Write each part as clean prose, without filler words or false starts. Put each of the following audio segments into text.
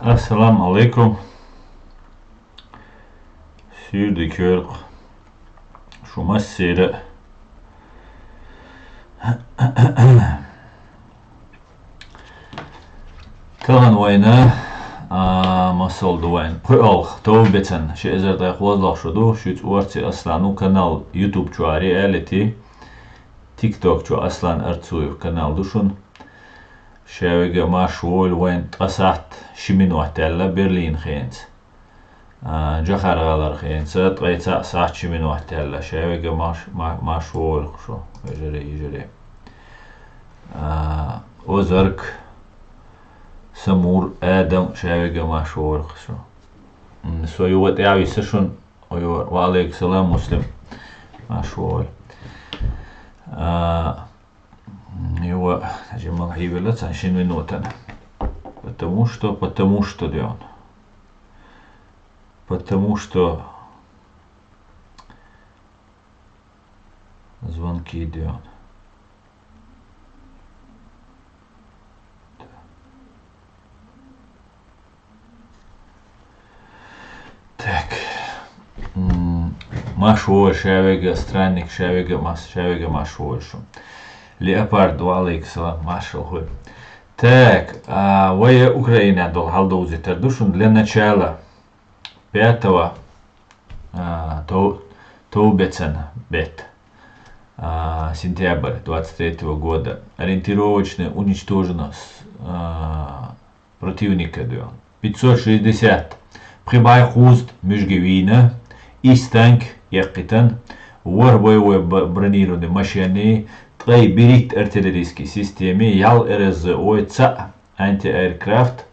Assalamu alaikum. Sürdük yörük. Şu masayla Tăhan oyna masal duayn. Pı'al tövbeten şezer da xwazlaq şudu. Şüç uartsi aslan kanal YouTube çuari aleti. TikTok çu aslan artsuy kanal duşun. Şevge maşul wayn tasat shimin wahtalla Berlin khaynt. Jahargalar khaynt. Tqayta saat shimin wahtalla şevge maşul şu. Ejere. Ozark Samur Adam şevge maşul şu. So yuvat yavi seshun oyor wa alayk salam muslim. Maşul. Его Джамал Хивелец, аншин минутан. Потому что делан. Потому что звонки делан. Так. Машуоль, шевега, странник, шевега, машуольшу. Леопард, валейк, салам, машал, хуй. Так, вая Украина дол халдоузи тардушун для начала 5 сентября 23 года ориентировочно уничтожено противника 560 прибай хуст Межгевина, Истанк, Якитан, вор боевой бронированной машины, Трей берит артиллерийской системе, Ял РСЗО, ЦА, антиаэркрафт,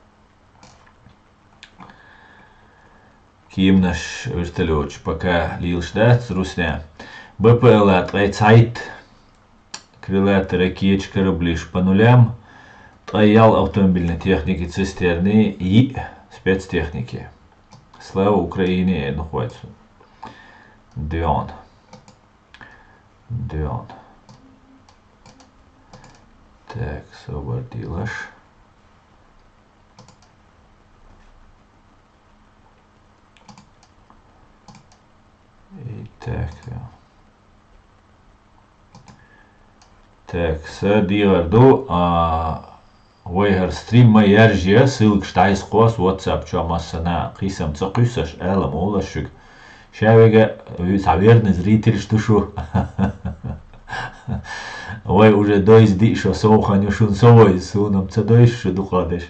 Кием наш вертолет, пока лил ждать, Русня, БПЛА, Трей Цайт, крылатые ракеты, корабли по нулям, Трей Ял автомобильной техники, цистерны и спецтехники. Слава Украине, находится. Дион. Так, освободилась. И так, Так, садиарду, Вайгар стрим майяржия, ссылка штайс хос, WhatsApp, чё массана, қисам цақусаш, элам олашук. Шавега, саверный зритель, что шо. Ой, уже дойс дишо, соуханю шун совой, сунам цадойш, что духадеш.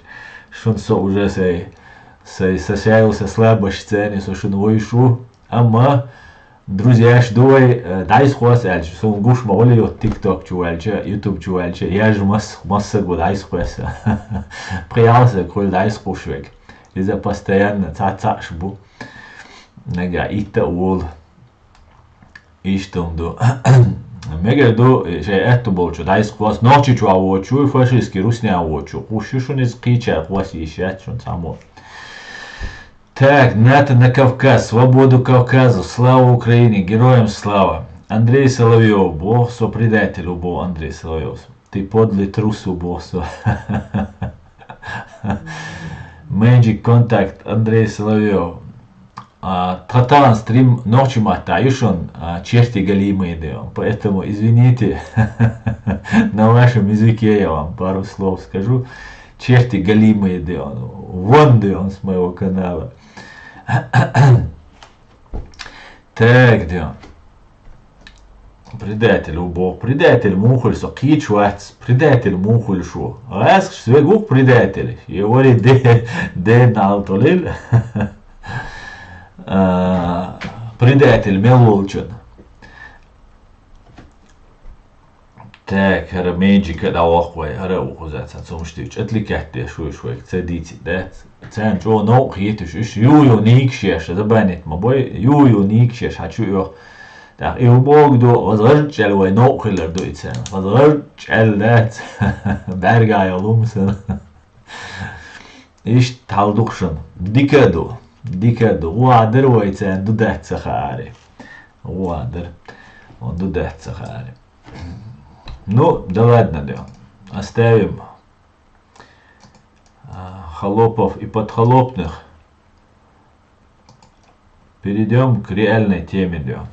Шун со уже сосяился слабость цены, со шун войшу. Ама, друзья, ждой, дайс хос эльч, сон гуш маоли от TikTok чуэльча, YouTube чуэльча, я же масса год дайс хоса. Приялся, коль дайс хошвек. Из-за постоянно ца шбу. Нага, ита уол. Иштунду. Мегерду, же это болчу, дайс хос, ночи чу авочу, и фашистский русня авочу. Пушишун из кича, хос ищет, шун само. Так, НАТО на Кавказ, свободу Кавказу, слава Украине, героям слава. Андрей Соловьев, бог со предателю, бог Андрей Соловьев. Ты подлый трус, бог со. Magic контакт, Андрей Соловьев. Татан стрим ночью мотающий, черти галимые делал. Поэтому извините, на вашем языке я вам пару слов скажу. Черти галимые делал. Вон он с моего канала. Так, да. Предатель убог, предатель мухоль со кичуац, предатель мухоль шо. Раз свегук предатель. И говорит, де налтолил. Предатель мелолчен. Так, هذا ميجي كده واقوي هذا وخزات سمشتيش أتلكحت شوي تسديتي ده تسان جو نو خيتش يو نيك شيش ده بانت ما بوي يو نيك شيش هتشو يو ده يوبوك دو غزرج الوي نو خلر دو إتسان غزرج الدات برجع يلومسن إيش تعلقشن ديكادو وادر ويتسان دو ده تسخاري وادر دو ده تسخاري. Ну, да ладно, да. Оставим холопов и подхолопных, перейдем к реальной теме, да.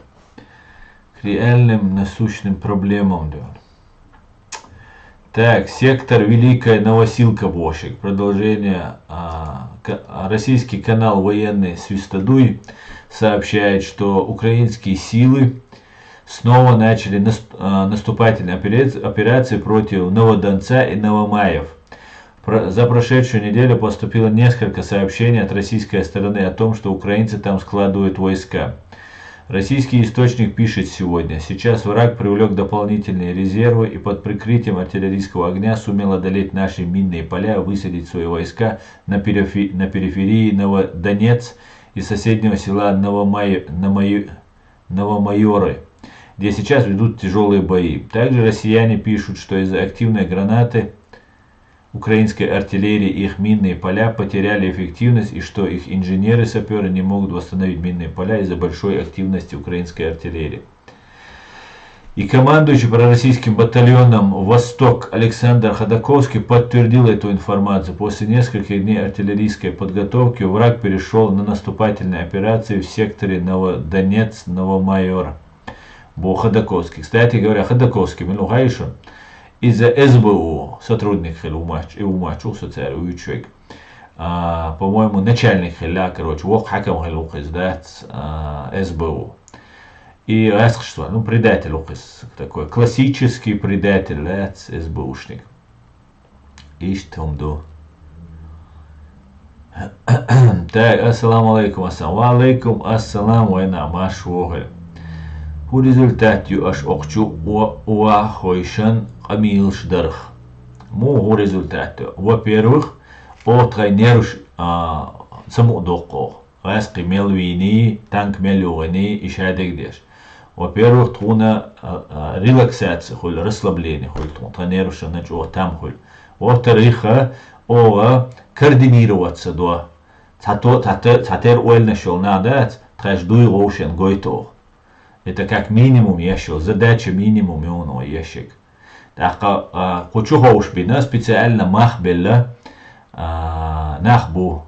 К реальным насущным проблемам, да. Так, сектор Великая Новосилка Бошек. Продолжение. Российский канал военный Свистодуй сообщает, что украинские силы снова начали наступательные операции против Новодонца и Новомаев. За прошедшую неделю поступило несколько сообщений от российской стороны о том, что украинцы там складывают войска. Российский источник пишет сегодня: сейчас враг привлек дополнительные резервы и под прикрытием артиллерийского огня сумел одолеть наши минные поля, высадить свои войска на периферии Новодонец и соседнего села Новомайоры, где сейчас ведут тяжелые бои. Также россияне пишут, что из-за активной гранаты украинской артиллерии их минные поля потеряли эффективность и что их инженеры-саперы не могут восстановить минные поля из-за большой активности украинской артиллерии. И командующий пророссийским батальоном «Восток» Александр Ходаковский подтвердил эту информацию. После нескольких дней артиллерийской подготовки враг перешел на наступательные операции в секторе Новодонец-Новомайор. Бо Ходаковский. Кстати говоря, Ходаковский, Милугайшин, из-за СБУ сотрудник умачился царь человек. По-моему, начальник хиля, короче, вок хакам хилук издать СБУ. И раскшство, ну, предатель укис, такой классический предатель, СБУшник. Иштумду. Так, ассаламу алейкум, алейкум ассалам, вайна машвогаль. В результате аж окчу уа хойшан камил шдарх. В результате, во-первых, тренеруш саму доко. Раски мелвини, танк мелюгани и шадегдеш. Во-первых, труна релаксация, холь расслабление, холь тренеруша начал там холь. Во-вторых, координироваться до. Татер уэль нашел надо, трэш дуй роушен гойтор. Это как минимум ящик, задача минимум его ящик. Так, хочу хоуш бина специально махбелла нахбу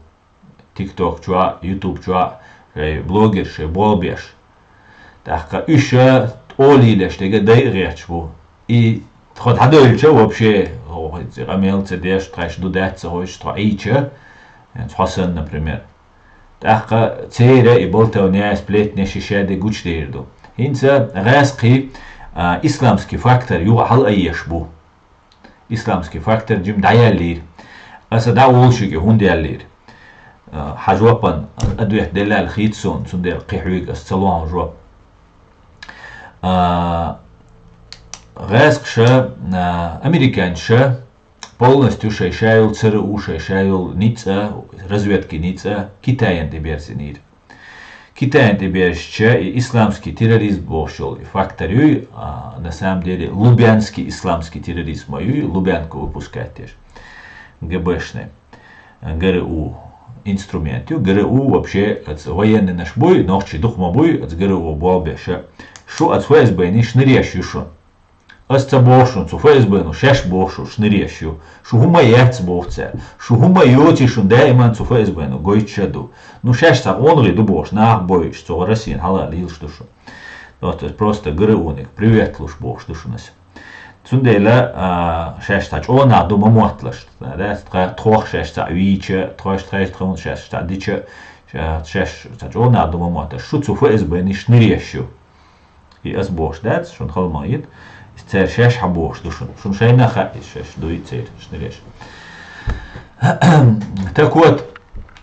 TikTok чуа, YouTube чуа, блогер ше болбеш. Так, еще олилеш, тега дай речь бу. И ход хадольча вообще, рамелце деш, треш дудеться, хоч троича, Хасан, например. Так, цере и болтовня сплетня шишады гучдейрду. Инца раски исламский фактор юхал айешбу. Исламский фактор джим даяллир. Аса да улшики хундиаллир. حجوبا أدوية دلال خيتسون سندير قيحويق السلوان جواب غاسق شا أمريكان شا полностью шайшайл ЦРУ, шайшайл ница, разведки ница, Китаян теберсинир. Китаян теберсча и исламский терроризм бошел. И факторюй, на самом деле, лубянский исламский терроризм мою, Лубянку выпускать теж. ГБшный, ГРУ. Инструменту ГРУ вообще военный наш бой, ночи духмобой от ГРУ болбеша. Шо от ФСБ не шнырящую шо. Оста бошун, цу ФСБ ну шеш бошу шнырящую. Шо гумаяц бовце. Шо гумайоти шун дайман цу ФСБ ну гойчаду. Ну шеш са он риду бош нах бой, что Россия халал ил что шо. Вот просто ГРУник. Привет луш бош душу нас. Цундела шештач она дома мотлаш, да, трох шешта виче, трош треш трон шешта диче, шештач она дома мотлаш. Шуцу ФСБ не шнырящую. И азбош, да, шун халмаид, цер шеш хабош душун, шун шейна ха шеш дуй цер шнырящ. Так вот,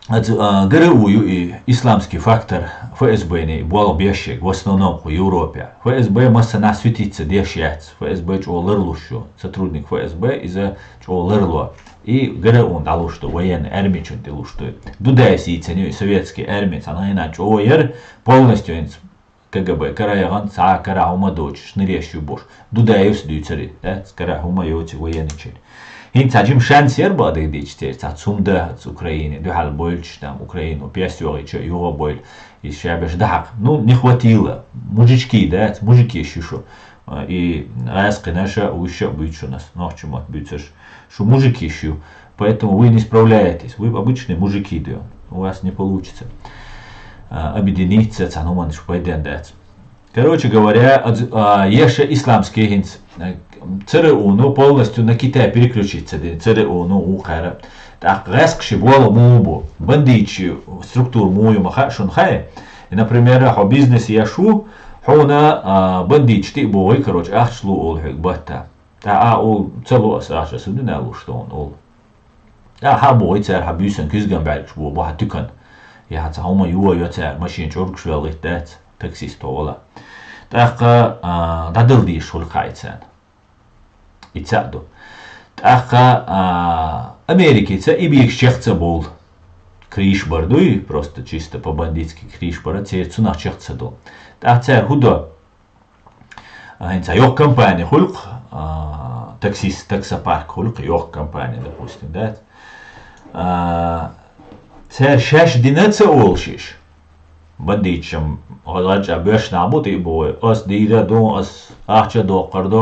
ГРУ и исламский фактор ФСБ не был бешек в основном в Европе. ФСБ масса насветится дешец. ФСБ чего лырлушу, сотрудник ФСБ из-за чего лырло. И ГРУ дало что военный армия чуть делу что. Дудайся и ценю советский армия, она иначе ойер полностью КГБ караяган са караума дочь шнырящую бош. Дудаев сдюцери, да, с караума йоти военный чей. Хин таджим шанс ербады дичтер, цумда с Украины, духал больше там Украину, пьясёрича, его боль, и шабеш дак. Ну, не хватило. Мужички, да, мужики еще шо. И раски наша уища бычу нас, ночью мот бычаш. Шо мужики еще поэтому вы не справляетесь. Вы обычные мужики, да, у вас не получится объединиться, Короче говоря, еще исламский гинц. ЦРУ, ну, полностью на Китай переключиться, ЦРУ, ну, ухара. Так, резк шибуала мубу, бандичи, структуру мою маха, шунхай. И, например, по бизнес яшу, хуна бандич, ты бой, короче, ахшлу олхик бата. Та ол цело асаша, судина лу, что он ол. Бой, цар, бюсен, кизган бальч, бо, бахатюкан. Я хата хома юа, цар, машин, чорг швел, дат, таксист, ола. Так, дадылди шулхайцан. Ицаду. Так, Америки, и бих чехца был. Криш бардуй, просто чисто по-бандитски криш бара, це цунах чехца дол. Так, це худо. Йох компания хулк, таксист, таксопарк хулк, йох компания, допустим, да. Це шеш динеца олшиш. Бандитчам, оладжа беш набути бой, ос дира до, ос ахча до, кардо,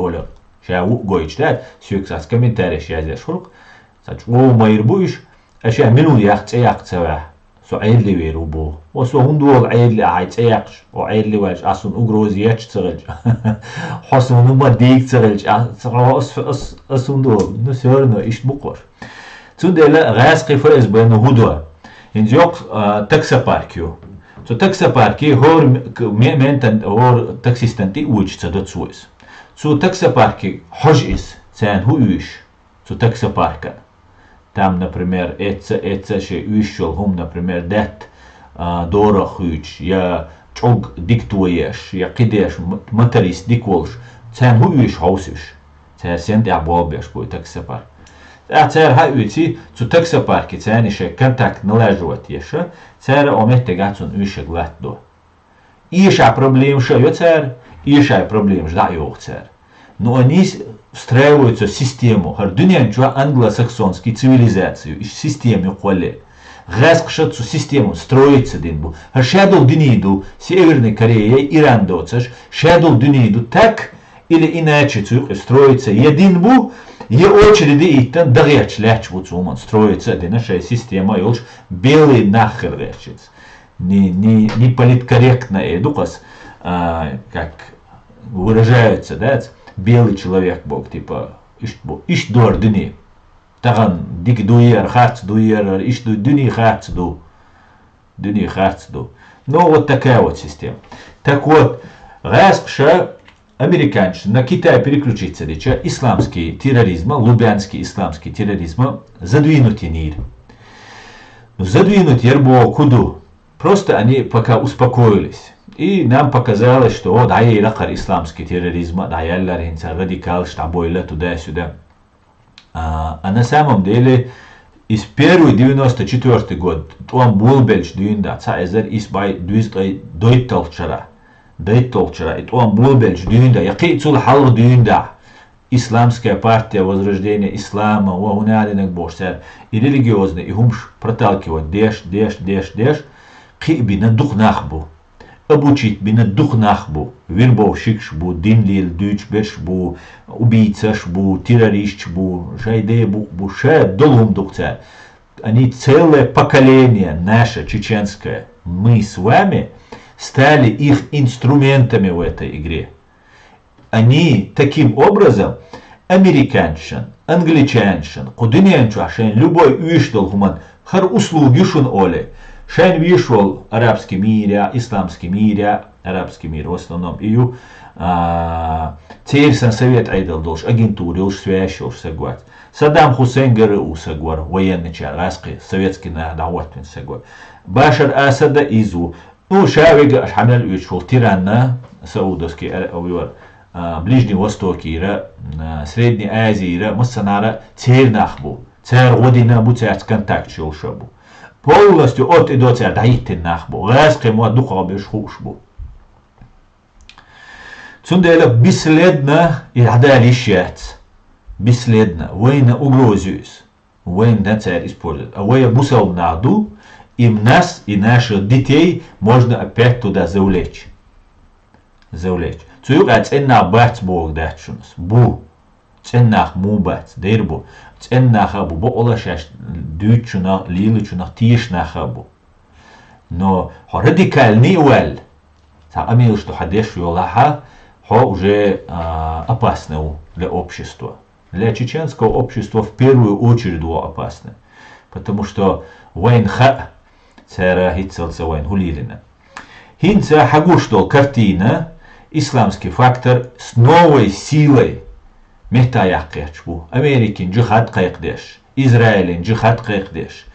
оля. Шая гойч, да, сюксас комментарий шая шулк. Saç o mayır bu iş aşağı minul yakça so ayırlı veru bu o so hundu ol ayırlı ayç o ayırlı var aslında ugroz yaç çırılç hasunu ma dik çırılç aslında no sörno iş bu kor tundela gaz qifres benu hudu hindi yok taksi parkio so taksi parki hor menten hor taksistanti uçça da tsuis so taksi parki hoj is sen hu iş so taksi parka Там, например, это ще вышел, например, дет дора хуч, я чог диктуешь, я кидешь, моторист дикволш, цен хуиш хаусиш, цен сент я болбеш бой таксопарк. А цер хауити, цу таксопарки цен еще контакт належивать еще, цер омете гацун вышек латдо. Иша проблем ше yo цер, иша проблем жда йох цер. Но они встраиваются в систему. Дуньян чуа англосаксонскую цивилизацию, и систему холе. Гаск цу систему строится динбу. Шадол дюниду Северной Кореи, Иран доцаш, шадол дюниду так или иначе цу строится единбу, е очереди и там дагяч лячву цуман строится, да наша система ёлш белый нахер речец. Не политкорректно эдукас, как выражаются, да, белый человек был, типа, иш дор дыни. Таган дик дуер, харц дуер, иш дыни харц ду. Дыни харц ду. Ну, вот такая вот система. Так вот, раскша американцы на Китай переключиться, дича, исламский терроризм, лубянский исламский терроризм, задвинуть мир. Но задвинуть ербо куду. Просто они пока успокоились. И нам показалось, что вот ай ракар исламский терроризм, аяллар инса радикал, штабойла туда-сюда. А на самом деле из первый 94 год он булбельч дюинда, цаэзер избай дюиздай дойтолчара, и он булбельч дюинда, якийцул халр дюинда. Исламская партия возрождения ислама, уагунаринок бошсер, и религиозный, и хумш проталкивать деш, киби на дух нахбу. Обучить бина дух нахбу, вербовщик бу, динлил, дюч беш бу, убийца бу, террорист бу, жайде бу, ше долум духца. Они целое поколение наше чеченское, мы с вами стали их инструментами в этой игре. Они таким образом американшин, англичаншин, кудынянчашин, любой уиштал гуман, хар услуги шун оле. Шайн вишел арабский мир, исламский мир, арабский мир в основном. И теперь совет айдал долж, агентуре уж свящил сагват. Саддам Хусейн ГРУ сагвар, военный чар, раски, советский на даватвин сагвар. Башар Асада изу. Ну, шавига хамнал вишел тиранна, саудовский, Ближний Восток, Средней Азии, Массанара, цер нахбу. Цер година буцать контакт чил шабу. Полностью от и до царь дайте нахбу, раскрему от духа бешхушбу. Цундела бесследно и радалищец. Бесследно, война угрозюсь. Война царь использует. А война бусал наду, им нас и наших детей можно опять туда завлечь. Цуюк аценна бац бог датшунус. Бу. ценнах мубац дербу ценнахабу бо олашаш дючуна лилучуна тишнахабу. Но радикальный уэль, амил, что хадеш юлаха, уже опасно для общества. Для чеченского общества в первую очередь опасно. Потому что войнха цара хитцелца войн хулилина. Хинца хагуштол картина, исламский фактор с новой силой. Мехтаях кэчбу. Америкин джихад кайхдеш. Израилин джихад кайхдеш.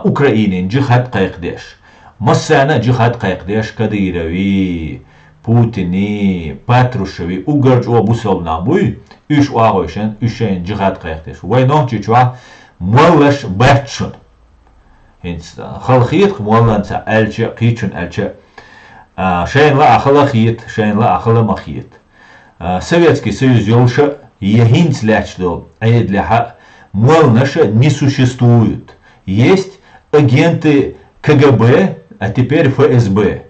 Украинин джихад кайхдеш. Массана джихад кайхдеш Кадырови, Путини, Патрушеви, Угарч обусал набуй, үш уагойшен, үшен джихад кайхдеш. Войнон чичва муаллаш бэтшун. Халхит муалланца элче, кичун элче. Шейн ла ахала хит, шейн ла ахала махит. Советский Союз ёлша ехинц лячдол, а едляха муалнаша не существует. Есть агенты КГБ, а теперь ФСБ.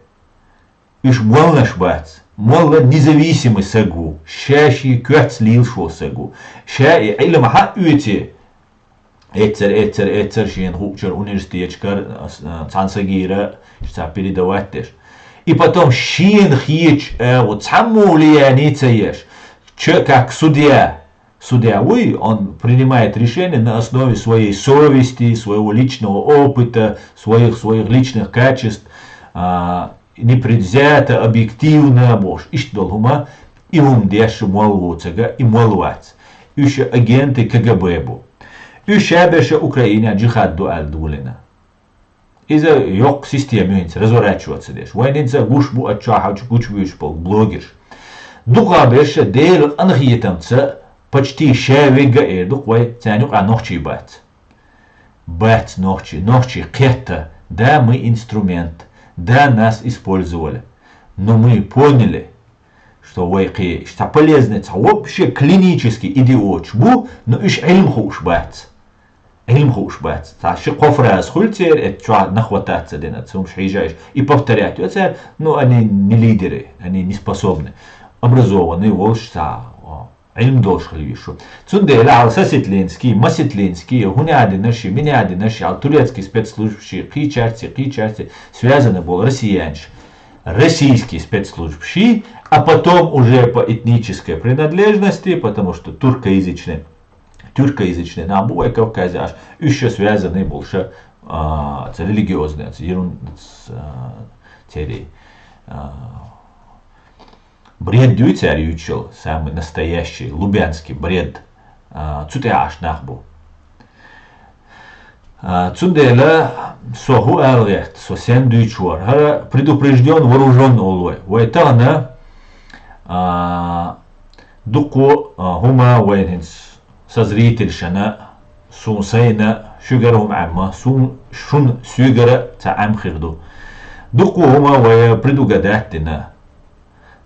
Иш муалнаш бац, муална независимый сагу, щащий кёц лилшо сагу, ща и илмаха уйти. Эцер шин хучер университетчикар цансагира, что передавать теж. И потом щин хич, вот саму влияние цаешь, как судья. Судья, он принимает решение на основе своей совести, своего личного опыта, своих личных качеств, непредвзято, объективно, и что долгума, и деши молвуцага, и молвац. Еще агенты КГБ бу. Еще беше Украина джихад дуальдулина. Из-за yok системы разворачиваться деш. Войница гушбу отчахач гушбу блогер. Дуга беше дел анхиетамца почти шевига эдук вай цанюк нохчи бац. Бац нохчи кета, да мы инструмент, да нас использовали. Но мы поняли, что вайки, что полезно, вообще клинический идиот бу, но иш илм хуш бац. Илм хуш бац. Ши кофра схультер, это что нахвататься дена, цум шиижаешь и повторять. Это, ну, они не лидеры, они не способны. Образованные волшца. علم دوش خليشو تندل على ساسيتلينسكي маситлинский хуняди наши миняди наши ал турецкий спецслужбщи кичарти связаны был российский спецслужбщи, а потом уже по этнической принадлежности, потому что тюркоязычный на обоих Кавказе аж еще связаны больше религиозные бред дюйцарь учил, самый настоящий, лубянский бред. Цутяш нахбу. Цундела соху алгет, сосен дюйчуар. Предупрежден, вооружен олвой. Вайтана дуку хума вайнинс созрительшана сунсайна шугарум амма шун сюгара та амхирду. Дуку хума вая предугадаттина.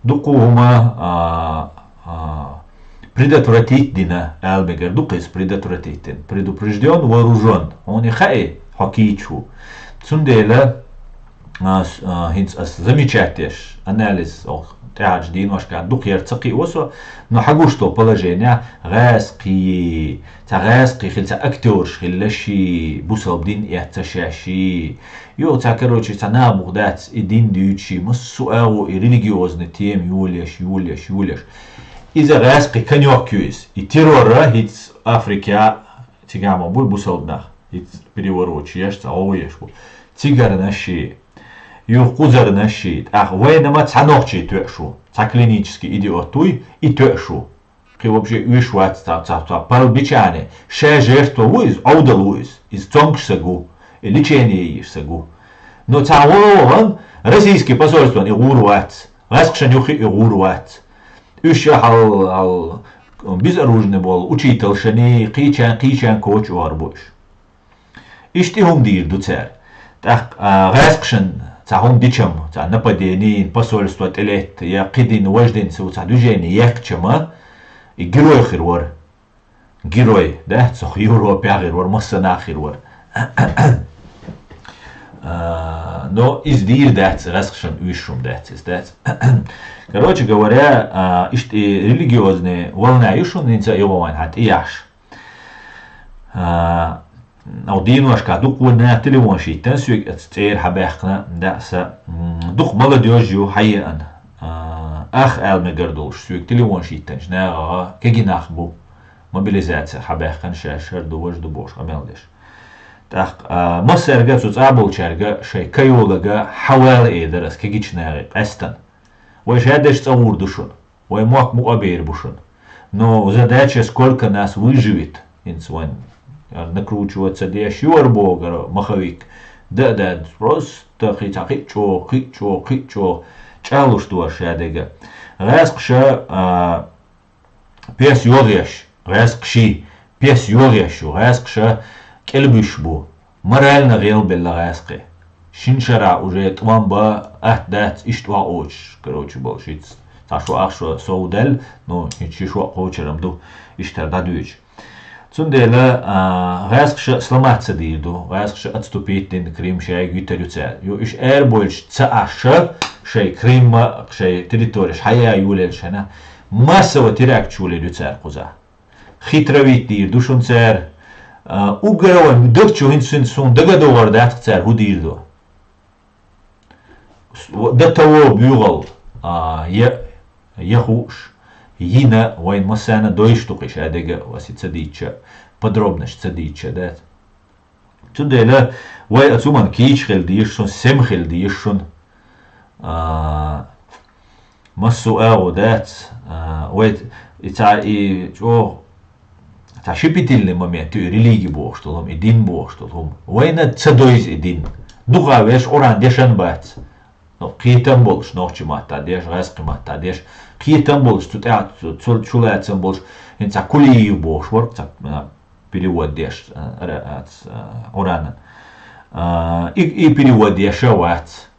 Дукума предотвратить дина албегер дукис предотвратить предупрежден вооружен он и хай хокичу цундела замечательный анализ тяж диношка дукер цаки осо но хагу что положение гаски хилца актер хиллаши бусалдин яцашаши Йо, короче, цана бугдать один дючи, массуау и религиозный тем юляш. Из-за раски конек юис. И террора из Африки, тигама буй бусалднах. Из переворочаешь, овоешку. Тигар наши. Йо, кузар наши. Ах, войнама цанохчи тёшу. Клинический идиот туй и тёшу. Ты вообще вишвать парубичане. Ше жертва уиз, аудал уиз. Из цонгшсагу. Лечение есть сагу. Но цаолован российский посольство и урвать, раскшанюхи и урвать. Еще хал безоружный был, учитель шани, кичан коч уарбуш. Ишти хум дир дуцер. Так раскшан цахум дичам, ца нападение посольство телет, я кидин вожден ца движение якчама и герой хирвар. Герой, да, цох Европе хирвар, массана хирвар. Но из дир дать, раскшен вишум дать, Короче говоря, религиозные волна ишун нинца его хат ияш. Аудиношка дуквна телефон шиттен сүйк эцтер хабахна даса дук молодежью хайян. Ах элмегердуш сүйк телефон шиттен жнага кегинах бу мобилизация хабахкан шашер душ дубош амелдеш. Так масерга цуцабул чарга шей кайолага хавал эдерас кегичнага эстан. Ой шадеш цаур душун. Ой мок муабер бушун. Но задача сколько нас выживет инсван накручиваться деш юрбогар маховик. Да просто хичо чалу что шадега. Раскша пес йогеш, раскши пес йогешу, раскша келбиш бу. Морально рел белла раскы. Шиншара уже твамба ахдат иштва оч, короче, болшиц. Ташу ахшо соудел, но ничего хочерам ду иштар дадуич. Цундела раскша сломаться дирду, раскша отступить на Крым шей гютерюцел. Ю иш больш цааша шей Крыма, шей территория, хая юлел шена. Массово терак чуле люцер куза. Хитровит дирду шунцер. Угрован дырчу инсун сун дагадовар дат цер худирду. До того бюгал яхуш йина вайн масана дойштукиш адега васи цадича подробность цадича да. Тудела вай ацуман кичхел дишун семхел дишун массу ау дат вай ита и о та шипительный момент религии боштолом и дин боштолом вайна цадойз и дин дуга веш оран дешан бат. No, киетам болш, ночи мата деш, раски мата деш. Киетам болш, тут чулецам болш, инца кулиев болш, вот так перевод деш, урана. И перевод деша ват,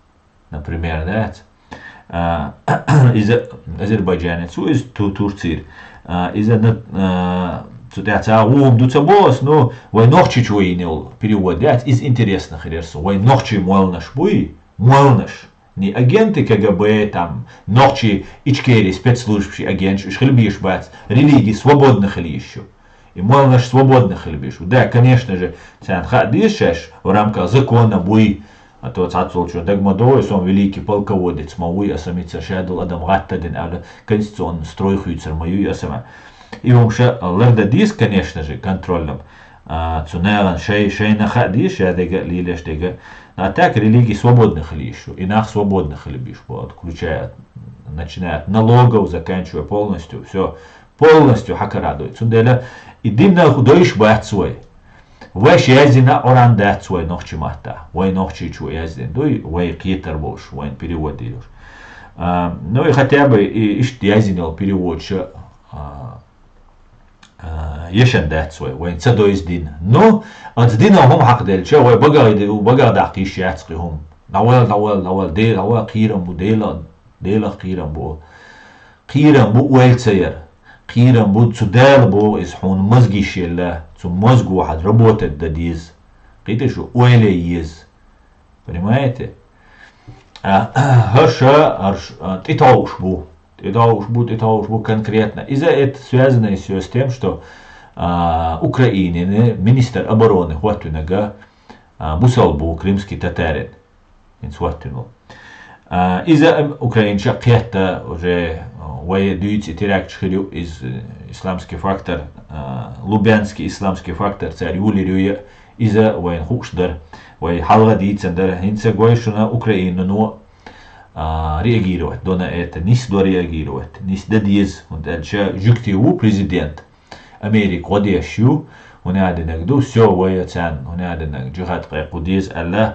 например, да, из Азербайджана, из Турции, из дуца болс, но вой ночи чуинил перевод, да, из интересных рерсу, вой ночи молнаш буи, молнаш. Не агенты КГБ, там, ночи, ичкери, спецслужбы, агент, шхельбиш бац, религии свободных или еще. И мол наш свободных или да, конечно же, цян хадишеш в рамках закона буй, а то цацул, что дагмадой, сам великий полководец, мауи, а самица шадл, адам гаттадин, а конституционный строй хуйцер, мою я сама. И он ша лардадис, конечно же, контрольным, цунелан, шей на хадиш, я дега, лилеш дега. А так религии свободных или еще, и нах свободных или биш, включая, начиная от налогов, заканчивая полностью, все полностью хакарадует. Цунделя, и димна худоиш бат свой. Ваш яздина оран дат свой нохчи мата, вай нохчи чу яздин, дуй, вай китар бош, вай перевод идешь. Ну и хотя бы и ишт яздинил переводча, يشن دات سوي وين تسدو يزدين نو أتدينا هم حق دل شو وين بقى داقيش يعتقي هم نوال ديل نوال قيرم بو ديلا قيرم بو ويل سير قيرم بو تسدال بو إسحون مزقيش يلا مزق واحد ربوت الدديز قيت شو ويل يز понимаете هرشا تتوش бу это уж конкретно. Из-за это связано еще с тем, что Украине министр обороны Хватунага Бусалбу, крымский татарин, из-за украинча кета уже воедуется теракт из исламский фактор, лубянский исламский фактор царь Юлирюя из-за воен хушдар, воен халгадицендер, инца гойшуна Украину, но реагировать, до на это, не сюда реагировать, не сюда диз, он дальше жуктиву президент Америки, ходящую, он надо нагду, все вояцан, он надо наг джихад кудиз, Аллах,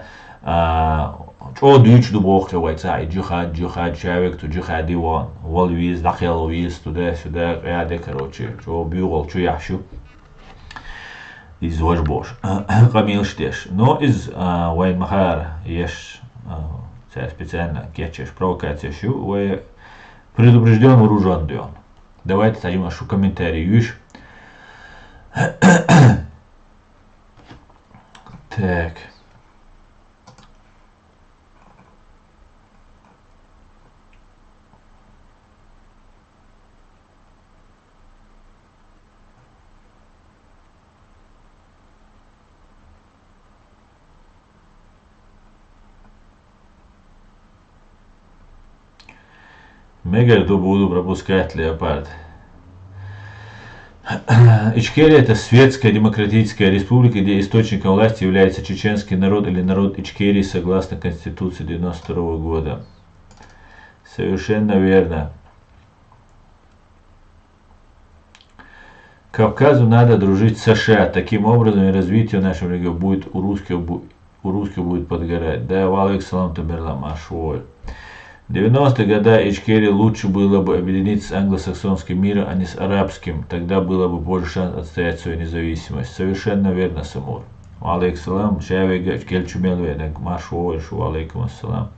что дучь до бог вояца, джихад, человек, то джихад диван, волвиз, дахел виз, туда-сюда, ряды, короче, что бюгал, что ящу, из ваш бош, камил штеш, но из воен махар ешь специально кетчешь провокация шу, вы предупрежден, вооружен дён. Давайте садим нашу комментарий, видишь? Так. Мегарту буду пропускать, Леопард. Ичкерия — это светская демократическая республика, где источником власти является чеченский народ или народ Ичкерии согласно Конституции 1992 года. Совершенно верно. Кавказу надо дружить с США. Таким образом и развитие нашего региона будет у русских будет подгорать. Да, валейк салам таберлам ашвой. В 90-е годы Ичкерии лучше было бы объединиться с англосаксонским миром, а не с арабским. Тогда было бы больше шанс отстоять свою независимость. Совершенно верно, Самур. Валейк салам. Шавега келчумелве. Машвой. Валейкум ассалам.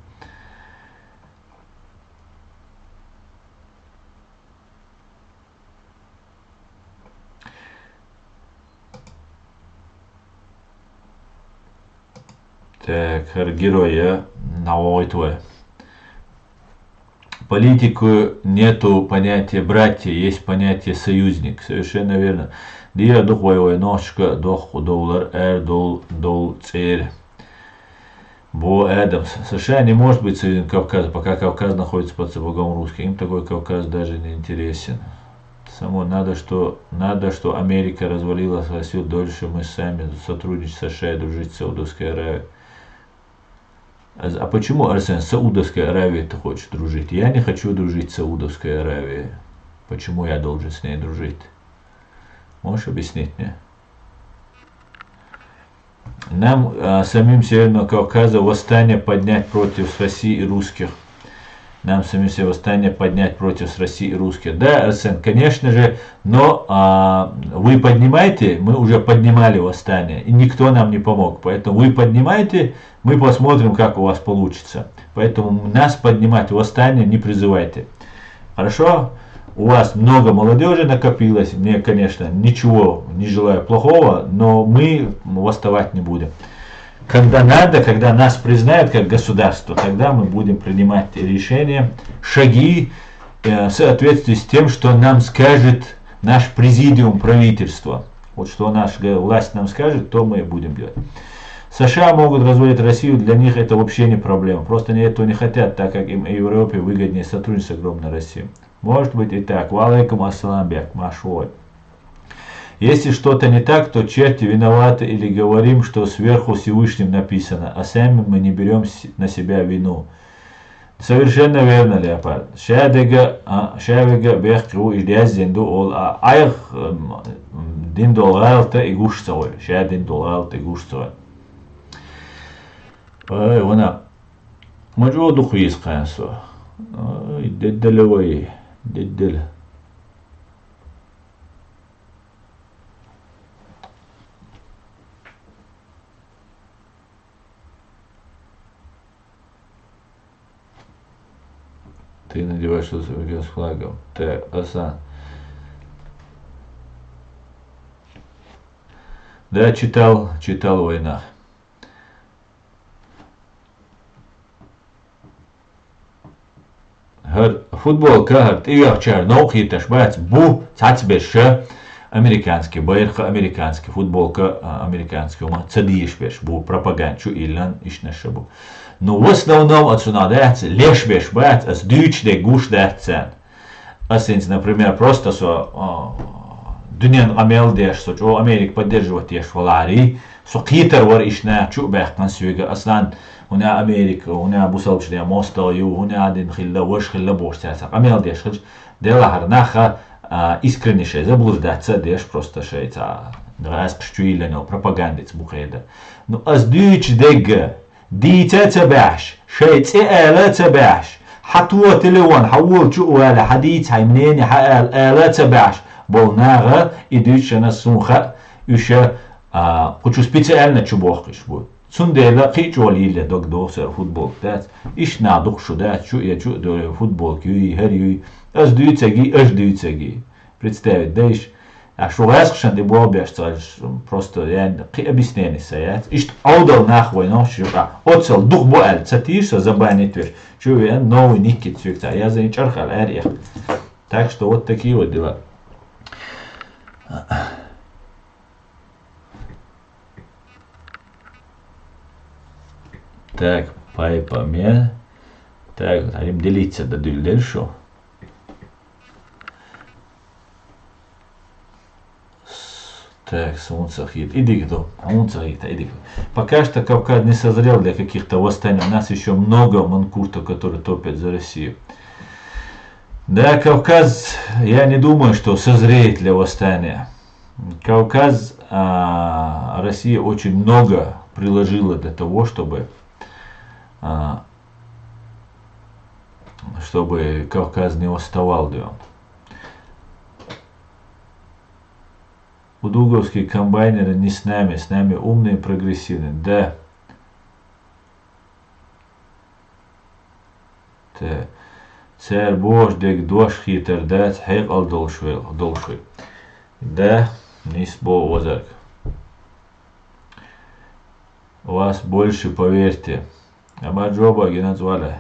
Так, герой, я на твой. Политику нету понятия братья, есть понятие союзник. Совершенно верно. Дия духвой ножка дох доллар дол цель. Бо Эдамс. США не может быть союзником Кавказа, пока Кавказ находится под сапогом русских. Им такой Кавказ даже не интересен. Само надо, что Америка развалила Россию дольше, мы сами сотрудничать с США и дружить с Саудовской Аравией. А почему, Арсен, с Саудовской Аравией ты хочешь дружить? Я не хочу дружить с Саудовской Аравией. Почему я должен с ней дружить? Можешь объяснить мне? Нам, самим Северного Кавказа, восстание поднять против России и русских. Нам самим себе восстание поднять против России и русских. Да, Арсен, конечно же, но вы поднимаете, мы уже поднимали восстание, и никто нам не помог. Поэтому вы поднимаете, мы посмотрим, как у вас получится. Поэтому нас поднимать восстание не призывайте. Хорошо? У вас много молодежи накопилось, мне, конечно, ничего не желаю плохого, но мы восставать не будем. Когда надо, когда нас признают как государство, тогда мы будем принимать решения, шаги в соответствии с тем, что нам скажет наш президиум правительства. Вот что наша власть нам скажет, то мы и будем делать. США могут развалить Россию, для них это вообще не проблема. Просто они этого не хотят, так как им в Европе выгоднее сотрудничать с огромной Россией. Может быть и так. Валейкум ассалам бек, машвой. Если что-то не так, то черти виноваты или говорим, что сверху Всевышним написано, а сами мы не берем на себя вину. Совершенно верно, Леопард. Шавега бехру идеяз динду ол айх динду олгалта и гушцавой. Ша динду олгалта и гушцавой. Ой, вона. Маджо духу искансо. Ой, дедделевой. Деддел. Ты надеваешь что-то с флагом. Так, Асан. Да, читал о войнах. Футбол кагар тигачар нохиташ бац бу цацбеша американский байрха американский футболка американский ума цадиш беш бу пропаганчу илан ишнашабу. Но в основном отсюда дается лишь беш бац as дюч де гуш дается. Асинс, например, просто со дуньян амел деш со чо Америк поддерживает деш валари со китер вар ишна чу бехтан сюга аслан هنا أمريكا هنا بوصلش لها موستويو هنا دين خلا وش خلا بورسات أميل ديش خش ديلا هرناخا искреннейшее заблуждаться деш просто шейца распштуилено пропагандец бухеда ну аз дюч дега дийца цабаш шейц эла цабаш حطوه تلوان حول شو ولا حديث هاي منين حال الا цабаш болнага идуч на сумха юша хочу специально чубохиш будет Сундела қичуалилля докдосер футбол дат иш надух шудат чу я чу до футбол кюи херюи аз дюйцаги представить дэш а что расхшан де болбяш просто я объяснение саят иш аудал нахвой ношука оцел дух боэл цатиша забанит веш чу я новый никит цвекта я за ничархал ария так что вот такие вот дела. Так, пайпами. Так, будем делиться до дельшо. Так, Солнцахит. Иди, кто? Солнцахит, иди. Пока что Кавказ не созрел для каких-то восстаний. У нас еще много манкуртов, которые топят за Россию. Да, Кавказ, я не думаю, что созреет для восстания. Кавказ, Россия очень много приложила для того, чтобы Кавказ не восставал. Да. Удуговские комбайнеры не с нами умные и прогрессивные. Да. Царь Бождик дош хитер, да, хек ал долшвил. Да, нис бо озарк. Вас больше, поверьте. Амаджоба геназвали.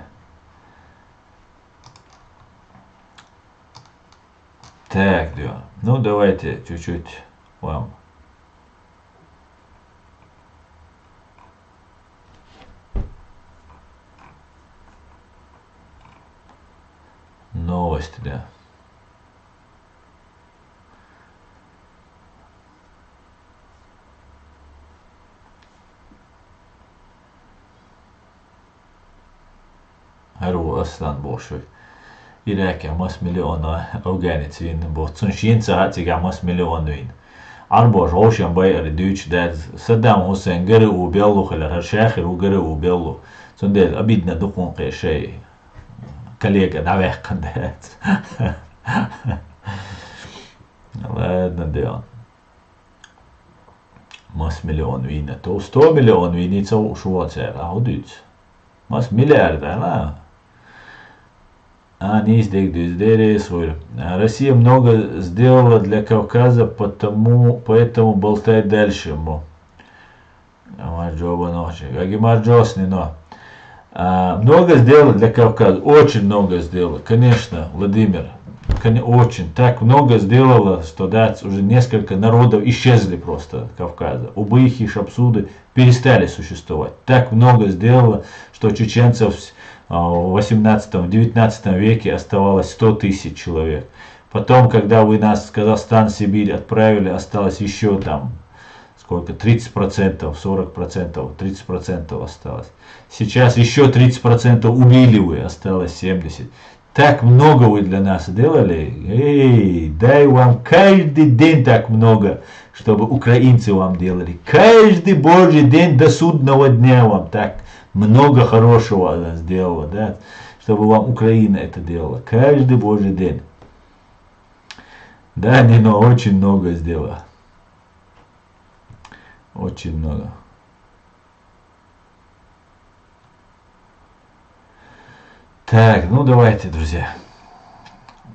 Так, да. Ну давайте чуть-чуть вам. Новости, да. Harul Aslan boşver. İrəqə mas milyona Afganic vin bo. Çunşin saatiga mas milyon vin. Арбош Ошен Байер Дюч дед Саддам Хусейн гыры убеллу хлер шахир у гыры убеллу. Сондел обидно духун шей. Коллега навек кандидат. Ладно, да. Mas miljon vin. То 100 миллион виница у Швейцарии. Аудит. Mas миллиарда, да. Не издействует. Россия много сделала для Кавказа, поэтому болтай дальше. Много сделала для Кавказа, очень много сделала. Конечно, Владимир, очень. Так много сделала, что да, уже несколько народов исчезли просто Кавказа. Убыхи, шапсуды перестали существовать. Так много сделала, что чеченцев в 18-19 веке оставалось 100 тысяч человек. Потом, когда вы нас в Казахстан, Сибирь отправили, осталось еще там сколько? 30%, 40%, 30% осталось. Сейчас еще 30% убили вы, осталось 70%. Так много вы для нас сделали. Эй, дай вам каждый день так много, чтобы украинцы вам делали. Каждый божий день до судного дня вам так много хорошего она сделала, да, чтобы вам Украина это делала. Каждый божий день. Да, Нино очень много сделала. Очень много. Так, ну давайте, друзья.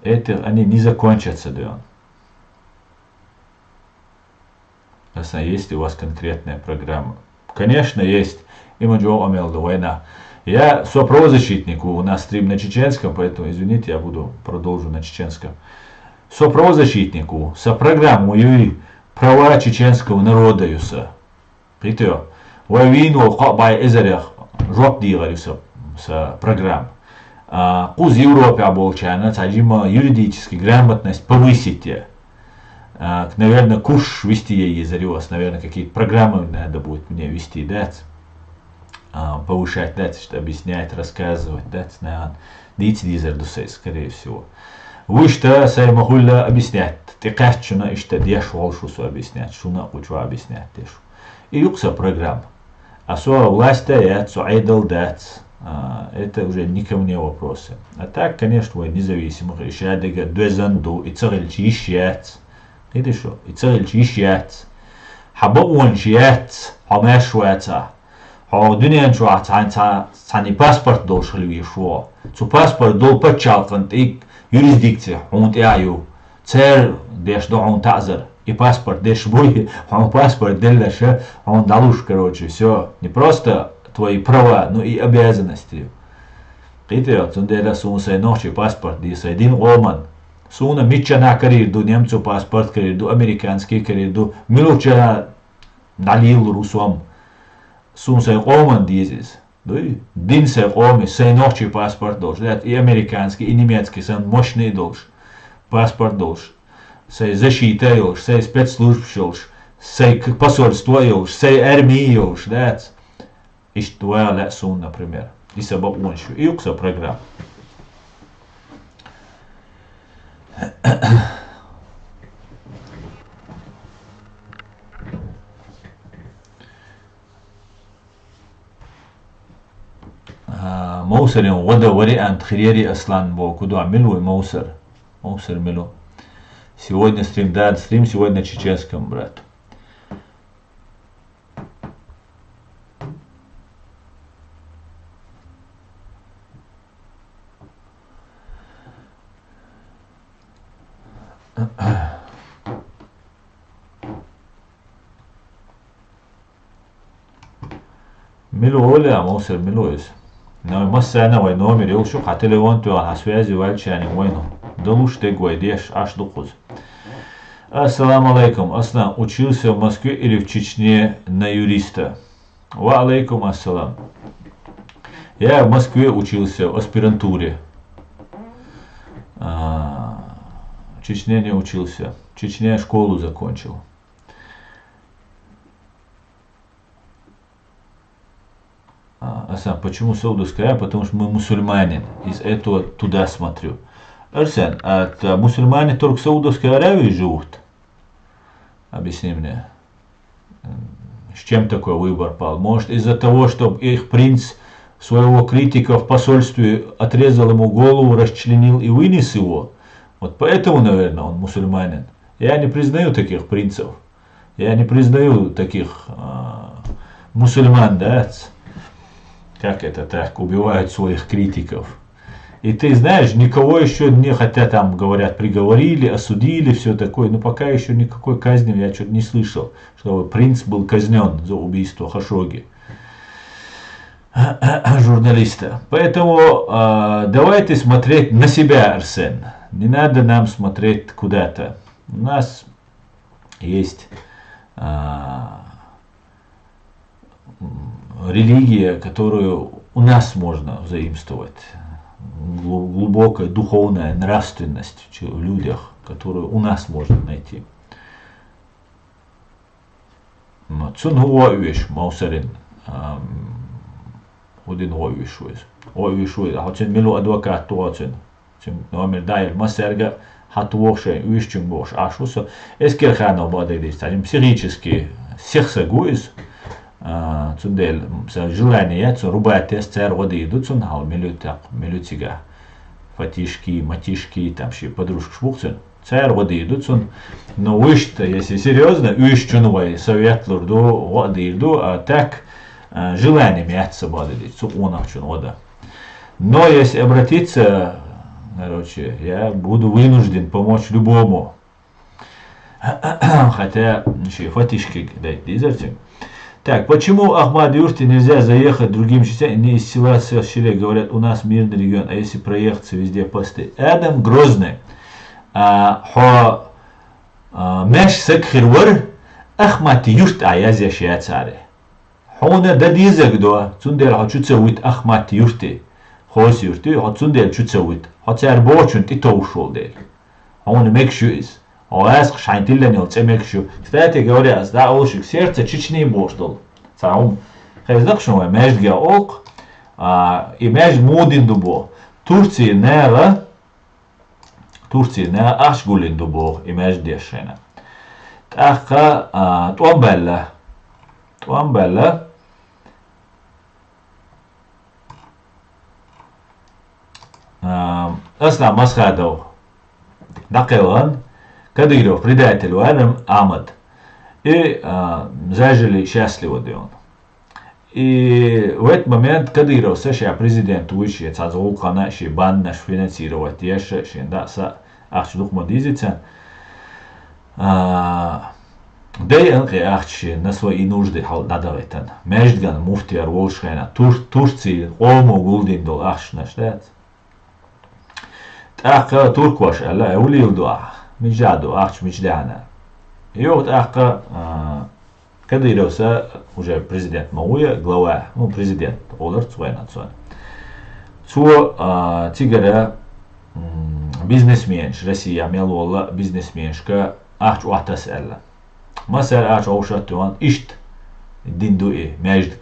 Они не закончатся, да. Есть ли у вас конкретная программа? Конечно, есть. Война. Я соправозащитник, у нас стрим на чеченском, поэтому извините, я продолжу на чеченском. Соправозащитнику, сопрограммую права чеченского народа юса. Притё. Войну хабай эзерях жоп дигарюса с программ. Куз Европе оболчана, таджима юридически грамотность повысите. Наверное, курс вести я езарюс, наверное, какие-то программы надо будет мне вести, да. Повышать, да, что объяснять, рассказывать, да, на дизер, скорее всего. Вы что, сай могуля объяснять, ты качуна и что деш волшусу объяснять, шуна учу объяснять дешу. И юкса программ. А со власть дает, со айдл дает, это уже не ко мне вопросы. А так, конечно, вы независимых решать, дега дуэзанду, и царельчи ищет. Это что? И царельчи ищет. Хабон ищет, хамешвается. Dünya şu sani pasport dolşulu şu. Su pasport dol почалкант и юрисдикция. Он тяю. Цер деш до он тазер. И паспорт деш бой. Он паспорт дельша. Он далуш, короче, все. Не просто твои права, но и обязанности. Видите, он деля сунсай ночи паспорт дис один оман. Суна митчана карирду немцу паспорт карирду американский карирду милуча налил русом. Сунсай оман дизис. Динсай оми сай ночи паспорт должен. И американский, и немецкий, сан мощный должен. Паспорт должен. Сай защита должен, сай спецслужб должен. sei посольствуешь, sei армиешь, да? Isto é a sunna primeiro. Isso é bom onde e o que é o programa. موسر ودا вариант خيري أصلا بوكудо милу и موسر милу. Сегодня стрим сегодня чеченском, брат. ملو ولا موسر ملويس نو مسانا وي номер يلشو телефон то на связи вальчани войну долуш ты гойдеш аж духуз. Ассаламу алейкум. Аслан учился в Москве или в Чечне на юриста? Ва алейкум ассалам. Я в Москве учился в аспирантуре. В Чечне не учился. В Чечне школу закончил. Арсен, почему Саудовская Аравия? Потому что мы мусульманин. Из этого туда смотрю. Арсен, а мусульмане только в Саудовской Аравии живут? Объясни мне. С чем такой выбор пал? Может из-за того, что их принц своего критика в посольстве отрезал ему голову, расчленил и вынес его? Вот поэтому, наверное, он мусульманин. Я не признаю таких принцев. Я не признаю таких мусульман, да? Как это так, убивают своих критиков. И ты знаешь, никого еще не, хотя там говорят, приговорили, осудили, все такое, но пока еще никакой казни я что-то не слышал, что принц был казнен за убийство Хашоги, журналиста. Поэтому давайте смотреть на себя, Арсен. Не надо нам смотреть куда-то. У нас есть религия, которую у нас можно заимствовать. Глубокая духовная нравственность в людях, которую у нас можно найти. Цун хуавиш маусарин один хуавишуис. Хуавишуис. Хацин милу адвокат туацин. Номер дайр масерга хатуоши уишчун бош. Ашуса эскерхана бадидис. Тажим психически сехсагуис. Цундел желание рубать цер воды идут цун хал милютига фатишки матишки там ще подружка швухцен цер воды идут цун но выш-то если серьезно уищунвай совет лурду воды иду а так желание мяться воды цу онахчун вода. Но если обратиться, короче, я буду вынужден помочь любому, хотя ще фатишки дать дизертим. Так, почему Ахмад Юрте нельзя заехать другим частям, не из села Селщеле, говорят, у нас мирный регион, а если проехаться везде посты. Адам Грозный. Меш сакхирвар Ахмад Юрт аязя шиацаре. Хона дадизак до, цундер хочу цавит Ахмад Юрте. Хос Юрте, цундер чу цавит. Хацар бочун ти тоушол дел. Хона мекшуиз. Оэск шайнтиллен цемекшу. Кстати говоря, да олшик сердце Чечни боштол. Саум хездакшно межге олк и меж мудин дубо. Турции нера ашгулин дубо и меж дешена. Таха туамбелла асна масхадов. Дакелан Кадыров, предатель Уайрам Ахмад. И зажили счастливо он. И в этот момент Кадыров, США президент, учит, азулкана, ши баннаш финансировать, еше, ши да, са, ахчудух мадизица. Дейанки ахчи на свои нужды хал надавайтан. Междган муфтияр волшхайна, Турции, олмо гулдин дол ахшна штат. Так, туркваш, алла, улил дуа. Миджаду, ахч мичдана. И вот ахка Кадыровса уже президент Мауя, глава, ну президент Олар Цуайнацуан. Цу тигара бизнесменш, Россия мелола бизнесменшка ахч уатас элла. Masar aç oğuşattıvan işt dindu'i mecdik.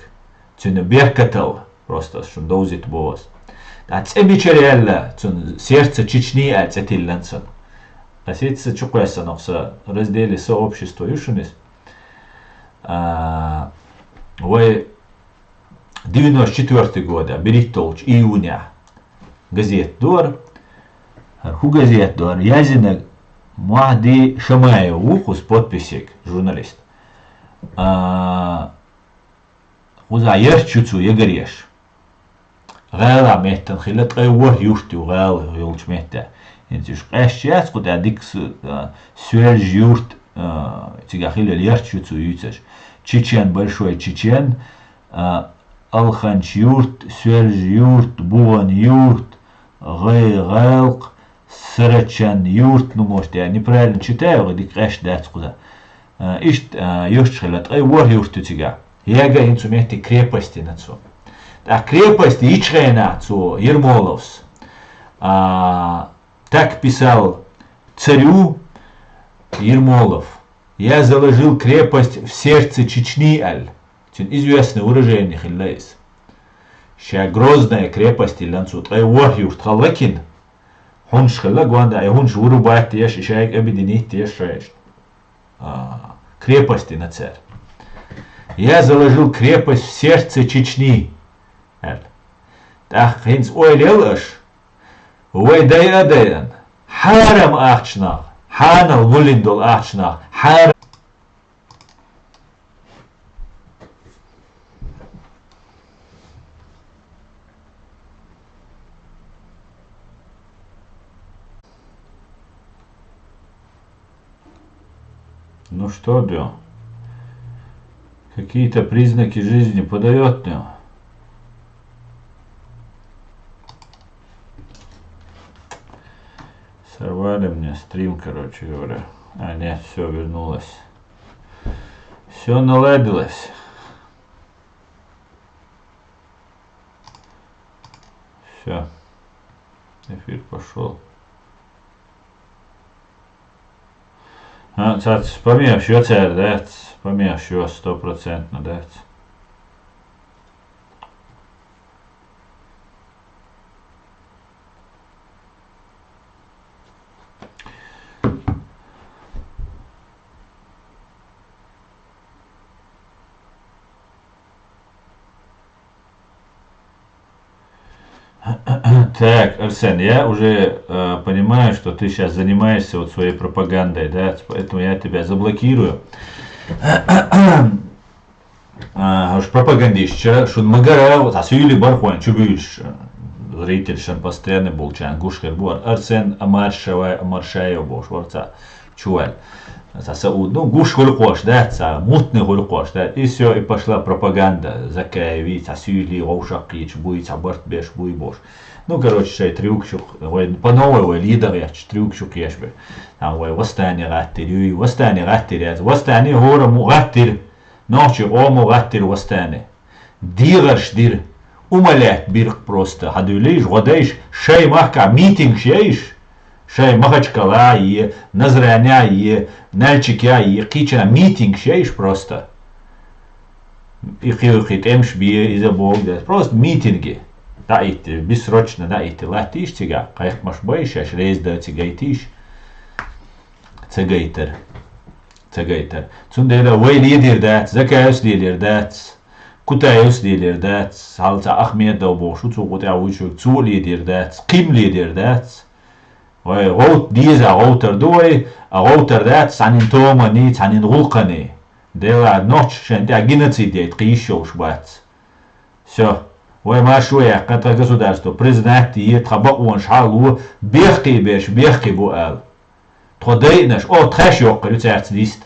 Çünkü bir katal просто şun dozit boğaz. Цебичерелла, сердце Чечни ацетилленцен. А сетица чуквеса нокса раздели сообщество юшунис. Вы 94 года, Беритолч, июня, газет Дор, ху газет Дор, Язина Махди Шамаев, ухус подписик, журналист. Хуза ерчуцу егореш. غالا مهتن خلت قوة يوشتي وغالا يولش مهتا انتش قاشيات قد عديك سوال يورت تيجا خلال يرتشوتو يوتش чечен большой чечен алханч юрт сюрж юрт буан юрт гайлк срачан юрт ну может я неправильно читаю дик қаш дат куда ишт юрт хлат қой юрт тига яга инцу мехти крепости нацу А крепость Ичрена цу Ермоловс. Так писал царю Ермолов. Я заложил крепость в сердце Чечни аль. Известное выражение хиллайс. Ща грозная крепость илянцут. Ай варюрт халакин. Хунш халла гуанда ай хунш вырубает теш и шайк объединить теш шайш. Крепости на царь. Я заложил крепость в сердце Чечни. Так, хинц ойлелыш, ой дайрадайдан, харам ахчнах, ханал вулиндол ахчнах, харам. Ну что, Дё? Какие-то признаки жизни подает, Дё? Сорвали мне стрим, короче говоря. А нет, все вернулось. Все наладилось. Все. Эфир пошел. Pamiešu cērdēts, pamiešu 100% dēts. Так, Арсен, я уже понимаю, что ты сейчас занимаешься вот своей пропагандой, да, поэтому я тебя заблокирую. Уж пропагандист, шун магара, вот асюли бархуан, чубиш, зритель шан постоянно был, чан гушкер буар, Арсен Амаршаев был, шварца, чуаль. Ну, гуш хулькош, да, мутный хулькош, да, и все, и пошла пропаганда, закаевить, асюли, оушакич, буйц, абарт беш, буй бош. Ну, короче, шей трюкчук, по новой лидер я трюкчук ешбе. Там восстание гаттир, восстание гора му гаттир, ночи ому гаттир восстание. Дираш дир, умалять бирк просто, хадулиш, годейш, шей махка, митинг шейш. Шай Махачкала и Назраня и Нальчикя и Кича митинг шейш просто. И хилхит эмшби из-за бога. Просто митинги. Да идти, бессрочно да идти. Латиш тига, кайх маш бойшаш, рейс да тигайтиш. Цегайтер. Цундела вой лидер дат, закаус лидер дат. Кутаус лидер дат. Салца Ахмед да бошу, цугута учу, цу лидер дат. Ким лидер дат. غوت ديزا غوتر دوي غوتر دات سانين توماني سانين غلقاني ديلا نوتش شنتي агинаци дет قيشوش بات все ما شوية قطع государство признать и трабаун шалу бехки бу ал тходейнаш о трэш ёккыр церцлист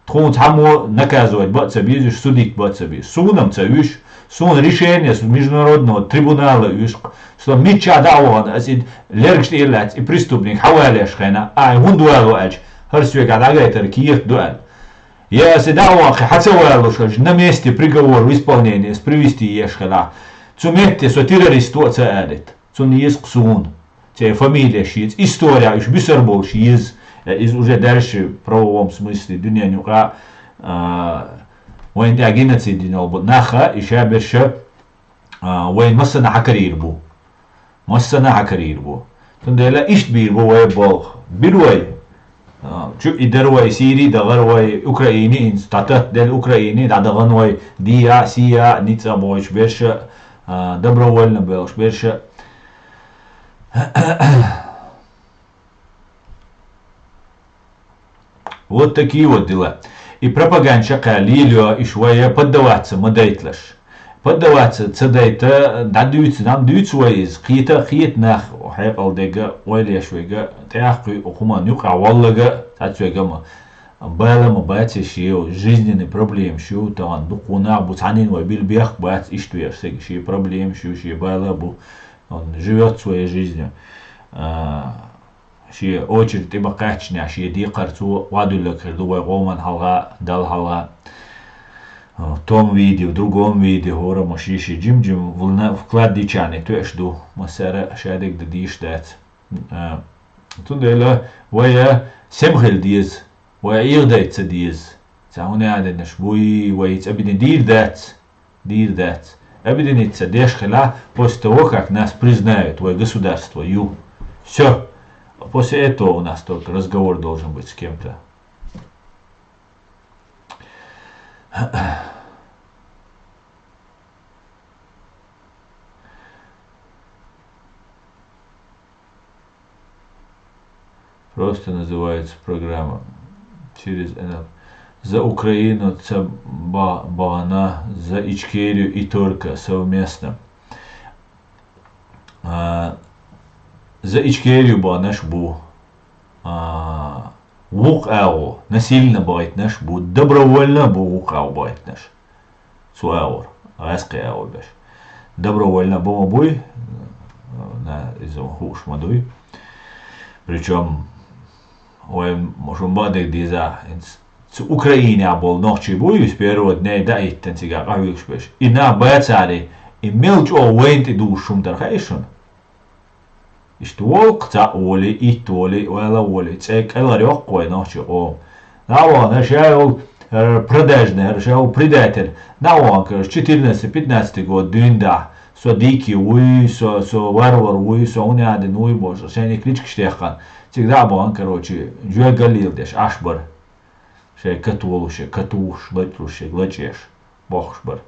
трун тамо наказывать бацабизиш судик бацаби сунам цавиш Сун решение с международного трибунала, что митча дауан, асид лергштирлац и преступник хавалеш хена, он дуэлу ач, харсвек адагайтер киев дуэль. Я асидауан хацавалу шаш на месте приговор в исполнении с привести ешхела. Цуметте со террористу цаэлит, цун езк сун, те фамилия шиц, история иш бисербол шиз, уже дальше в правовом смысле дюня нюка وين دي عجينة دينال بناخا إشابش وين مسنا حكرير بو مسنا حكرير بو تندلا إيش بير بو وين بول بيروي شو إدروي سيري دغروي أوكراني إنستاتات دل أوكراني دغنوي ديا سيا نيتسا بوش بيرش добровольно بوش بيرش вот такие вот дела. И пропаганда калилио и швея поддаваться модейтлаш. Поддаваться цедайта дадуется нам дуется уиз қита қиет нах хайқал дега уайлия швега тяхкой ухуман юка валлага тацвегама балама бати шио жизненный проблем шио тан дукуна бутанин уай бил бях бат иштуяш сег ши проблем ши балабу он живет своей жизнью. شي اوجر تبقى قاچنا شي دي قرتو وادو لك دوي قومن حلقه دال حلقه том видео в другом видео هورا مشيشي جم вклад дичане то жду масера шадек да диштат тундела ويا سمخل ديز ويا يغدايت ديز تاهنا عندنا شوي ويت ابدين دير ذات ابدين يتصديش خلا после того как нас признают твое государство ю все. После этого у нас только разговор должен быть с кем-то. Просто называется программа через НЛ. За Украину, за Багана, за Ичкерию и Торка совместно. За Ичкерию ба наш бу вук ау насильно бает наш бу добровольно бу вук ау бает наш суаур аски ау беш добровольно бу мабуй на изом хуш мадуй причем ой можем бадек диза с Украине абол ночи буй с первого дня да и тенцига авиш беш и на бацари и мелч о вент душум тархайшун اشتوالق تعولي إيتولي ولا ولي تسيك إلا ريوقوي نوشي قوم ناوان شاول продажный шел предатель науан 14-15 год дюнда со дикий уй со варвар уй со унядин уй боже шейни клички штехан всегда был короче жуя галил деш ашбар шей катулуше катуш латруше глачеш бохшбар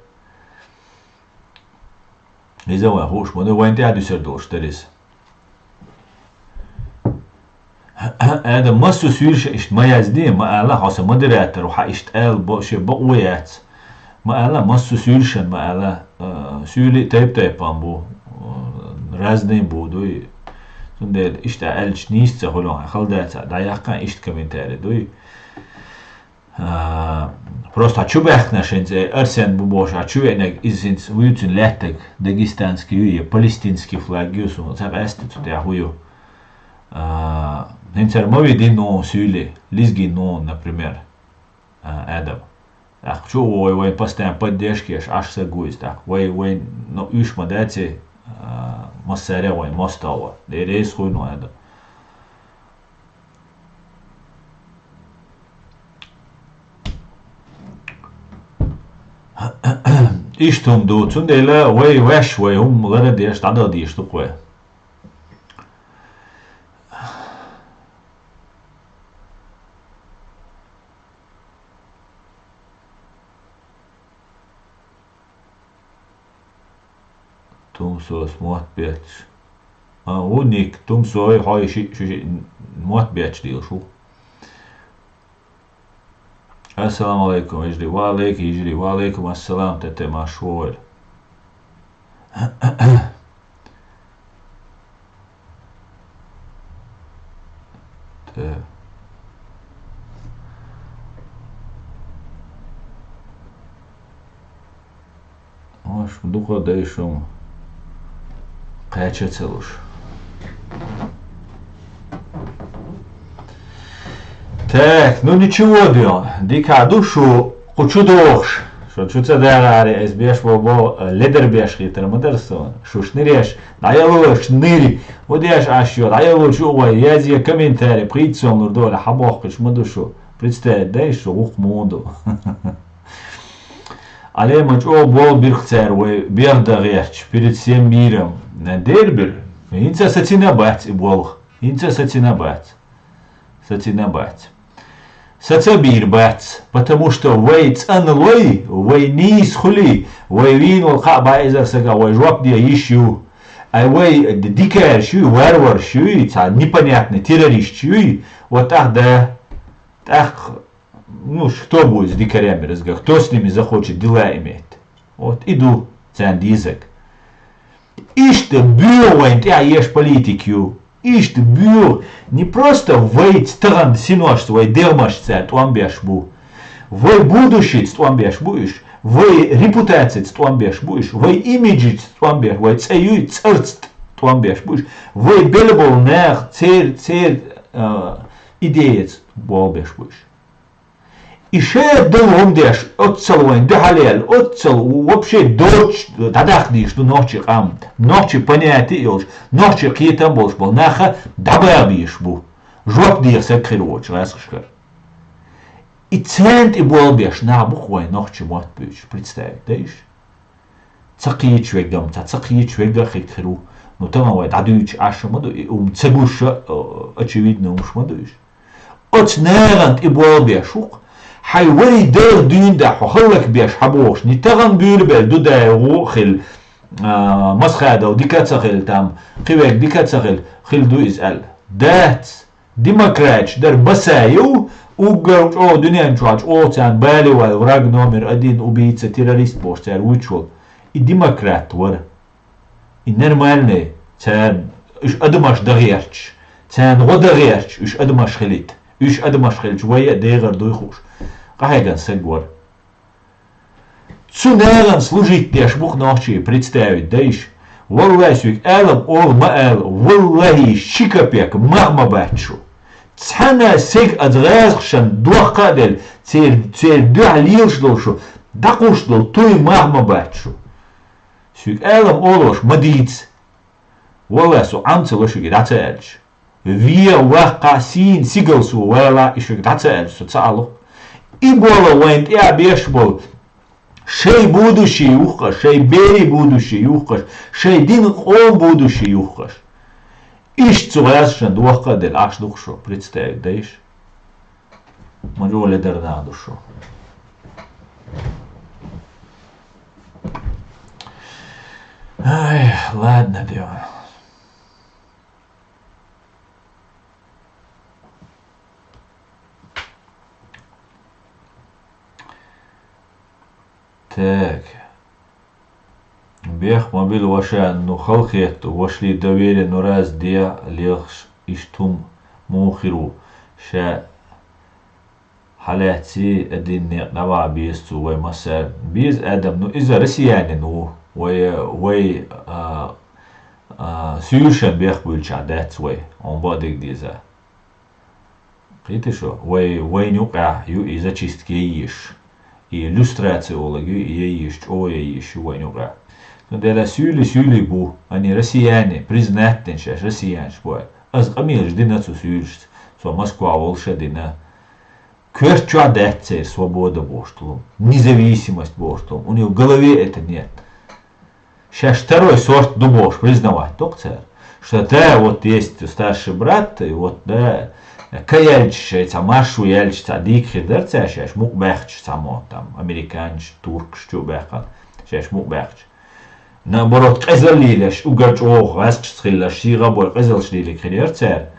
изава хуш моду ванте адусердол штерис هذا مصر سويرش إشت ما يزدي ما ألا حاسة مدراتر وح إشتقال بقش بقويات ما ألا مصر سويرشن ما ألا سويلي تايب بو رازدين بودوي سندل إشتقالش نيست هلون خلدات دايقا إشت كمنتاري دوي просто хочу бехнашен зе арсен бубош хочу энек изинс уютин леттек дагестанский юе палестинский флаг юсу так эстет тя хую Нинцер мови дино сюли, лизги но, например, Адам. Так, чё ой постоянно поддержки, аж сагуис, так, ой, но уж мадати, массаря, ой, мостава, дерейс хуй но Адам. Иштум ду, цундела, ой, вэш, ой, лара деш, тада деш, такое. Тумсос муатбяч. Уник тумсой хай ши муатбяч дил шу. Ассаламу алейкум ижри ва алейкум ассалам тете машуэль. Аш духа дэйшум. Кача целуш. Так, ну ничего, Дион. Дика душу кучу дохш. Что цедарари, избежь бо ледербеш хитер модерсон, шушниреш, даяло шнири, одеш ашё, даяло чува, язия комментарий, прицом нурдоля, хабохкаш мадушу, представь, дай шо ух моду. Але мач о бол бирхцер, ой, бердагерч, перед всем миром, на дербер, инца сатинабать и бол, инца сатинабать. Сацабир бац, потому что вей цанлой, вей низ хули, вей вин вал хабайзер сага, вей жвак dia ищу, а вей дикер щуй, варвар щуй, ца непонятный террорист щуй, вот так да, так, ну что будет с дикарями разговаривать, кто с ними захочет дела иметь, вот иду, цан дизек. Ишь-то бювент, я ешь политикю. Ишт бюр не просто вейт стран синошт, вей дермашцет уамбешбу, вей будущит уамбешбуиш, вей репутацит уамбешбуиш, вей имиджит уамбеш, вей цеюит церцт уамбешбуиш, вей белебол нер цер идеец уамбешбуиш. И ше деломдеш отцелвайн дехалел отцел вообще дочь тадахдиш ну ночи понятие илш ночи китам больш был наха дабабиш бу жоп дир секрилоч расшкар и цент и болбеш на бухой ночи мот бич представь даиш цакий чвегам цакий чвега хикру ну там вай дадуч ашмаду цегуш очевидно ушмадуиш от нерант и болбешук حيوي دير دين ده حخلك بيش حبوش نتغن بيول بيل دو ده روخل مسخادة وديكات سخل تام قيوك ديكات سخل خل دو إسأل دات ديمقراج در بسايو وقرج او دنيا نشواج او تان بالي والوراق نومر ادين убийца террорист бош تار ويتشول и демократ ور и нормальный تان اش ادماش دغيرش تان غدغيرش اش ادماش خليت اش ادماش خليت شوية ديغر دويخوش Кахайган сегор. Цунеран служить пеш бух ночи представить даиш. Валласюк элам ол маэл валлахи шикапек махма бачу. Цана сек адразхшан дуахкадель цер дуалил шлошу дакушло туй махма бачу. Сюк элам олош мадиц. Валласу амцелошуки дацельч. Вия ваха син сигалсу вала ишук дацельч социалу. И было вент и обешбол. Шей будущий юхаш, шей бери будущий юхаш, шей дин он будущий юхаш. Иш цугасшен дуаха дель аш духшо, представь, да иш? Манжо ледерна душо. Ай, ладно, дело. Так. Бех мобиль ваша ну халхет вошли доверие но раз де лехш иштум мухиру ша халати один нава бисту вай масар биз адам ну из россияне ну вай сюшен бех бульча that's way он бодик диза Видите что вай нюка ю из очистки иш и иллюстрациологию и есть войнуга. Но для сюли бу, они россияне, признательны, что россияне бой. Аз амир ждина сюльш, что Москва волшебна. Кверчу адекция, свобода боштулом, независимость боштулом. У него в голове это нет. Сейчас второй сорт думаешь признавать, только что да, вот есть старший брат, и вот да. Каяльч, машу яльч, дик хидер, сейчас мук бехч само там, американч, турк, что бехан, сейчас мук бехч. Наоборот, казалилеш, угач ох, васч схилаш, сира бой, казалшлили хидер, цер,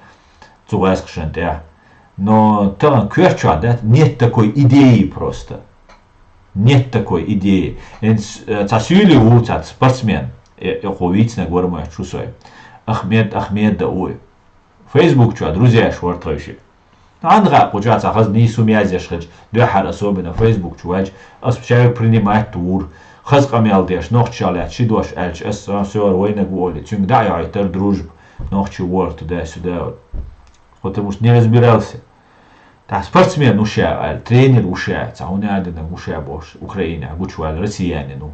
цугаскшен, да. Но там кверчу, да, нет такой идеи просто. Нет такой идеи. Цасюли уцат, спортсмен, оховицна, говорю, чусой. Ахмед Дауи. Facebook что, друзья, швартовщик. Андра, получается, хаз не сумязя шхач, дехар особенно Facebook чувач, человек принимает тур, хаз камел деш, нох чалят, шидош эльч, все война гуоли, тюнг да я айтер дружб, нох чувор туда-сюда. Потому что не разбирался. спортсмен уша, тренер уша, цаунядина уша бош, Украина, гучвал, россияне, ну.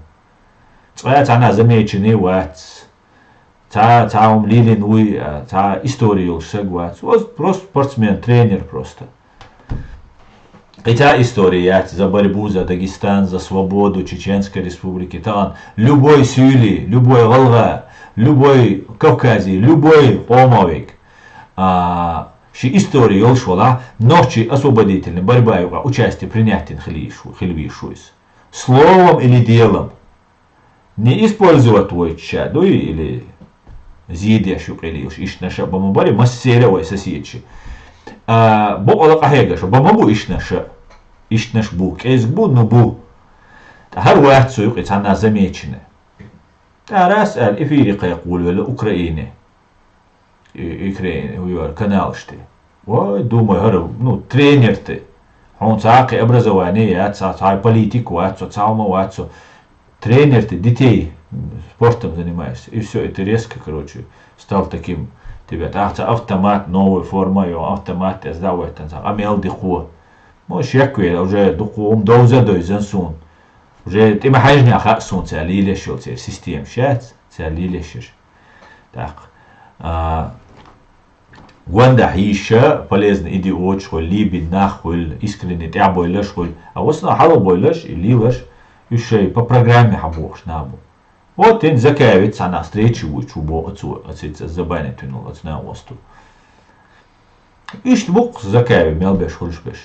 Она замеченный ват, лилин уй, историю шагват. Вот просто спортсмен, тренер просто. Эта история за борьбу за Дагестан, за свободу Чеченской республики, там любой сюли, любой волга, любой Кавказий, любой омовик, ши история олшвала, ночи освободительной борьба, участие принятен хильвишуис. Словом или делом. Не использовать твой чаду или зидящу или ишнаша бамабари, масселевой соседчи. Бо ахегаша, бамабу ишнаша. Ишнаш бу, кезбу, ну бу. Хар واحد سوق она замечена. Раз эфирика يقول ولا Украине. Украине, канал что. Ой, думаю, ну тренер ты. Он цаки образование, цаки политику, цаки тренер ты, детей спортом занимаешься. И все, это резко, короче, стал таким. Тебя автомат, новая форма, автомат, я сдал это, амел дихуа. Может, я уже духом доузадой зансун. Уже ты махажня хасун, це лилешил, це систем, щас, це лилешиш. Так. Гванда еще полезный идиот, что либо нахуй, искренне тябой лешхуй. А вот на халбой леш и лилеш, еще по программе хабош набу. Вот он закавится на встречу, чубо отцу, отсюда забанит тянул от на осту. Ишь бук закави, мелбеш, хульшбеш.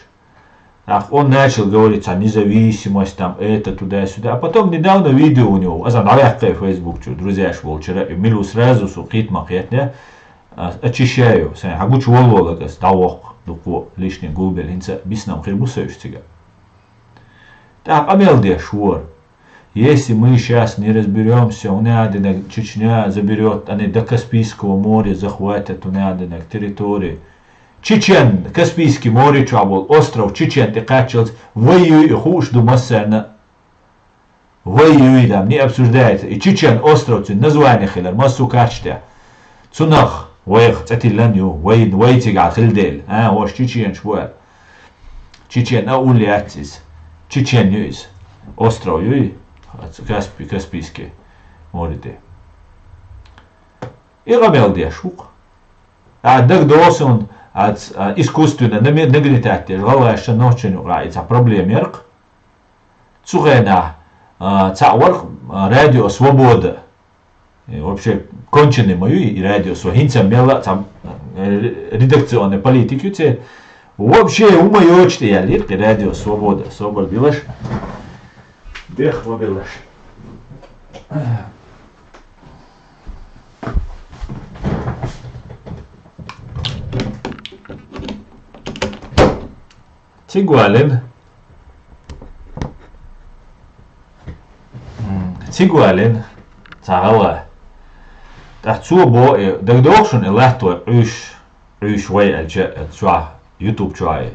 Так, он начал говорить о независимости, там, это, туда-сюда. А потом недавно видео у него, в Facebook, друзья, шел вчера, и милу сразу сухит махетня, очищаю, агуч волволагас, давок, дуко, лишний губель, инца, биснам хирбусающего. Так, амелде швор. Если мы сейчас не разберемся, у Надина Чечня заберет, они до Каспийского моря захватят у Надина территории. Чечен, Каспийский море, чабол, остров Чечен, ты качал, воюй, хуш думасерна. Воюй там, не обсуждается. И Чечен, остров, название хилер, массу качте. Цунах, воех, цатиланью, войтига, хилдель. Вош Чечен, швуэр. Чечен, улятис. Чечен, юис. Остров, юй. Каспийский море. И гамелдия шук. Так досон искусственно нагнетать, желаешь ночью нравится проблемерк. Цугена цауар радио свобода. Вообще конченый мою и радио свобода. Мела там редакционной политики. Вообще умоечный я лирк радио свобода. Собор билаш. Дех вабилаш. Цигуален. Цигуален. Цагала. Тахцубо дагдохшун элахто уш вай альча YouTube чай.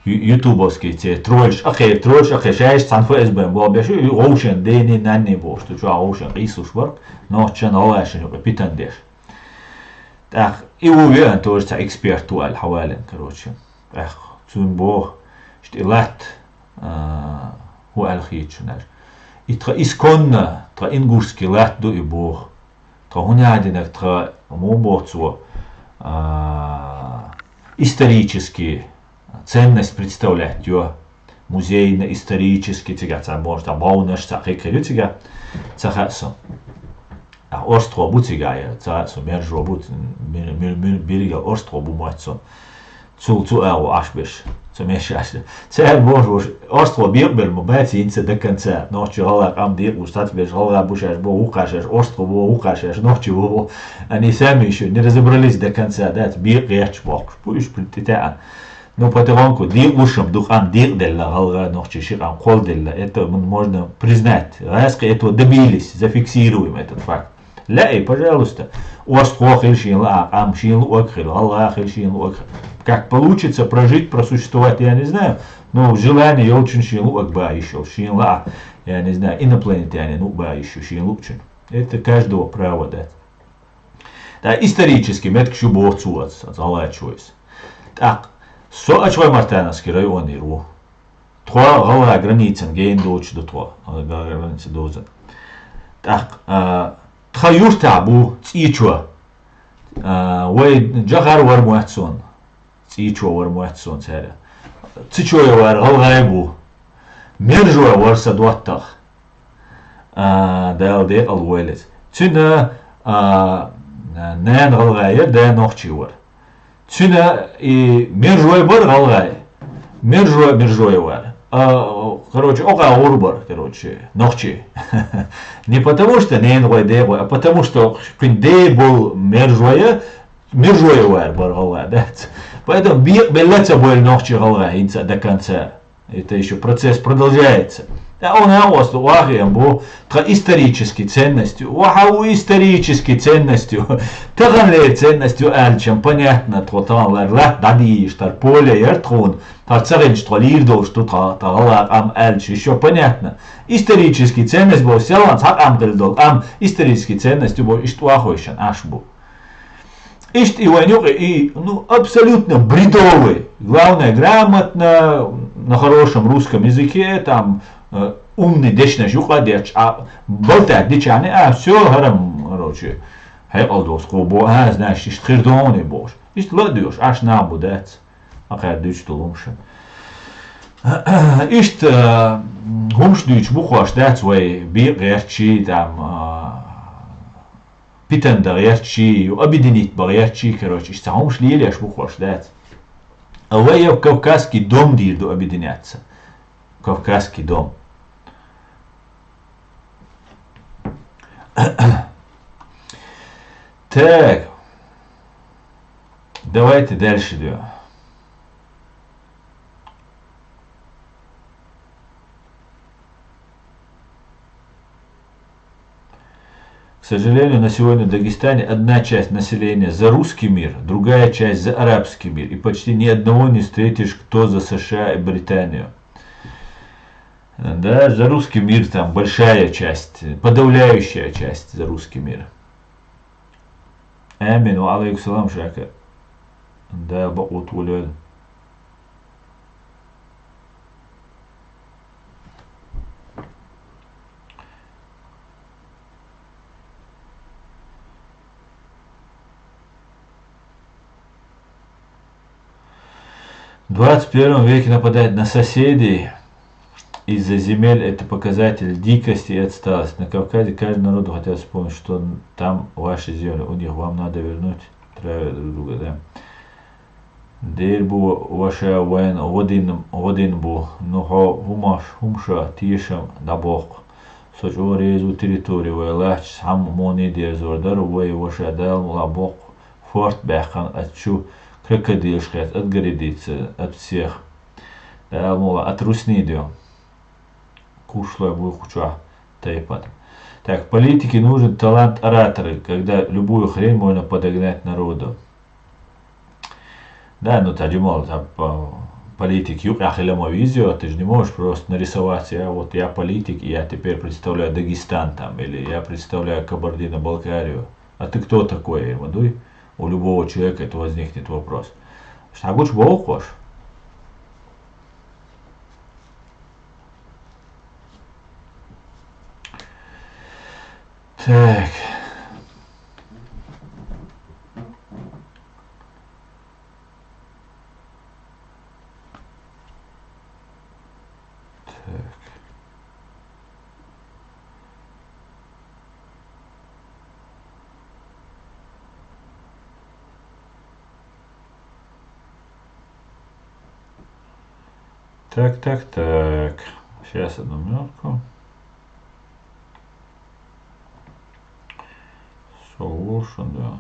Ютубовский те тролльш шаиш цанфу эсбэм бобяшу оушен дэни нанни бош то ча оушен рисуш варк но чан олашен питандеш. Так и уверен тоже эксперт туаль хавален короче. Эх цун бо штилат هو الخيتشناش يترا إسكون ترا إنغوشكي لات دو إبوه ترا هنا عندنا ترا مو بوتسو исторически ценность представлять ее музейно-исторически тига ца может там баунаш ца хекелю тига ца хасо а остров бутига я ца со мержо бут берега остров бумацо цул ау ашбеш мешаште. Це може остров Бірбер мобеці інце до кінця. Ночі галак ам дір устат беш галак бушаш бо укашеш остров бо укашеш ночі бо они сами еще не разобрались до конца. Дат бир реч бок. Пуш притета. Но потихоньку дир ушам дух ам дир делла галак ночи шир ам хол делла. Это можно признать. Раз этого добились, зафиксируем этот факт. لا пожалуйста, остров хельшин ла ам шин луакхил галак хельшин луакхил. Как получится прожить, просуществовать, я не знаю. Но желание очень шилу акба еще, шила, я не знаю, инопланетянин укба еще, шилучин. Это каждого право дать. Да, исторически, метк шубовцу залачиваюсь. Так, Со Ачвай-Мартеновский район иру. Тва гала границен гейн доч до тва. Граница доза. Так, тха юртабу цичва. Вай джагар вар муатсон. Цичва вар муатсон царя. Цичва вар галгайбу. Мержва вар садваттах. Дал де алвелес. Цина нэн галгайя да нохчи вар. Цина и мержва бар галгай. Мержва вар. Короче, ока урбар, короче, нохчи. Не потому что не а потому что когда был мержвая вар галга, да. Поэтому беллеца боль нохчи галга инца до конца. Это еще процесс продолжается. А он авост вахием был исторической ценностью. Вахау исторической ценностью. Таганле ценностью альчем понятно, тотал лат дади штар поле яртрон. Тарцарен что лирдол что тагала ам альч еще понятно. Исторический ценность был селан сак ам дельдол ам исторический ценностью был иштуахойшан ашбу. Ишт Иванюк и ну абсолютно бредовый. Главное грамотно на хорошем русском языке там умный дечна жухадеч, а болтать дечане, все гарам, короче, хайлдос кобо, знаешь, ишт хирдоны бош, ишт ладуш, аш набудец, ахер дюч тулумша. Ишт гумш дюч бухаш дец вей бирчи там питанда речи, объединить баречи, короче, ишт гумш лилеш бухаш дец. А вей кавказский дом дирду объединяться. Кавказский дом. Так, давайте дальше идем. К сожалению, на сегодня в Дагестане одна часть населения за русский мир, другая часть за арабский мир. И почти ни одного не встретишь, кто за США и Британию. Да, за русский мир там большая часть, подавляющая часть за русский мир. Амин, ва алейкум салам шака. Да, баут вулёд. В 21 веке нападать на соседей из-за земель — это показатель дикости и отсталости. На Кавказе каждый народ хотел вспомнить, что там ваши земли, у них вам надо вернуть, травят друг друга, да. Дербу ваша война, один бу, но хумаш, хумша, тишам, дабох. Соч орезу территорию, вайлач, сам мони дезордар, вай ваша дал, лабох, форт бэхан, отчу, крокодилшкет, отгородиться от всех. Да, мола, от русни идем. Кушлая выхуча тайпат. Так, политике нужен талант ораторы, когда любую хрень можно подогнать народу. Да, ну тогда мол, политик юхахилама визио, ты же не можешь просто нарисовать, вот я политик, и я теперь представляю Дагестан там, или я представляю Кабардино-Балкарию. А ты кто такой, Ирмадуй? У любого человека это возникнет вопрос. Что гуч болхош? Так. Так. Сейчас одну минутку. Solution, да.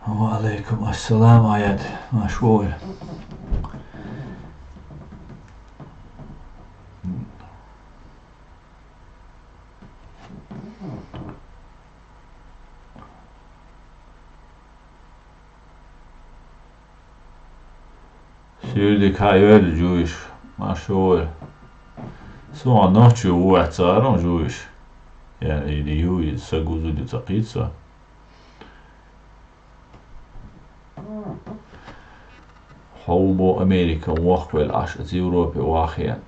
Алейкум ассалам, аят, машгуль. Tydligt har öl Jewish. Mashur. Så nocciu uatsaron Jewish. يعني اليوي سجوزو دي تقيتسا حوبو أمريكا وخويل عش أوروبا واخيا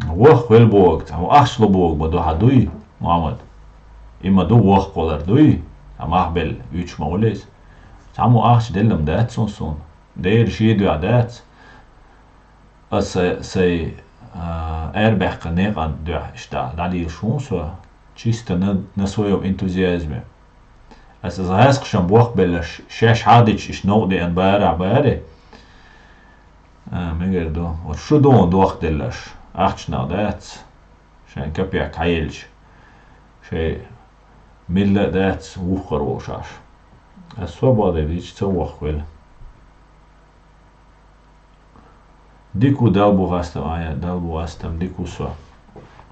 وخويل بوغ تاو أخشلو بوغ بدو هدوي محمد إما دو وخولر دوي أم أخبل يوش موليس تعمو أخش دلم دات سون دير شيدو عدات سي أربح قنيقان دو اشتا دالي شونسوا чисто на своем энтузиазме. А с израильским бог был шеш хадич иш ноуди ан баре. Мегер до. Вот что до он дух делаш. Ахчна дат. Шен капия кайлч. Шей милла дат ухар ошаш. А свобода вич цовох вел. Дику далбу гастам дику со.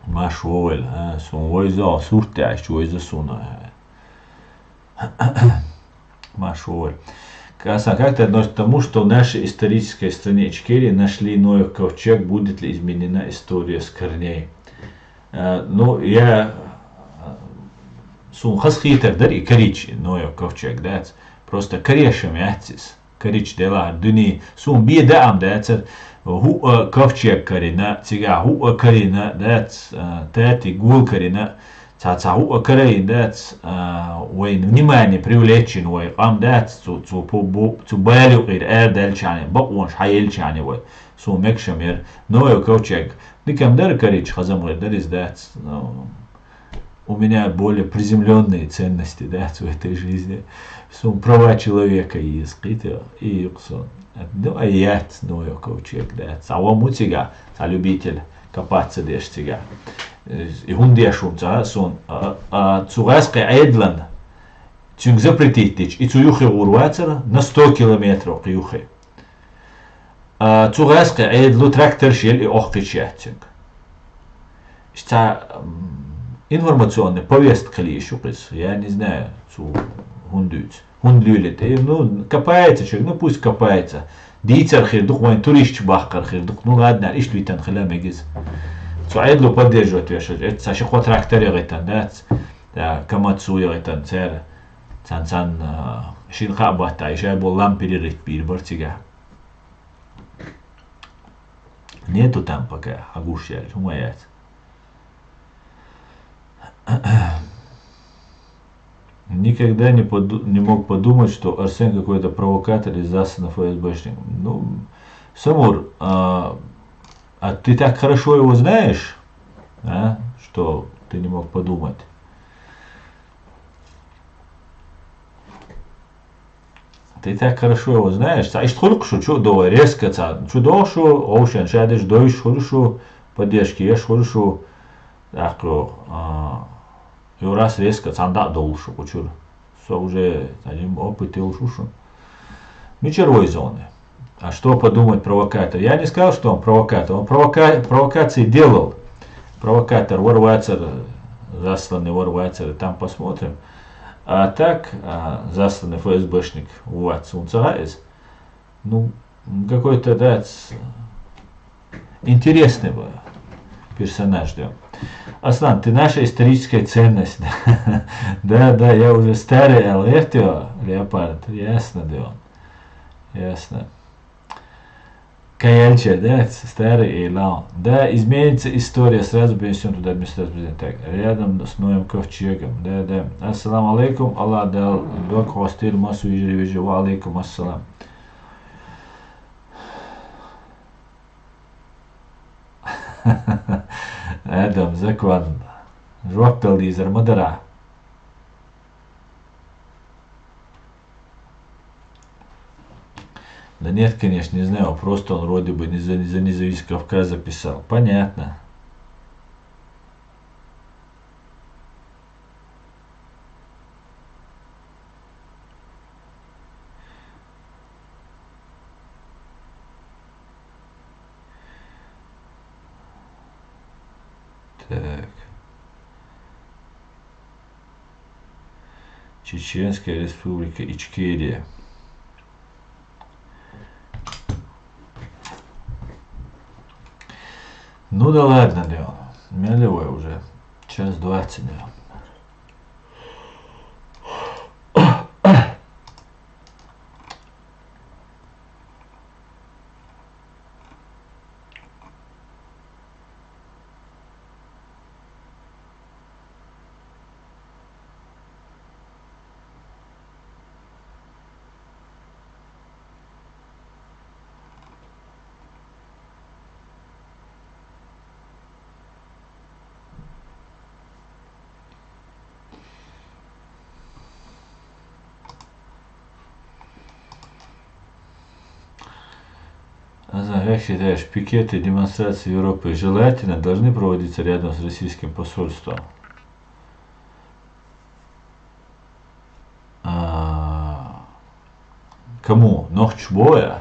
Маш уэл, сон ойза суртяш ойза сона. Маш уэл. Как ты относишься к тому, что в нашей исторической стране Ичкерии нашли Ноев ковчег, будет ли изменена история с корней? Ну, я сон хасхитер дар и корич Ноев ковчег, да, просто корешем яцис, корич дела, дуни, сон биедаам, да, هو كوفشيك كرينا تيجا هو كرينا دات تاتي гул كرينا تاتا هو كرين دات وين внимание привлечен وين قام دات تو بالو غير ادل شاني بقونش حيل شاني وين سو مكشمير نو كوفشيك никем дар корич хазам غير дарис дат у меня более приземленные ценности дат в этой жизни сум права человека и скрыто и сон. Ну, а я знаю ковчег, да. Сава мутига, а любитель копаться дештига. И хундешум, сон, цугаска айдлан, цюнг запретить, и цуюхи урвацера на 100 километров юхи. Цугаска айдлу трактор шел и охкичатинг. Что информационная повестка ли еще, я не знаю, цу хундуц. Хундлюлет, ну, копается человек, ну пусть копается. Дийцер хирдук, вайн турист бахкар хирдук, ну ладно, иш луитан хилам эгиз. Цуайдлу поддерживать вешать, это саши ход тракторе гайтан, да, камацу гайтан, цер, цан, шинха бата, ишай бол лампери рит бир бартига. Нету там пока, агушья, умаять. Никогда не мог подумать, что Арсен какой-то провокатор из засанов ФСБшник. Ну, Самур, а ты так хорошо его знаешь, а, что ты не мог подумать? Ты так хорошо его знаешь, а что только что до резко, что до что, оушен, шадеш дойш, хорошо поддержки, ешь хорошо, так и раз резко цанда долшу, почур. Все уже один опыт и ушушу. Мечеровой зоны. А что подумать провокатор? Я не сказал, что он провокатор. Он провокации делал. Провокатор, ворвацер, засланный ворвацер, там посмотрим. А так, засланный ФСБшник, вот, Сунцарайс, ну, какой-то, да, интересный был персонаж, да. Аслан, ты наша историческая ценность. Да, я уже старый Алертио, Леопард, ясно, да. Ясно. Каяльча, да, старый Эйлау. Да, изменится история, сразу перенесем туда администрацию президента. Так, рядом с Ноем ковчегом. Да. Ассаламу алейкум, Аллах дал док хостель массу ежевежи, ва алейкум ассалам. Адам, закон. Жопел дизер, мадара. Да нет, конечно, не знаю, просто он вроде бы за независимость Кавказа писал. Понятно. Так. Чеченская республика Ичкерия. Ну да ладно, Леон. Мелевой уже. 1:20, Леон. Как считаешь, пикеты и демонстрации в Европе желательно должны проводиться рядом с российским посольством? Кому? Нохчбоя?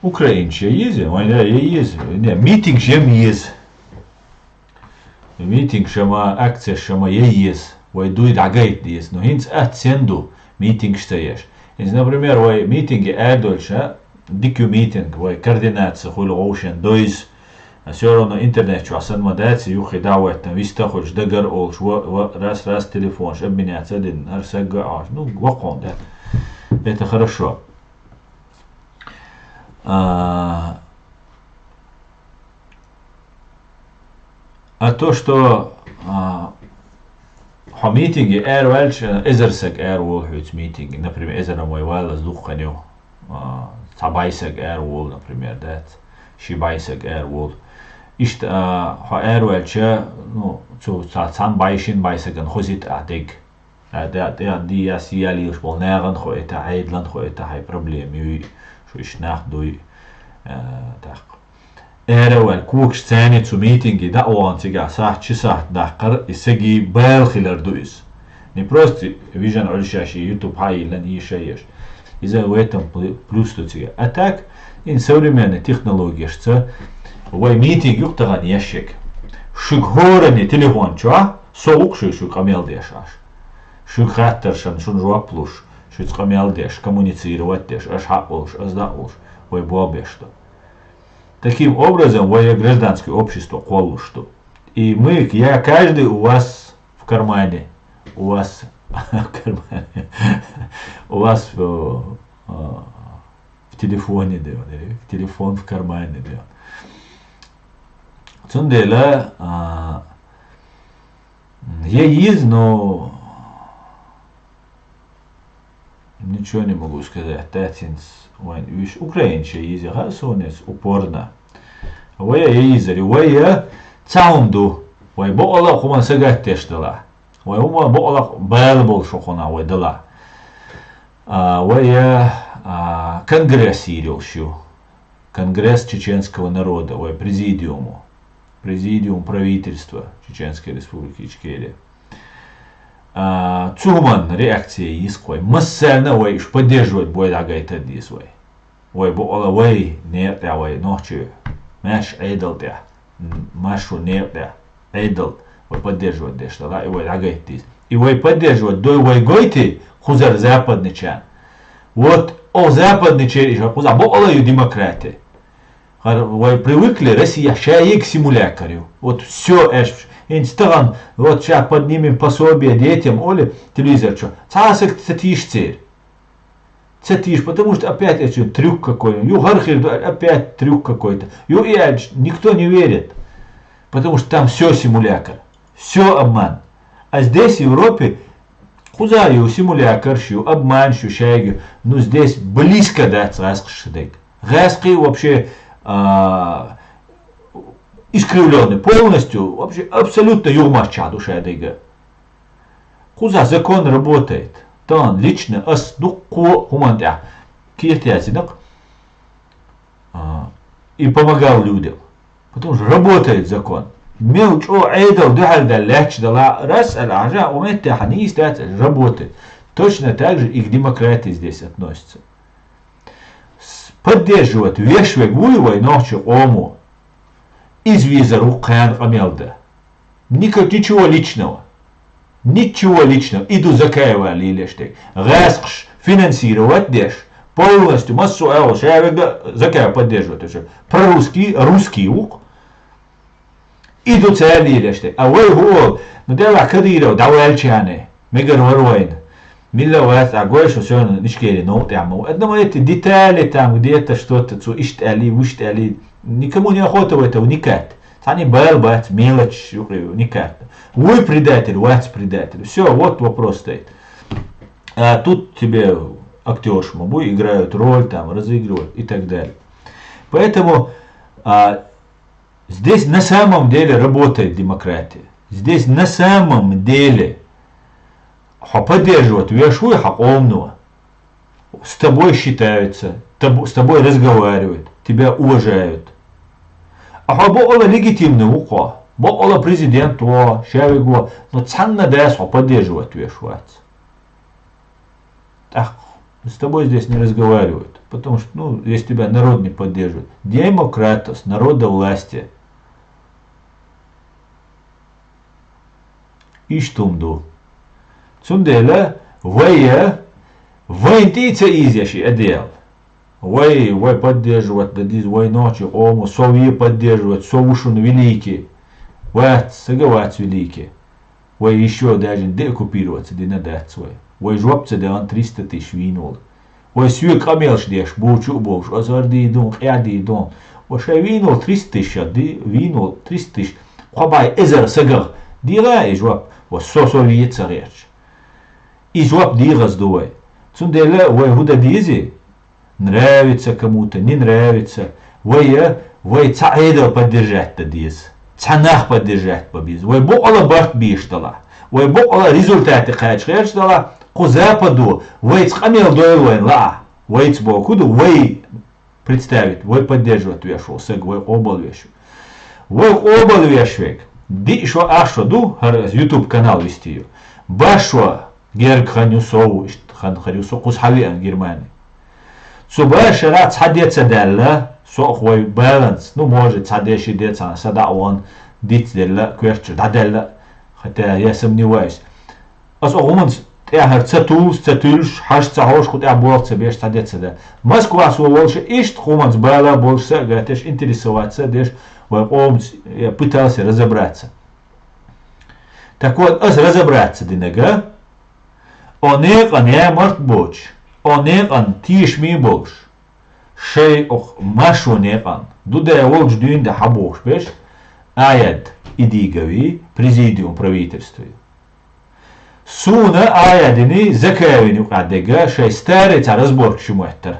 Українче їздить? Я їздив. Мітинг жем їз. Мітинг шама, акция шама я їз. Вой дует агайт їз. Но хинц аценду митинг стоишь. Например, вой митинги эрдольша, дикю митинг, вой координация хули оушен дойз. Все равно интернет что асан мадается, юхи давает там виста хочешь дагар олш, раз телефон, обменяться один, арсага аш. Ну, вакон, да. Это хорошо. А то, что митинги вельч, эзерсек волхуц митинги, например, эзера мой вайлас духаню, табайсек вол, например, да, шибайсек вол. Ишт вельче, ну, сам байшин байсекан хозит атик. Die as jali us wel negen gooit, Nederland gooit, hij probleem. U zo is nacht doe. Так. Wel kook staan zu meeting da on siga saat часа дакар исеги белхилер дуис. Не просто vision ольшаши YouTube хай лен и шееш. Из-за этого плюс тут siga. А так in современной технологии что вой meeting юктаган ящик. Шугорани телефон ча соук шук амел дешаш. Шук хаттершан шун жуаплуш. Шук амел деш коммуницировать деш аш хапулш ас даулш. Вой бобешто. Таким образом, вое гражданское общество колушту. И мы, я каждый у вас в кармане. У вас в кармане. У вас в телефоне, да, в телефон в кармане, да. Цундела я есть, но ничего не могу сказать. Татинс, украинче есть, хасонец упорно. Вая изери, вая цаунду, вай бола хуман сагат тештала. Вай хума бола балбол шохона вай дала. Вая конгресс ирилщу. Конгресс чеченского народа, вай президиуму. Президиум правительства Чеченской Республики Ичкерия. Цуман реакция иской. Массально вай поддерживать бой дагайта дис вай. Вай бола вай нет я вай ночью. Маш эйдл да. Машу нет да. Эйдл вай поддерживать дешта да и вай дагайт дис. И вай поддерживать дой вай гойти хузар западный чан. Вот о западный чан хузар бола ю демократия. Вы привыкли, Россия, сейчас я к симулякарю. Вот все, инстаграм, вот сейчас поднимем пособие детям, оли, телевизор, что. Цасик цатиш цель. Цатиш, потому что опять это трюк какой-то. Югархир, опять трюк какой-то. Никто не верит. Потому что там все симулякар. Все обман. А здесь, в Европе, хузаю симулякарщу, обманщу, шайгу. Но здесь близко, да, цаскшедек. Гаски вообще искривленный полностью, вообще абсолютно юрмарча душа дыга. Куза закон работает. Тан лично ас дукко хумантя киртязинок и помогал людям. Потому что работает закон. Мелч о эйдал духар да леч дала раз аляжа уметта ханис работает. Точно так же и к демократии здесь относятся. Поддерживать вешвек вуевой ночью ому из визору каян амелда. Ничего личного. Ничего личного. Иду закаева лилештек. Гаскш финансировать деш. Полностью массу шавега закаева поддерживать. Про русский ук. إيدو تالي لشتي أوي هو ندلع كديرة ودعوالش يعني ميجر وروين ميلا وات عقوش وشون نشكيلي نوت يعمو أدنما يتي دي تالي تام وديتا شتوت تسو إشت ألي وشت ألي نيكمون ياخوتا ويتا ونيكات تاني بال بات ميلتش يقريو نيكات وي предатель وات предатель все вот вопрос стоит. А тут тебе актерш мобу играют роль, там, разыгрывают и так далее. Поэтому здесь на самом деле работает демократия. Здесь на самом деле поддерживают вешуй хакомного. С тобой считаются, с тобой разговаривают, тебя уважают. А хабола легитимный уко, бола президент о шавиго, но цанна дас поддерживают вешуаться. Так, с тобой здесь не разговаривают, потому что, ну, если тебя народ не поддерживает. Демократос, народовластие. Иштумду. Цундела, вая, вайнтица изящий отдел. Вай поддерживать, да здесь вай ночи, ому, совье поддерживать, совушун великий. Вай соговать великий. Вай еще даже декупироваться, да надать свой. Вой жопце да он 300 тысяч винул. Вой сюк амелш деш, бучу бош, азарди дон, яди дон. Вой ша винул 300 тысяч, винул 300 тысяч. Хабай эзер сагар, дира и жоп, вой сосовиет царерч. И жоп дира сдувай. Цундела, вой худа дизи, нравится кому-то, не нравится. Вой цаэдал поддержать-то диз. Цанах поддержать побиз. Вой бокала барт биштала. Вой бокала результаты хайчхерштала. По западу, вейц хамил дойлуэн ла, вейц бокуду, вей представить, вей поддерживать вешу, сэг вей обал вешу. Вей обал вешвек, ди шо ашо ду, YouTube канал вести ее. Башо герг ханюсоу, ханюсоу, кусхавиан Германии. Цуба шара цадеца далла, сох вей баланс, ну может цадеши деца, сада он диц далла, кверчу, да далла, хотя я сомневаюсь. Ас огуманс تأهر تساتوس تساتولش حاش تساهوش خود أبواب تبيش تعديت سدا مسكوا سو والش إيش تخومن زبالة больше سأجاتش интересоваться деш وقوم пытался разобраться. Так вот, разобраться динега, он не может быть, он тиш ми больше, шей ох машу не дуда волж дюн да хабош беш, аяд идигави президиум правительства. Суна аядини закавини уқадега шей старец разборк шумуэттер.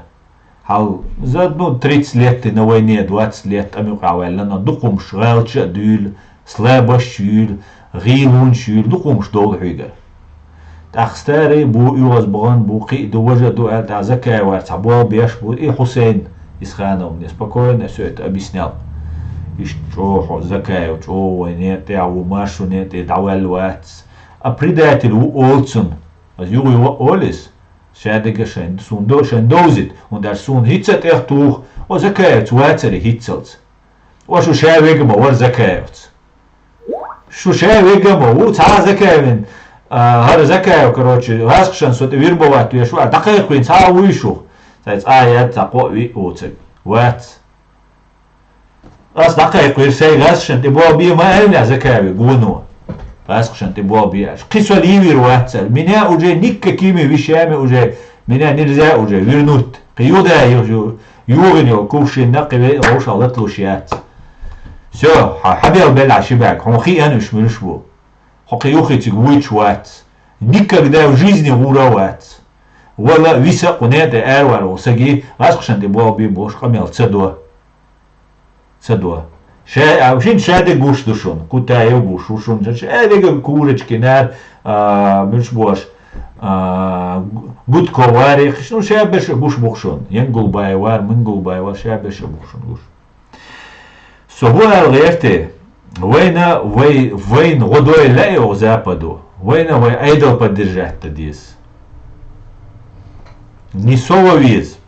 Хал за 30 лет на войне, 20 лет амюқавелла на дукумш галча дюл, слабош дюл, гилун дюл, дукумш дол хюгер. Так старый бу юаз бган бу қиду вожа дуэл та закавар табуа беш бу и Хусейн Исханов мне спокойно все это объяснял. И что закав, что войне, я умашу нет, и давал вац. А предатель Олцун, als Juri Olis, schädige schön, schön dozit, und der Sohn hitzet tuch, o zakayt, watseri hitzels. O shu shawegma, o zakayt. Shu shawegma, o ta zakayven, har zakayt, короче, раскшан, сот вирбовать, я шу, а такая квин, та уишу. Сайц, я тако ви оцек, ват. Раз такая квин, сей раскшан, ты был би маэля закayve, гуну. Раскшан ты был бьешь. Кисоливи руатцель. Меня уже никакими вещами уже, меня нельзя уже вернуть. Киуда юринил кувшин нақиве роша латлушиат. Все, хабел бел шибак. Хохи ануш милшбу. Хохи юхитик вичват. Никогда в жизни урават. Вала виса кунете эрвару. Саги раскшан ты был би бош камел цедуа. Цедуа. Шин шаде гуш душон, кутая гуш ушон, шаде курочки нар, бешбош, гудковари, ну шабеш гуш бухшон, янгулбайвар, мангулбайвар, шабеш бухшон гуш. Собуар лефте, война, войн, водой лео западу, война, вой айдол поддержать тадис. Не сововиз,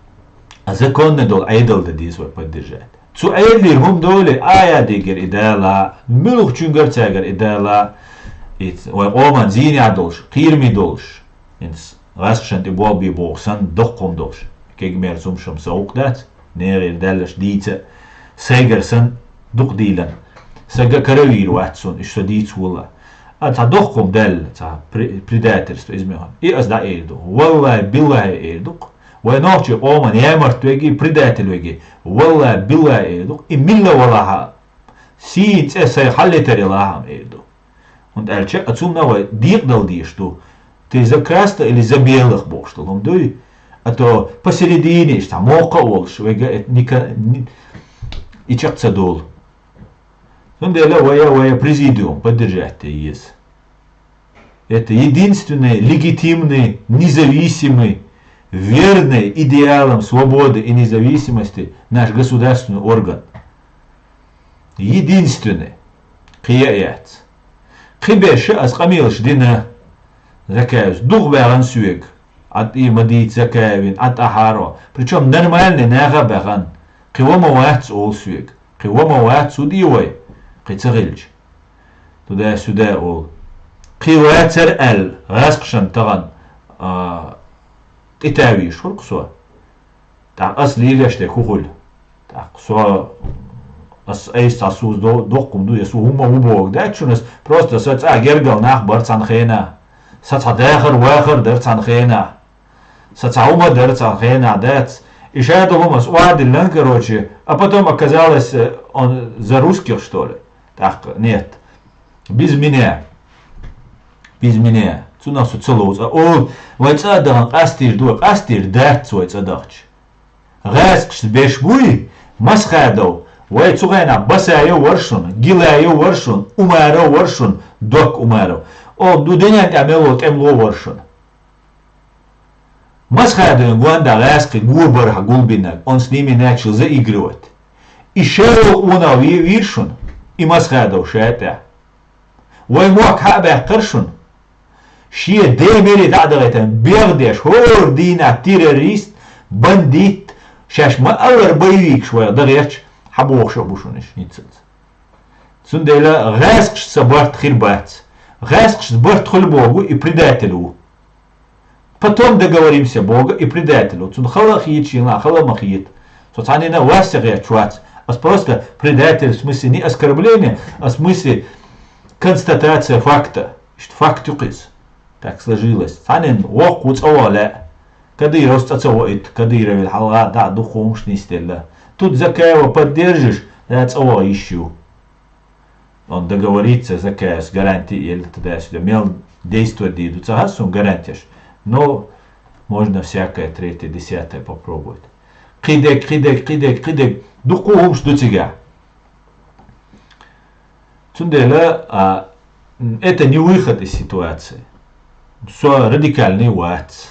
а законный дол айдол тадис вой поддержать. Zu ähnlich hum dole ayadiger idala milch chungertsager idala it oman zini dolsh qirmi dolsh ins raschant i bobi boxan doqom dolsh keg mer zum shom sauqdat ner idalash dice segersan duqdilan сага каравиру атсон, и что дицула. А та дохком дел, та предательство измехан. И аз да эйду. Валлай биллай эйдук. Вай ночи оман ямарт веги, предатель веги. Валлай биллай эйдук. И милла валаха. Сиц эсай халлитари лахам эйду. Und elche atсумна вай дикдал дишту. Ты за краста или за белых бошту. Ломдуй. А то посередине, что мока олш, вега это и чакцадол. Сундела вая президиум поддержать есть. Это единственный легитимный, независимый, верный идеалам свободы и независимости наш государственный орган. Единственный. Кияят. Кибеше аскамилш дина закаюс. Дух бяган сюек. От имадит закаевин, от ахаро. Причем нормальный нага бяган. Кивома вац ол сюек. Кивома вац удивой. Кицагильч. Туда-сюда ол. Кивацер эл. Раскшан таган. Итавиш. Хурксуа. Так аслилеште хухуль. Так суа. Ас эйс асуз дохкум ду ясу хума убог. Дачунас просто саца гергал нах барцанхена. Саца дахар вахар дарцанхена. Саца ума дарцанхена. Дац. И шайду хумас уадиллан, короче. А потом оказалось, он за русских, что ли? Так, нет. Без меня. Без меня. Цунасу целуз. О, вайцадан астир дуак. Астир дац вайцадахч. Гайскш бешбуй. Масхадов. Вай цугайна басайо варшун, гилайо варшун, умаро варшун, док умаро. О, дуденян амело темло варшун. Масхаден гуанда гаски гурбарха гулбинак, он с ними начал заигрывать. И шео уна виршун, и масхадов шаата. Вай муак хабах каршун. Шие демери дадагайтан бегдеш, хор дина террорист, бандит, шаш ма аллар боевик швая дагерч. Хабошо бушуниш ницец. Сундела гайскш сабарт хирбац. Гайскш сбарт хульбогу и предателю. Потом договоримся Бога и предателю. Цун халахит чина, халамахит. Соцанина васяга чуац. А просто предатель в смысле не оскорбление, а в смысле констатация факта. Что факт юкис. Так сложилось. Санин ох куцаваля. Кадыр остацавает, кадыровит хала, да, духовный стилля. Тут Закаева поддержишь, that's all issue. Он договорится, Закаев с гарантией или туда-сюда. Мел действовать идут, он гарантишь. Но можно всякое, третье, десятое попробовать. Кидек. Духовым что тебя. Цундела, это не выход из ситуации. Все радикальный вац.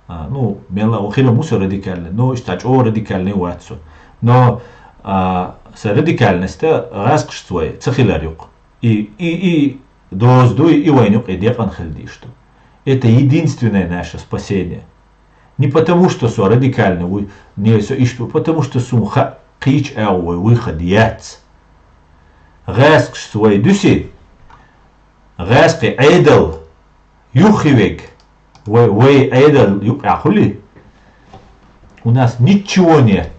Ну, мела ухира мусор радикальный, но считать о радикальный вацу. Но с радикальностью раскшствует цахиларюк. И доздуй и войнюк и дефан хальдишту. Это единственное наше спасение. Не потому, что со радикально, не со ишту, потому что сумха кич ауой выход яц. Раскшствует дуси. Раски айдал юхивек. Вей айдал юк ахули. У нас ничего нет.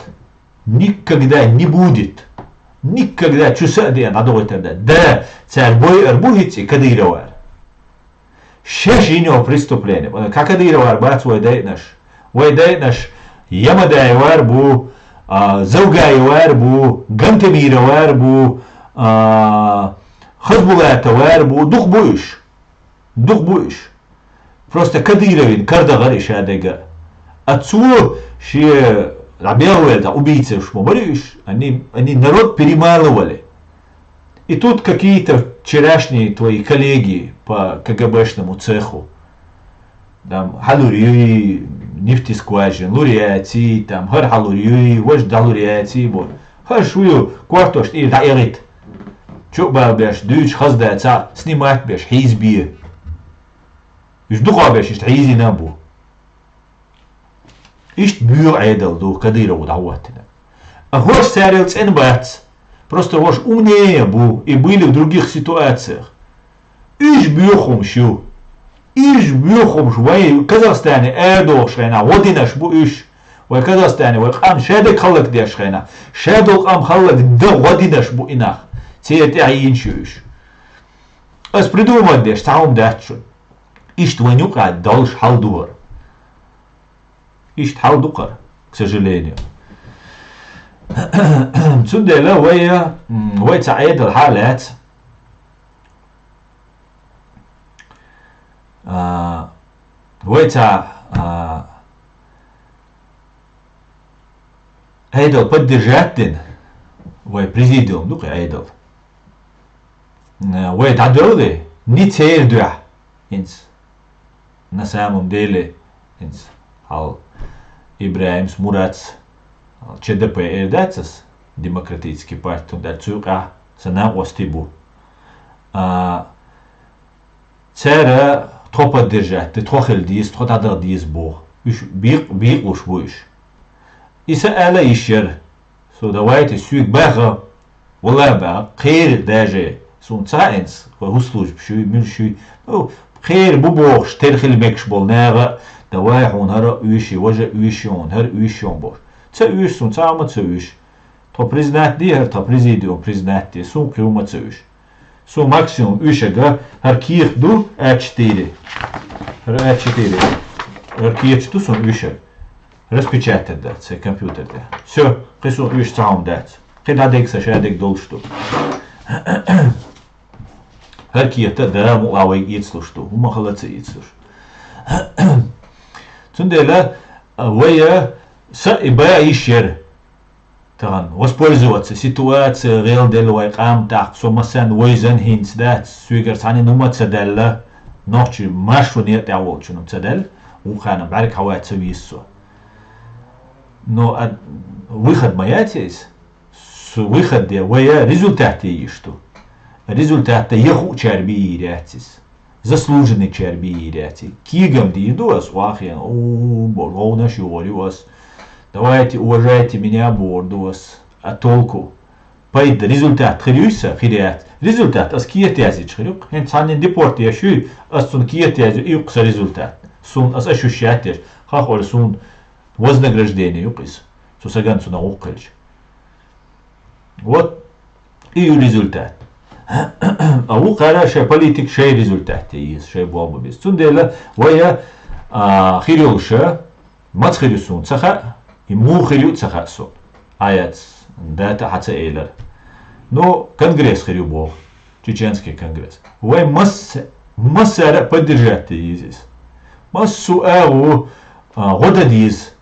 Никогда не будет. Никогда чусадия надо тогда. Да, царь бой арбугицы Кадыровар. Шешинё преступление. Как Кадыровар бац вайдает наш Ямадайвар бу, Заугайвар бу, Гантемировар бу, Хазбулатовар бу, дух буешь. Просто Кадыровин кардагар ишадега. Отцу ще Рабелуэль, убийцы шмобариш, они народ перемалывали. И тут какие-то вчерашние твои коллеги по КГБшному цеху, там, халурюи, нефтескважин, луриати, там, хар халурюи, вож да луриати, хар шую, квартош, и да эрит. Чё бабеш, дюч хаздается, снимать беш, хизби. Иш духа беш, иш хизи набу. Ишт бюр айдал до Кадырову даватина. А хош царил ценбац. Просто хош умнее был и были в других ситуациях. Иш бюхом шу. Иш бюхом шу. Вай Казахстане эдо шайна. Водинаш бу иш. Вай Казахстане. Вай кам шедек халак де шайна. Шедок ам халак де водинаш бу инах. Церти аинчуш. Ас придумать деш, таум датшун. Ишт ванюка долж халдуар. Ишт халдукар, к сожалению. Цундела ويا تعيد الحالات ويتا هيدل поддержаттен وي президиум дук هيدل وي تعدولي не цердуа инс на самом деле инс ал Ибраимс Мурац ЧДП эрдацас демократический партия дацука санам остибу цера то поддержать ты тохел диз то тадр диз бог бир уж буш иса ала ишер so давайте сюк бага вала ба خير даже сун цаинс вуслуж бшуй милшуй خير бубох штерхил мекш болнага давай хонара уиши вожа уишон хер уишон бор ца уиш сун цама ца уиш то признать дихер то президиум признать ди сун кюма ца уиш сун максимум уишага хер ких ду А4 А4 хер ких ду сун уишаг распечатать да ца компьютер да все кисун уиш цаум дать кедадек са шадек долшту хер ких да муавай ицлушту умахалаца ицлуш Цундела вая саиба ишер тан воспользоваться ситуацией реал деловой камтах сомасан войзен хинс да сюгер сани нумат садалла ночи машу нет я волчуном садал ухана барик хават сависо но выход маятис выход де вая результаты ишту результаты еху чарби иратис заслуженный чербииряти. Кигам дидуас вахян, борговна шуориуас. Давайте уважайте меня бордуас. А толку? Пайд результат хрюйса хрят. Результат ас киетязич хрюк. Хен цанен депорт яшуй, ас сун киетязю юкса результат. Сун ас ощущатер. Хахор сун вознаграждение юкис. Сусаган суна уккальч. Вот и результат. А у хороший политик шей результаты есть, шей болбу без. Цундела вая хирюша мацхирюсун цаха и мухирю цахасу. Аяц дата хацейлер. Но конгресс хирю бог, чеченский конгресс. Вай масса поддержать есть. Массу аву года диз.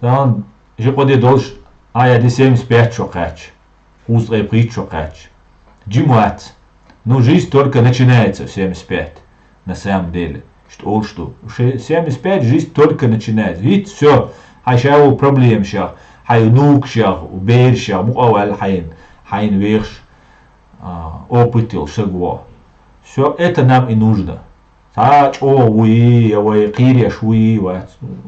Там же поди долж ая 75 чокач. Узкая притчокач. Джимуат. Но жизнь только начинается в 75. На самом деле. Что? 75 жизнь только начинается. Видите, все. Хайшау проблем шах. Хай нук шах. Убер шах. Муавал хайн. Хайн верш. Опытил шагво. Все это нам и нужно. Тач о уи. Ой киреш уи.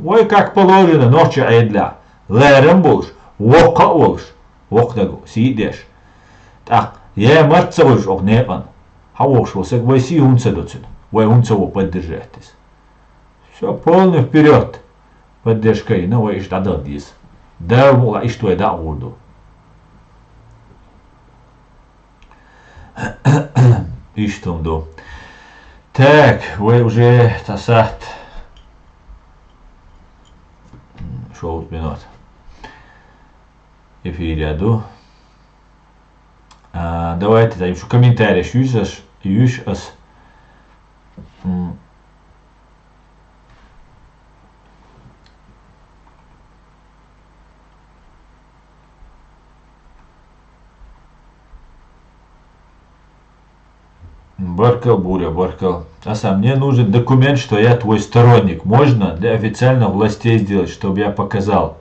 Ой как положено. Ночи айдля. Лерем болш. Вока болш. Вокдагу сидеш. Так, я марцавыш огнепан. Хавош восек вой си унца доцин. Вой унца во поддержатись. Все полный вперед. Поддержка и на вой иш дадал диз. Да мула иш твой да урду. Иш тумду. Так, вой уже тасат. 6 минут. Эфиряду. Давайте да еще комментарий юшас. Баркал, буря, баркал. Аса, мне нужен документ, что я твой сторонник. Можно для официальных властей сделать, чтобы я показал.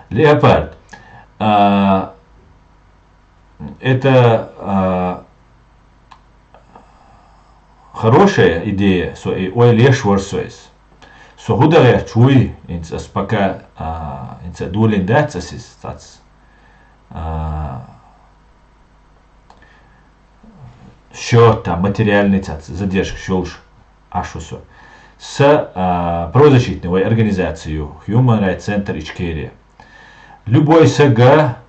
Леопард. Это хорошая идея, ой леш ворсойс. Со хударя чуй, инцас пока инца дулин дацасис тац. Счет там материальный тац задержка шолш ашусо. С правозащитной организацией Human Rights Center Ичкерия. Любой сага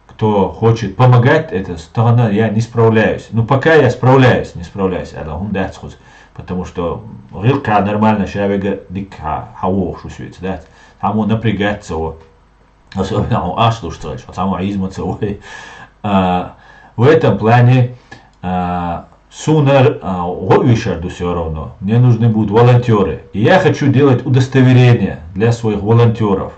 кто хочет помогать этой стороне, я не справляюсь. Ну, пока я справляюсь, это хундацхуз, потому что рилка нормально шавега дик хавохшу свет, да, там он напрягается, особенно он ашлуштраж, там он изматься, в этом плане сунар говишарду все равно, мне нужны будут волонтеры, и я хочу делать удостоверение для своих волонтеров.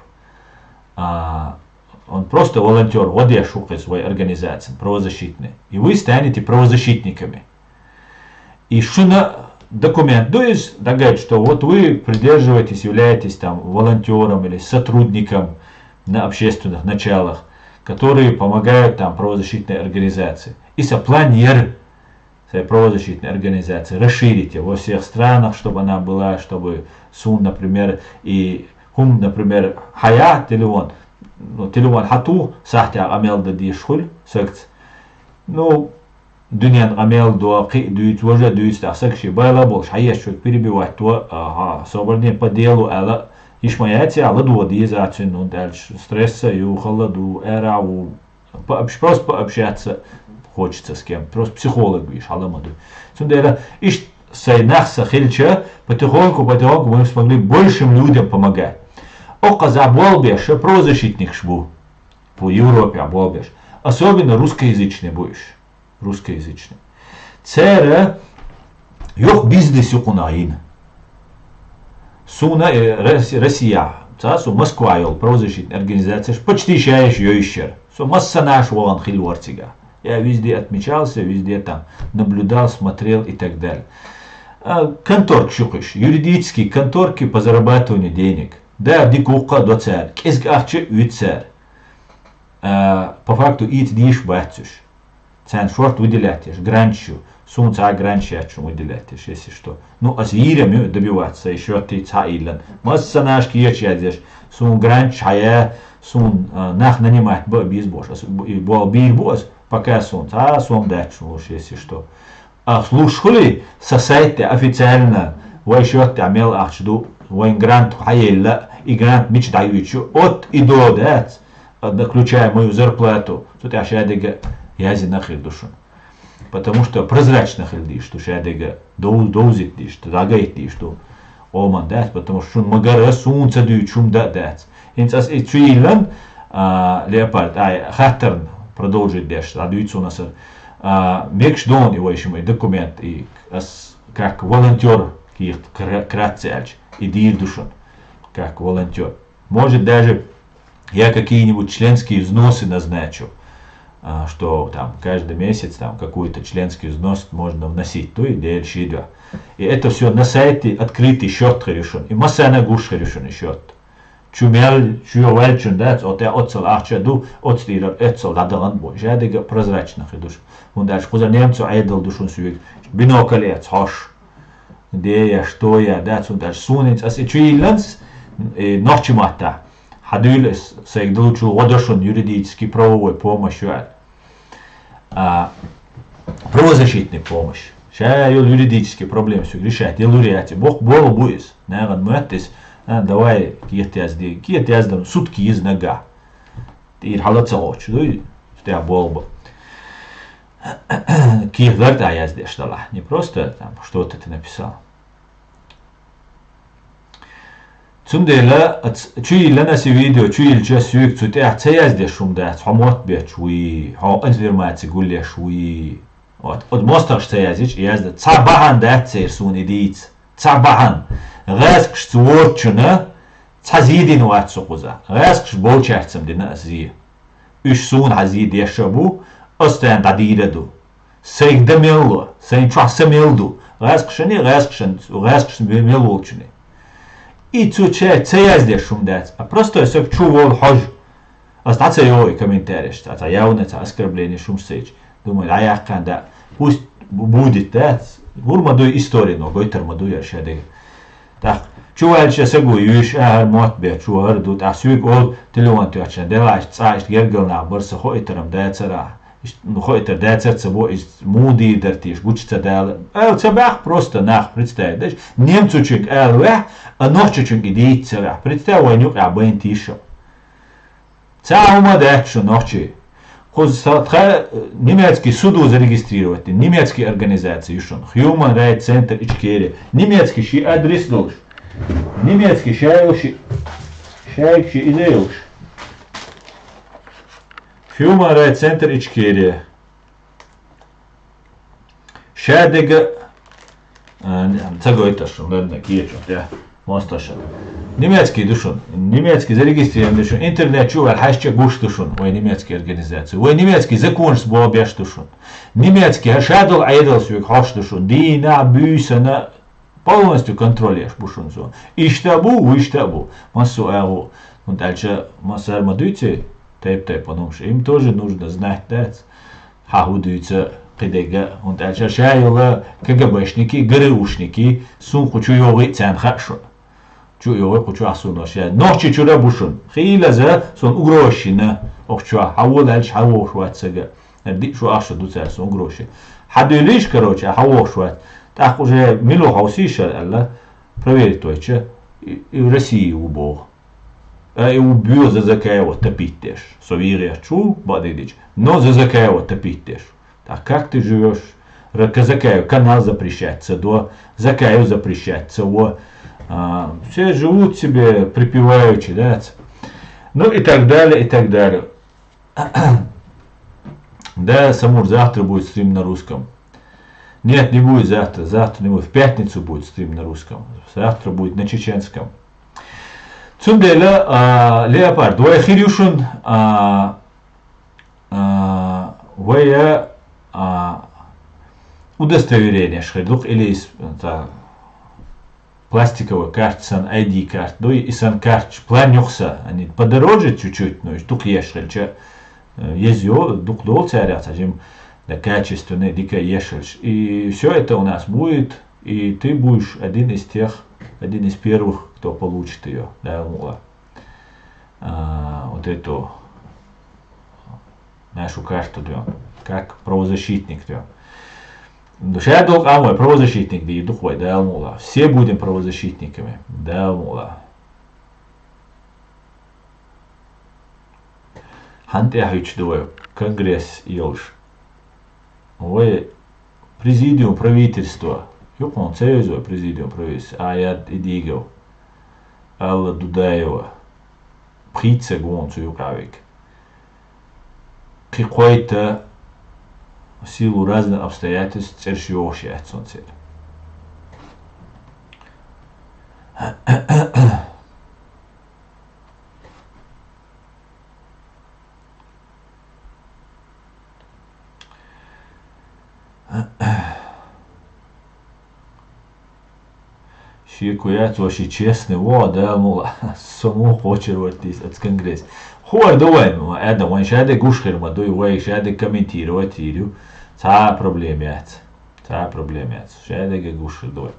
Он просто волонтер, вот я шукаю своей организации, правозащитной. И вы станете правозащитниками. И что документ, то есть, говорит, что вот вы придерживаетесь, являетесь там волонтером или сотрудником на общественных началах, которые помогают там правозащитной организации. И сопланир правозащитной организации расширите во всех странах, чтобы она была, чтобы сун, например, и хум, например, хаят или он, телефон хату сахтя амелда дишхуль сект ну дуньян амел до дюйт уже дюйт сакши байла больше хаяш чуть перебивать то собрание по делу ала ишмаяти ала до дизацию ну дальше стресса и холоду эрау просто пообщаться хочется с кем просто психолог видишь аламаду сундера иш сайнахса хильча потихоньку мы смогли большим людям помогать. Оказа болбеш, правозащитник шбу по Европе болбеш, особенно русскоязычный будешь, русскоязычный. Цера ёх бизнес юкунаин. Суна Россия, цасу Москва ёл правозащитная организация, почти шаешь ёйщер. Со масса наш волан хильвартига. Я везде отмечался, везде там наблюдал, смотрел и так далее. Конторк шукаш, юридические конторки по зарабатыванию денег. Да, дикуха до царь, кизгахче уцар. По факту ит диш бачуш. Цен шорт выделятешь, гранчу, сунца гранчачу выделятешь, если что. Ну, а с ирами добиваться еще ты цаилан. Масса наш киечадешь, сун гранч хая, сун нах нанимать без бош, и бол бир бос, пока сун, сум дачу, если что. А слушали со сайта официально, вы еще амел ахчду. Войн грант хаелла и грант мич даючу от и до, да, включая мою зарплату, тут я шадега язи нахил душу. Потому что прозрачно хилдиш, что шадега доузит диш, что дагайт диш, что оман, да, потому что шун магара сунца дючум да, да. Инцас и чуилан леопард, хаттерн продолжит деш, адуицу нас мекш дон его еще мой документ и как волонтер ких кратцельч. И дир душон, как волонтер. Может даже я какие-нибудь членские взносы назначу, что там каждый месяц там какой-то членский взнос можно вносить, то и дальше. И это все на сайте открытый счет решен. И масса гуш решен счет. Чумел, чуевальчун, да, от я отцел ахчаду, отстирал, отцел ладалан бой. Жадега прозрачно душ. Он дальше куза немцу айдал душон сюек. Бинокль хош. Где я, что я, да, даже сунец, а сейчас ночи мата, ходили с их долучил водошон юридический правовой помощью, правозащитной помощь. Сейчас юридические проблемы все решать, я луриате, Бог болу будет, наверное, мэтис, давай киет яздам сутки из нога, и халатся очи, да, что я болбу. Киев верта язде штала, не просто там что-то ты написал. Цундела, чуила на видео, чуил час сюк, цуте ахце язде шумда, хамот бе чуи, ха информация гулля шуи. Вот, от мостах что язич, язда цабахан да цер сун идиц, цабахан. Раск штворчуна, цазидин ватсукуза, раск шболчарцам дина зи. Үш сун хазид яшабу, остан дадираду. Сейк дамелло, сейн чвасамелду, раск шани, раск бемелолчуни. И цуче цеязде шумдец, а просто если чувал хож. Остаться его и комментарий, что это явно оскорбление шумсеч. Думаю, а я когда пусть будет, да, гурмаду историю, но гойтер маду я шадег. Так, чувал сейчас агу юш ахар мот бе чувал дут, а сюк ол телефон тячен, делаешь цаешь гергал на барса хойтерам децера. Ну хойтер децер цебо из муди дертиш, гучца дел. Цебах просто нах представь, да? Немцучик элве, а ноччучик идеет цебах. Представь, войнюк абен тишо. Цаума дачу ночи. Немецкий суду зарегистрировать, немецкие организации еще. Human Rights Center Ичкерия. Немецкий ши адрес должен. Немецкий шайши идеюш. Human Rights Center Ичкерия. Шадега цагойташун, ладно, киечун, я мосташун. Немецкий душун, немецкий зарегистрирован душун, интернет чувал, хэштег гуш душун, ой немецкие организации, ой немецкий закон с бобяш душун, немецкий хашадл айдл свик хаш душун, дина бюсана полностью контролируешь бушун зон. Иштабу, массу эгу, und дальше массар мадуйте, тайп, потому что им тоже нужно знать, да, хахудуйте. Кидега, und дальше шайла КГБшники, ГРУшники, сун хочу йоги цен хашо. Чу йоги хочу асуно ше. Ночи чура бушун. Хила за сон угрошина. Охча хавол альш хавол шватсага. Ди шу аша дуца сон угроши. Хадулиш, короче, хавол шват. Так уже мило хаусиша, алла. Проверить точно. И в России убог. И убил за закаево топитеш. Совирия чу, бадидич. Но за закаево топитеш. А как ты живешь? Закаю канал запрещается, до закаю запрещается, все живут себе припеваючи, да? Ну и так далее, и так далее. Да, Самур, завтра будет стрим на русском. Нет, не будет завтра, завтра не будет, в пятницу будет стрим на русском, завтра будет на чеченском. Цундела, Леопард, двое хирюшун, двое удостоверение шхедух или пластиковая карта, сан ID карт, ну и сан карт, планюхса, они подороже чуть-чуть, но штук ешельча, езё, дух дол царят, ажим, да качественный, дика ешельч. И все это у нас будет, и ты будешь один из первых, кто получит ее, да, вот эту нашу карту, да, как правозащитник, да. Душа долг, мой правозащитник, да, духой, да, алмула. Все будем правозащитниками, да, алмула. Хант я хочу, конгресс елш. Ой, президиум правительства. Юкон, цезой президиум правительства. Аят идигов. Алла Дудаева. Птица гонцу юкавик. Какой-то в силу разных обстоятельств цершиоши от солнца. Шикуят вообще честный, да, мол, саму хочет вот от конгресс. Хор думаем, это он шаде гушхер, мадуй вай шаде комментировать илю. Та проблемят. Шаде гушхер дуй.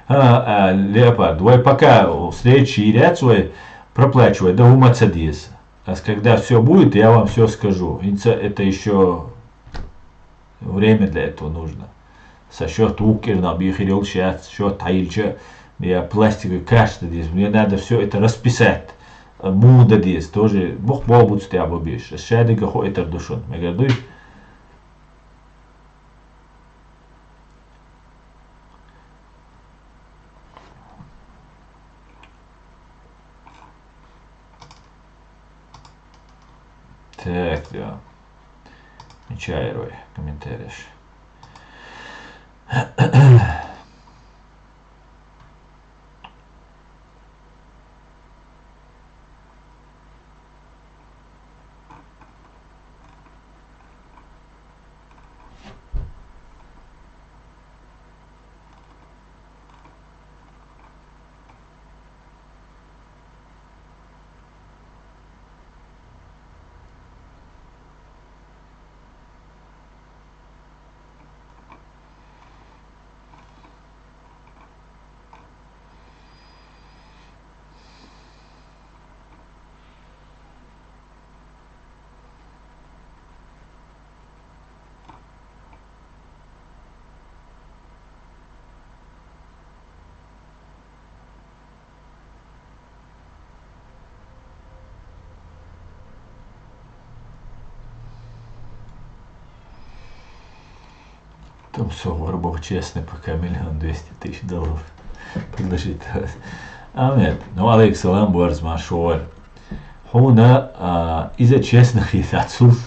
Леопард, двой пока встречи и ряд свой проплачивай, да умацадис. А когда все будет, я вам все скажу. Это еще время для этого нужно. Со счет укерна, бихирил сейчас, счет таильча, я пластиковый кашта здесь. Мне надо все это расписать. Муда здесь тоже. Бог будет с тебя бобишь. Шадига хо это душон. Я говорю, так, да. Мечайрой, комментариешь. Там все, Воробов честный, пока $1 200 000 предложить. Нет, ну Алекс Ламбуарз Машор. Хуна из-за честных есть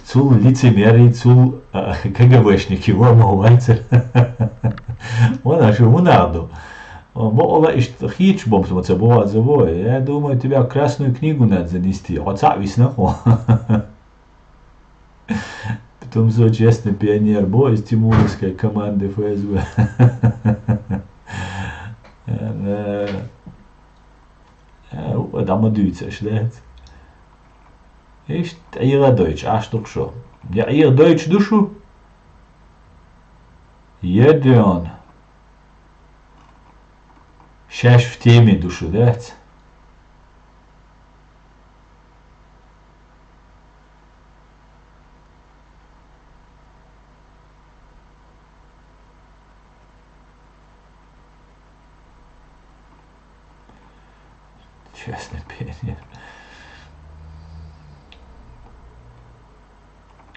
цул лицемерий, цул КГБшники, вамовайцер. Он аж унаду. Мола что хич бомсом это было завой. Я думаю, тебя красную книгу надо занести. Отца виснаху. Потом за честный пионер бой из Тимуровской команды ФСБ. Da man Duitser schlägt. Ist ihre Deutsch, ach doch schon. Ja, ihr Deutsch du schon? Jeden. Шаш в теме душу, да? Честный пионер.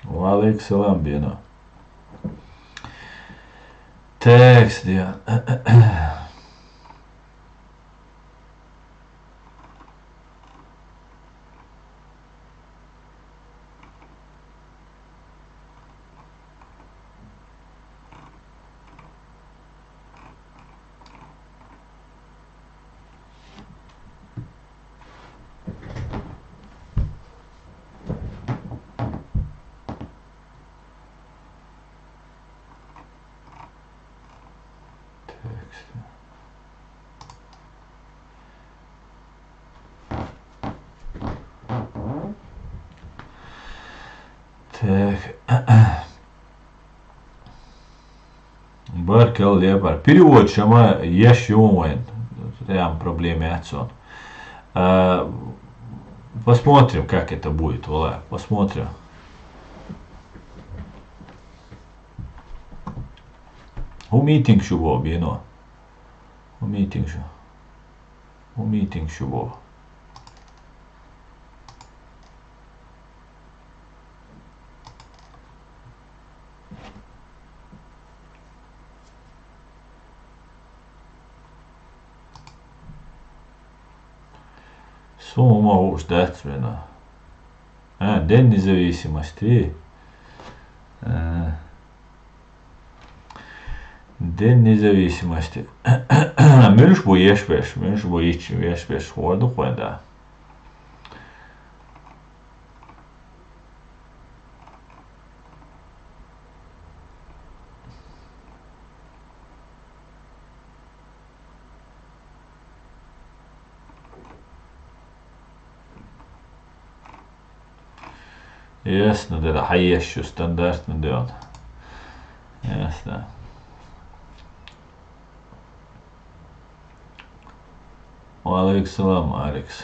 Алекс Ламбино. Текст, ja. Так. Баркел Лепар. Перевод шама ящуэн. Прям проблеме отцон. Посмотрим, как это будет. Вала. Посмотрим. У митинг шубо, бино. У митинг шу. У митинг шубо. Сумма уждательно. День независимости. День независимости. Мюльш бу ешбеш, мюльш бу ешбеш, хорду хода. Ясно, да, хаещу стандартно дён. Ясно. Алекс салам, Алекс.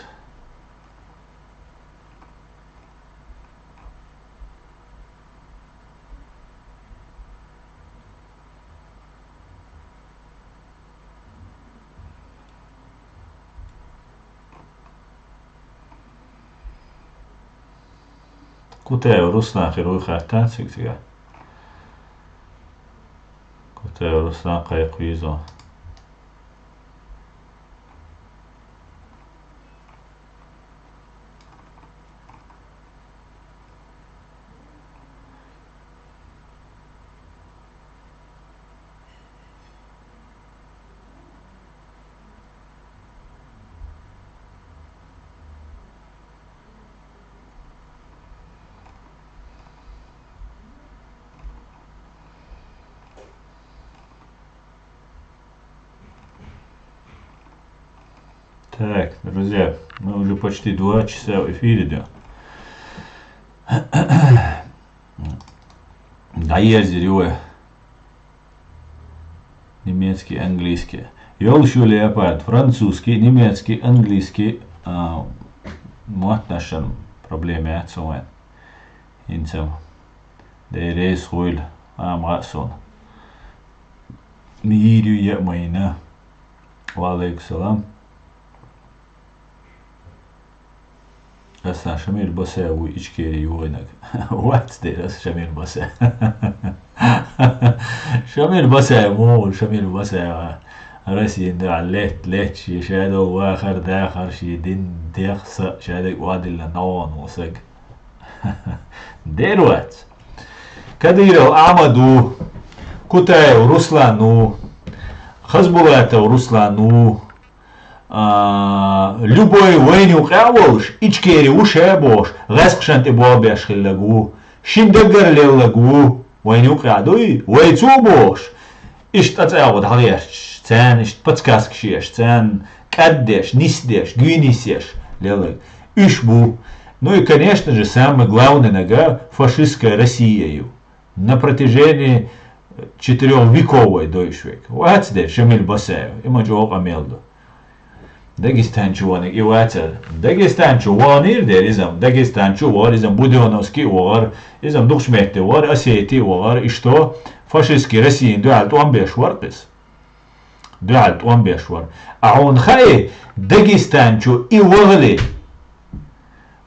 Kuteo Rusnāk ir uihärtään syktiga. Kuteo Rusnāk qayquizo. Так, друзья, мы уже почти 2 часа в эфире идем. Доездили немецкий, английский. Ёлшу леопард, французский, немецкий, английский. Мот нашим проблеме отцовен. Инцем. Дерейс хуйль. Амрасон. Мирю я майна. Валейкум салам. Aztán sem írt basze, új icskéri jójnak. What? De ez sem írt basze. شميل بسا مو شميل بسا رسين دا لت شي شادو واخر داخر شي دين ديخس شادك وادي لنوان وسق ديروات كديرو أعمدو كتايو رسلانو خزبولاتو رسلانو любой войну قاوش إيشكيري وشابوش غاسقشان تبوابيش خلقو شندقر للقو وينو قاعدوي ويتوبوش إشت أتعود هغيرش تان إشت بتكاسكشيش تان كدش نисдеш гюнисеш лелег ишбу. Ну и конечно же самое главное нога фашистская Россия на протяжении 4 вековой дойшвек. Вацде Шамиль Басаев имаджо амелдо. Дагестан чуванек и вацер. Дагестан чуванир деризам. Дагестан чуваризам Буденовский вар. Изам духшметте вар. Осетии вар. И что? Фашистский Россия дуалт уамбеш варпис. Дуалт уамбеш вар. А он хай Дагестан чу и вагли.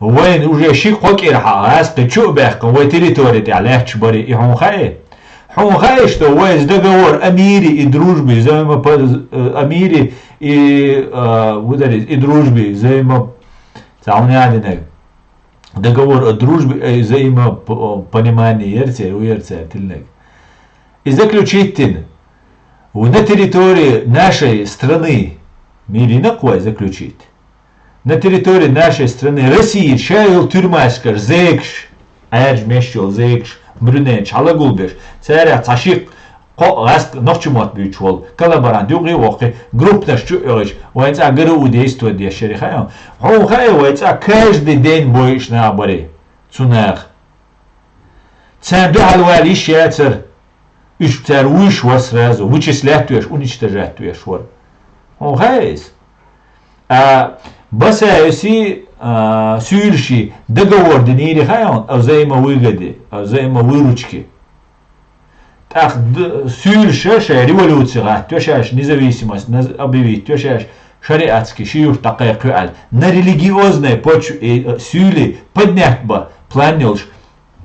وين وجا شي قوكير حاس تشو باخ وين تريتوري على بري يحون خاي حون خاي что وين договор о мире и дружбе о и ударить и дружбе взаимопонимание договор о дружбе и взаимопонимании уерцательный и заключительный на территории нашей страны мире на кой заключить на территории нашей страны России чаял тюрьмашкар зекш аж мешел зекш мрюнеч алагулбеш царя цашик قاست نخشمات بيشول كلابران دوغي وقي جروب نشجوش ويتع جرو ديستو دي الشركة هو خاي ويتع каждый день боيش نابري цунах ценду halвали шецер иш царуиш вас сразу вычислятуешь уничтожатуешь вор он хайс басаеси сюльши договор деньги хайон взаимовыгоды взаимовыручки так сюльша революция тёшаш независимость объявить тёшаш шариатский шиюр такая куаль на религиозной почве сюли поднять бы планилш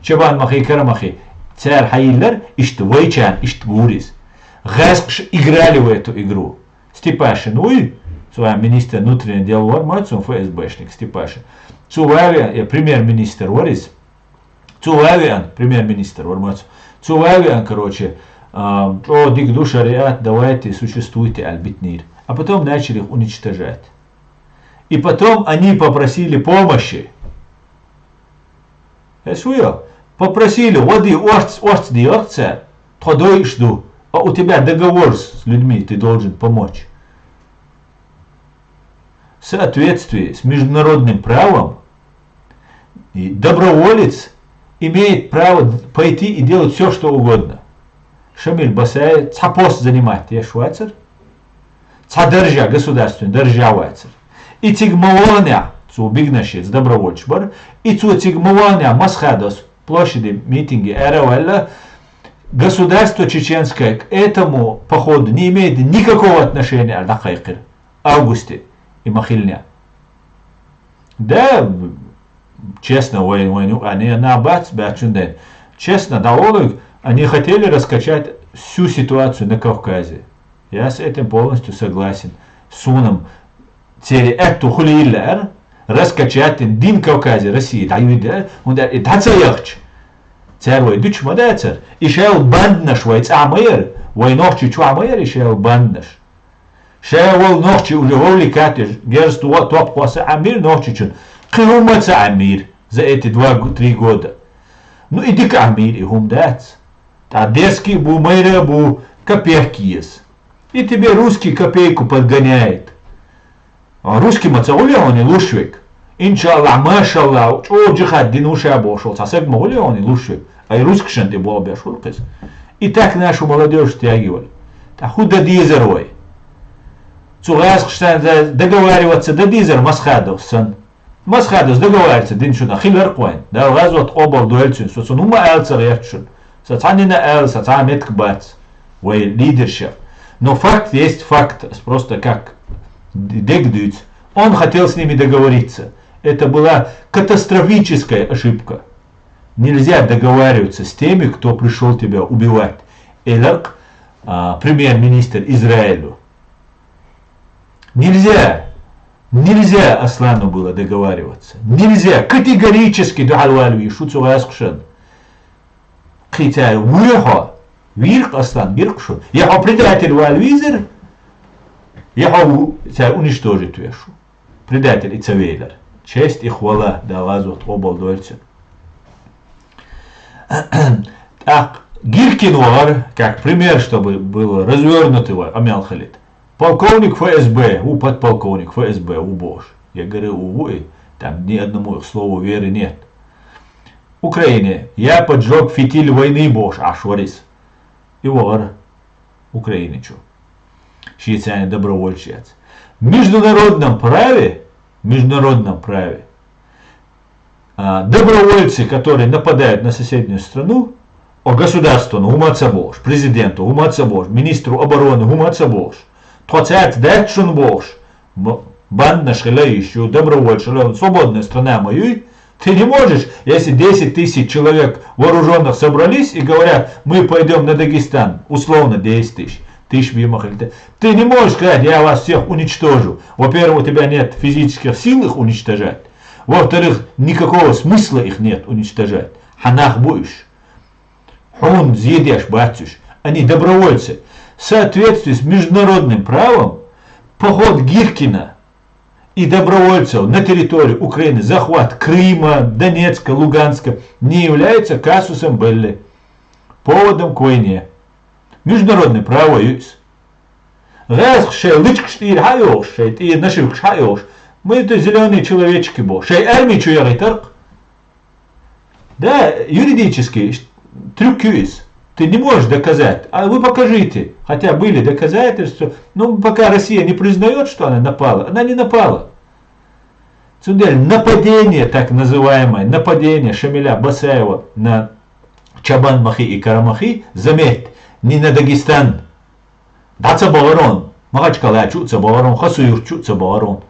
чабан махи карамахи царь хайлер ишт войчан ишт бурис гаск играли в эту игру Степашин уй с вами министр внутренних дел Вармацун ФСБшник Степашин Цувавиан премьер-министр Варис Цувавиан премьер-министр Вармацун Цувавиан короче о дикду шариат давайте существуйте альбитнир а потом начали их уничтожать и потом они попросили помощи попросили воды орц диорца тодой жду а у тебя договор с людьми ты должен помочь в соответствии с международным правом и доброволец имеет право пойти и делать все, что угодно. Шамиль Басаев цапост занимает, я швайцар, цадержа государственный, державайцар. И цигмаваня, цу бигнашец добровольчбар, и цу цигмаваня масхадос, площади, митинги, эравелла, государство чеченское к этому походу не имеет никакого отношения на Хайкер, Августе и Махильня. Да, честно, войну, они на бачунден. Честно, довольно, они хотели раскачать всю ситуацию на Кавказе. Я с этим полностью согласен. Суном цели эту хулилер раскачать дин Кавказе России. Да и он да и тацаях. Царвой дуч мадацер. И шел бандна швайц амайер. Войнохчи чуамайер и шел банднаш. Шел нохчи уже вовлекатый. Герство топ коса амир нохчичун. Килумаца Амир за эти 2-3 года. Ну иди-ка Амир и хумдац. Одесский бу майра бу копейки есть. И тебе русский копейку подгоняет. А русский мацаули он и лушвик. Иншаллах, машаллах, о джихад динуша бошел. Сасек могули он и лушвик. А и русский шанты был обяшул. И так нашу молодежь стягивали. Так худа дизерой. Цугаск штан договариваться до дизер масхадов сан. Масхадос договаривается, дин шуна хилер коин, да газот обал дуэльцин, соцун ума элцер яхчун, соцанина эл, соцамет кбац, вой лидершев. Но факт есть факт, просто как дегдуц, он хотел с ними договориться. Это была катастрофическая ошибка. Нельзя договариваться с теми, кто пришел тебя убивать. Элак премьер-министр Израилю. Нельзя Аслану было договариваться. Нельзя. Категорически договаривали шуцу аскшен. Хотя вирк Аслан, виркшу. Я предатель вальвизер. Я уничтожить вешу. Предатель и цавейлер. Честь и хвала да лазу обал дольце. Так, Гиркин как пример, чтобы было развернутого Амял Халид. Полковник ФСБ, подполковник ФСБ, Бош. Я говорю, там ни одному слову веры нет. Украине, я поджег фитиль войны Бош, Ашварис. И Украине что? Швейцария добровольчец. В международном праве, добровольцы, которые нападают на соседнюю страну, государственному умацабош, президенту умацабош, министру обороны умацабош, тоцет дэтшун бош, банда шелающую, добровольцы, свободная страна мою, ты не можешь, если 10 тысяч человек вооруженных собрались и говорят, мы пойдем на Дагестан, условно 10 тысяч, ты не можешь сказать, я вас всех уничтожу. Во-первых, у тебя нет физических сил их уничтожать. Во-вторых, никакого смысла их нет уничтожать. Ханах будешь. Он съедешь, батюш. Они добровольцы. В соответствии с международным правом, поход Гиркина и добровольцев на территорию Украины, захват Крыма, Донецка, Луганска не является казусом белли, поводом к войне. Международное право есть. Мы это зеленые человечки, да, юридически трюк есть. Ты не можешь доказать, а вы покажите. Хотя были доказательства, но пока Россия не признает, что она напала, она не напала. Нападение, так называемое, нападение Шамиля Басаева на Чабан-Махи и Карамахи, заметь, не на Дагестан. Даца Баварон, Махачкала чуца Баварон, Хасуюр чуца Баварон.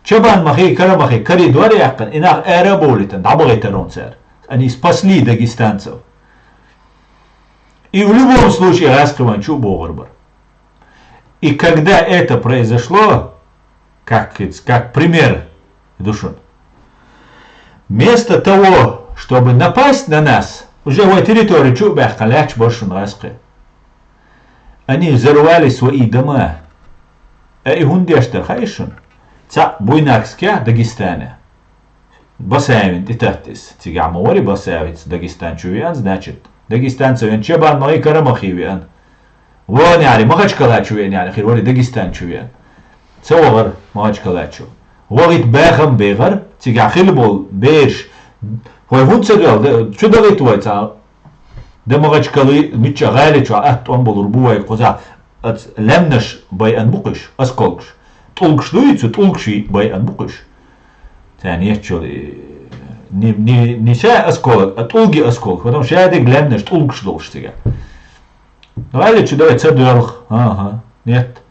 Чабан-Махи и Карамахи, коридоре яхкан, инах эраболитан, дабагайтерон цер. Они спасли дагестанцев. И в любом случае раскрываем Чубоварбар. И когда это произошло, как пример, Душун, вместо того, чтобы напасть на нас, уже в территории Чубахкаляч больше раскры, они взорвали свои дома. И хундештер хайшун, ца буйнакскя Дагестане. Басаевин и тахтис. Тига мори басаевец Дагестан чувян, значит, Дагестанцев Чабан Махи Карамахи вян. Вон яри Махачкала чувян яри хирвали Дагестан чувян. Цавар Махачкалачу. Вогит бэхам бэгар, тига хилбол бэш. Хой хунцагал, чудовый твой ца. Да Махачкалы митча галичу, он был урбуай коза. Лемнаш бай анбукыш, асколкш. Толкш дуицу, толкши бай анбукыш. Yani не ша осколок, а толги осколок, потому что я глянешь, толк шлош тебя. Давай чудовый цадырх, ага, нет.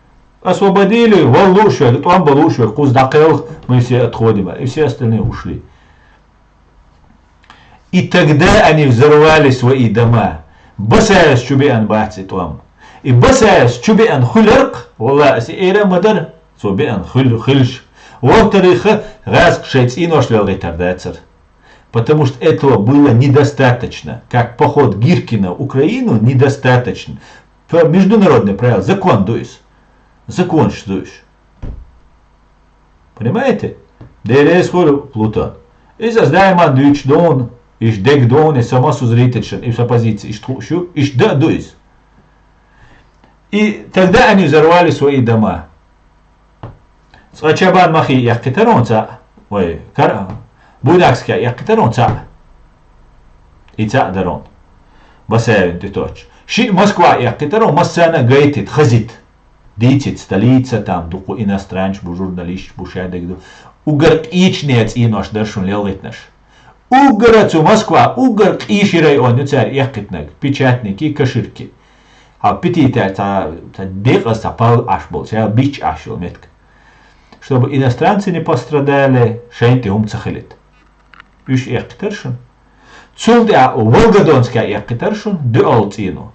Освободили, волуши, там балуши, куздакел, мы все отходим, и все остальные ушли. И тогда они взорвали свои дома. Басаяс чубиан баци там. И басаяс чубиан хулерк, wallah, си эра мадар, чубиан хульш. Во-вторых, раз шесть и нож летардацер. Потому что этого было недостаточно. Как поход Гиркина в Украину недостаточно. По международным правилам закон дуешь. Закон что дуешь. Понимаете? Дерес хор Плутон. И создаем андвич дон, иш дек дон, и сама сузритечен, и с оппозиции, иш трущу, иш да дуешь. И тогда они взорвали свои дома. Чабан Махи яхкитарон ца, ой, Будакская яхкитарон ца, и ца дарон, Басаевин ты точ. Ши Москва яхкитарон, Массана гайтит, хазит, дитит, столица там, дуку иностранч, бу журналист, бу шадек, угар ичнец и наш даршун лелитнаш. Угарацу Москва, угар иши район, царь яхкитнак, печатники, каширки. А петита та декла сапал аш был, царь бич ашил метка. Чтобы иностранцы не пострадали, шейнти умцахилит. Үш яхкитаршун. Цулда Волгодонская яхкитаршун, дуалтину.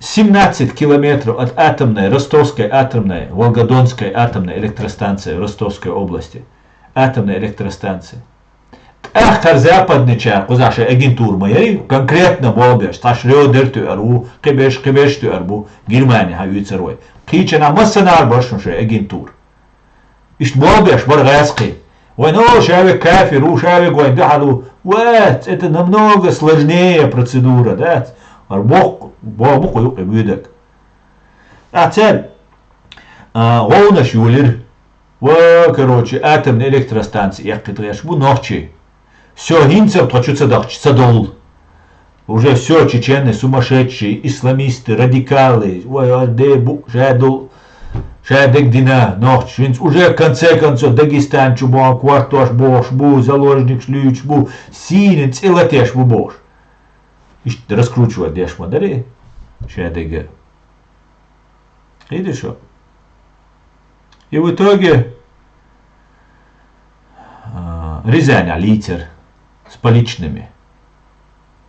17 километров от атомной, Ростовской атомной, Волгодонской атомной электростанции в Ростовской области. Атомной электростанции. Ахтар западный чар, кузаши агентур моей, конкретно болбеш, та Шрёдер тюарбу, кебеш тюарбу, Германия хавюцерой. Кичена массанар башнуше агентур. Ишт болбеш баргаски. Ой, ну, шавик кафир, шавик гуайдахаду. Вот, это намного сложнее процедура, да? Бог куюк и выдак. А цель, Лоуна Шюлер, короче, атомная электростанция, я китаешь, ночи. Все, немцев хочу цадол. Уже все, чечены, сумасшедшие, исламисты, радикалы, шадек дина, ночь. Уже в конце концов Дагестан чубо, квартош бош, бу, заложник шлюч, бу, синен, целотеш бу бош. И раскручивать деш модели, шадега. Видишь что? И в итоге Рязань, литер. С поличными.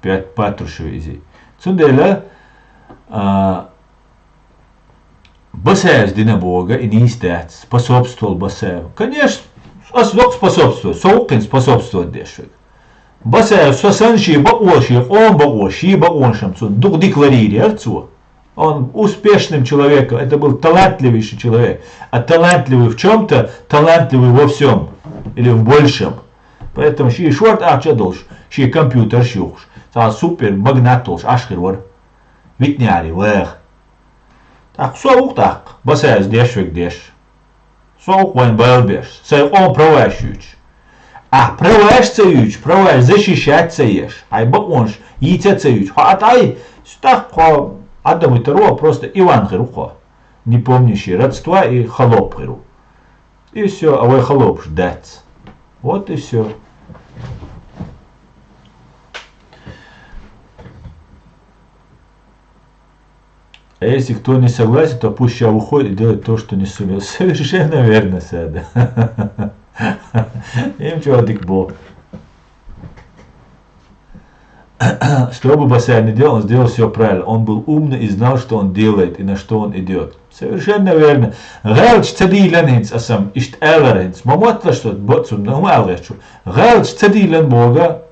5 патрушевизи. Цунделя Басаев дина Бога и не истец, способствовал Басаев. Конечно, способствует, Саукин способствует дешек. Басаев сосанши баоши, он баоши, баошам, дух декларирует. Он успешным человеком, это был талантливейший человек. А талантливый в чем-то, талантливый во всем. Или в большем. Поэтому ши шорт ахча долж, ши компьютер шухш, та супер магнат долж, ашхирвар, витняри, вэх. Так, соук так, басая здесь век деш. Соук вайн байлбеш, сай он праващуч. А праващуч, праващ защищаться ешь, ай баконш, яйцецаюч, хатай, так, Адам и Таро просто Иван Хирухо, не помнящий родства и холоп Хиру. И все, а вы холоп ждать. Вот и все. А если кто не согласен, то пусть сейчас уходит и делает то, что не сумел. Совершенно верно, Сада. Им чего дикбо. Что бы Басай не делал, он сделал все правильно. Он был умный и знал, что он делает и на что он идет. Совершенно верно. Галч цадилан хинц асам ишт элар хинц. Мамотла что ботсум на умалгачу. Галч цадилан Бога.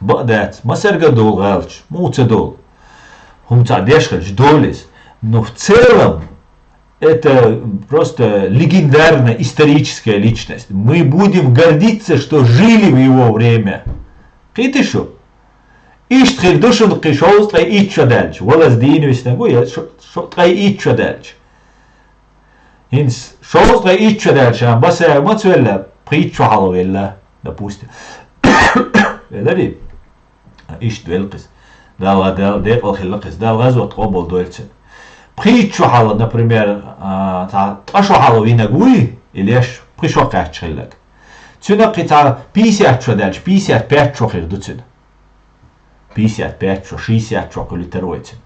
Бадат. Масаргадол галч. Муцадол. Хумцадешхач долис. Но в целом это просто легендарная историческая личность. Мы будем гордиться, что жили в его время. Ты что? Ишт хирдушун кишоус трай ичо дальч. Волас дин виснагуя трай ичо дальч. Инс шоус трай ичо дальч. Баса мацвелла причо халовелла, допустим. Велари. Ишт велкис. Дал декал хиллакис. Дал газот обол дуэльцин. Причо хало, например, ашо халовинагуи или аш причо кач хиллак. Цюнак кита 50 дальч, 55 хирдуцин. 55, 60 литеруется.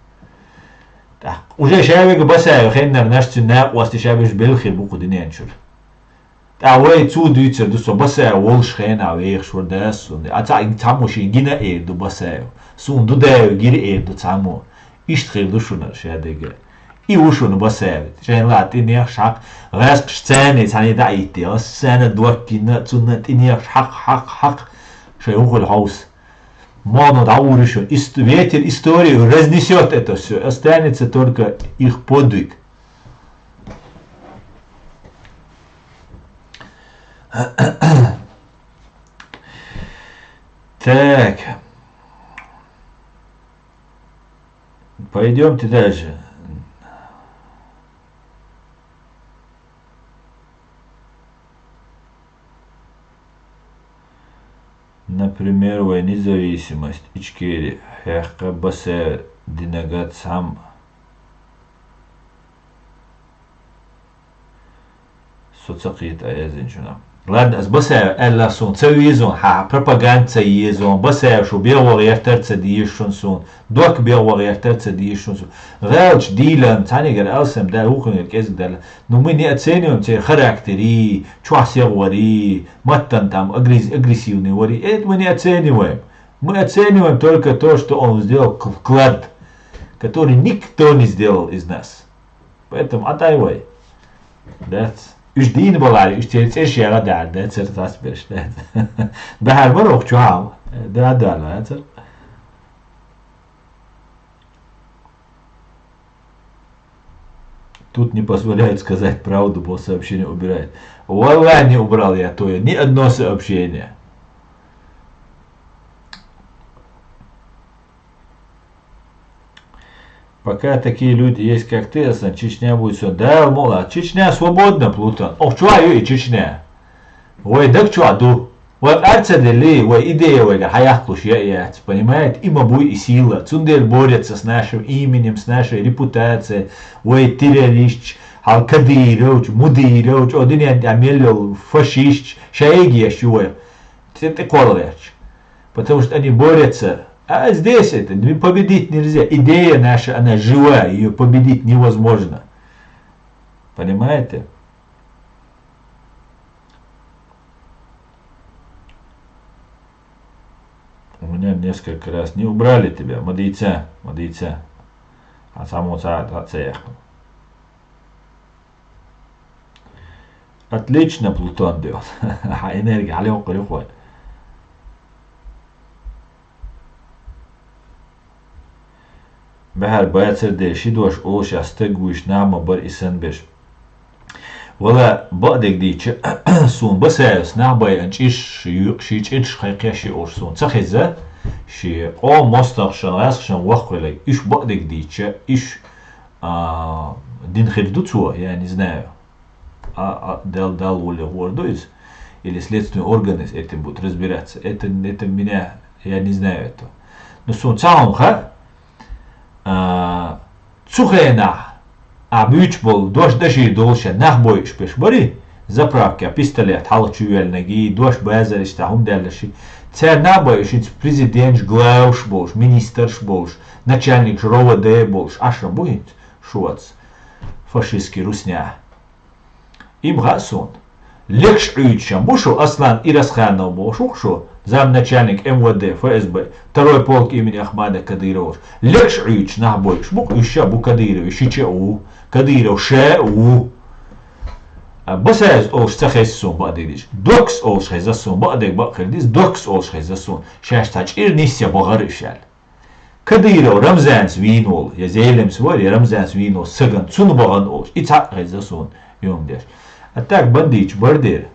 Так, уже шавик басаю, хеннер нашцу на уасти шавиш белхир буку диненчур. А вы цудуйцер дусо басаю волш хена вех швардас, а та тамуши гина ду басаю. Сун дудаю гир ду таму. Иштхир душунар шадега. И ушун басаю. Шен лат инех шак, раск сцены цани даити, сцена дуакина цунат инех хак. Шеухул хаус. Моно дауришо, ветер историю разнесет это все, останется только их подвиг. Так, пойдемте дальше. Например, в независимость Ичкери, Хехка Басе, Динагат сам. Соцакит Аязинчуна. Ладно, с Басе, Элла Сун, Цавизон, Ха, пропаганда Езон, Басе, Шу, Белвар Яхтерца Диешун Сун, Док Белвар Яхтерца Диешун Сун, Ралч, Дилан, Танигер, Алсам, да, Уханер, Кезгдала. Но мы не оцениваем те характери, чуасевари, маттан там, агрессивный вари. Это мы не оцениваем. Мы оцениваем только то, что он сделал вклад который никто не сделал из нас. Поэтому отдавай. Üç din bolar, üç çelçe şeye derdi, çertas beşte. Bahar var ok çuhal. Да, это. Тут не позволяют сказать правду, бо сообщение убирает. Валла не убрал я то, ни одно сообщение. Пока такие люди есть, как ты, Асан, Чечня будет все. Да, мола, Чечня свободна, Плутон. Ох, чуа и Чечня. Ой, так чуа ду. Вот арцадели, ой, идея, ой, хаяхлуш я, понимаете, и мабуй, и сила. Цундель борется с нашим именем, с нашей репутацией. Ой, террорист, Кадырович, Мудырович, один я амелил, фашист, шаеги, шуя. Это колорич. Потому что они борются. А здесь это победить нельзя. Идея наша, она живая, ее победить невозможно. Понимаете? У меня несколько раз не убрали тебя, мадийца. А само цеяхну. Отлично, Плутон делал. Энергия, алёк, алёк. Bahar bayatırdı, şidoş olş astıgüş nama bar isenbeş. Valla badek diye sun basayız nabay ançiş şiç xayqyaşı olsun. Çaxiza şi o mostaqşan asqşan вахвелay iş badek diye iş din xirdutu yani знаю. Дал воля гордоис или следственные органы этим будут разбираться. Это меня, я не знаю этого. Но sun цаумха Цухена, büyük bol, doş daşı dolşa, nah boy işpeş bari, zapravka, pistolet, halçüvelnegi, doş bazar işte hum derleşi. Це nah boy işin prezident, главш bolş, ministrш bolş, начальник РОВД bolş, aşra boyut, şuaц, faşistski Rusnya. Им гасон. Лекш уйчам, бушу Аслан Ирасханов болш, укшу. Замначальник МВД, ФСБ, второй полк имени Ахмада Кадырова. Лекш уйч нахбой, шбук ища бу Кадыров, ШЧУ, Кадыров, ШУ. Басаяз олш цахайсун бадидиш. Докс олш хайзасун бадик бакырдис, докс олш хайзасун. Шаштач ирнисся багарышал. Кадыров Рамзанс винол, я зейлем свой, Рамзанс винол, саган, цун баган олш. Ицак хайзасун, юмдеш. А так бандич, бардир.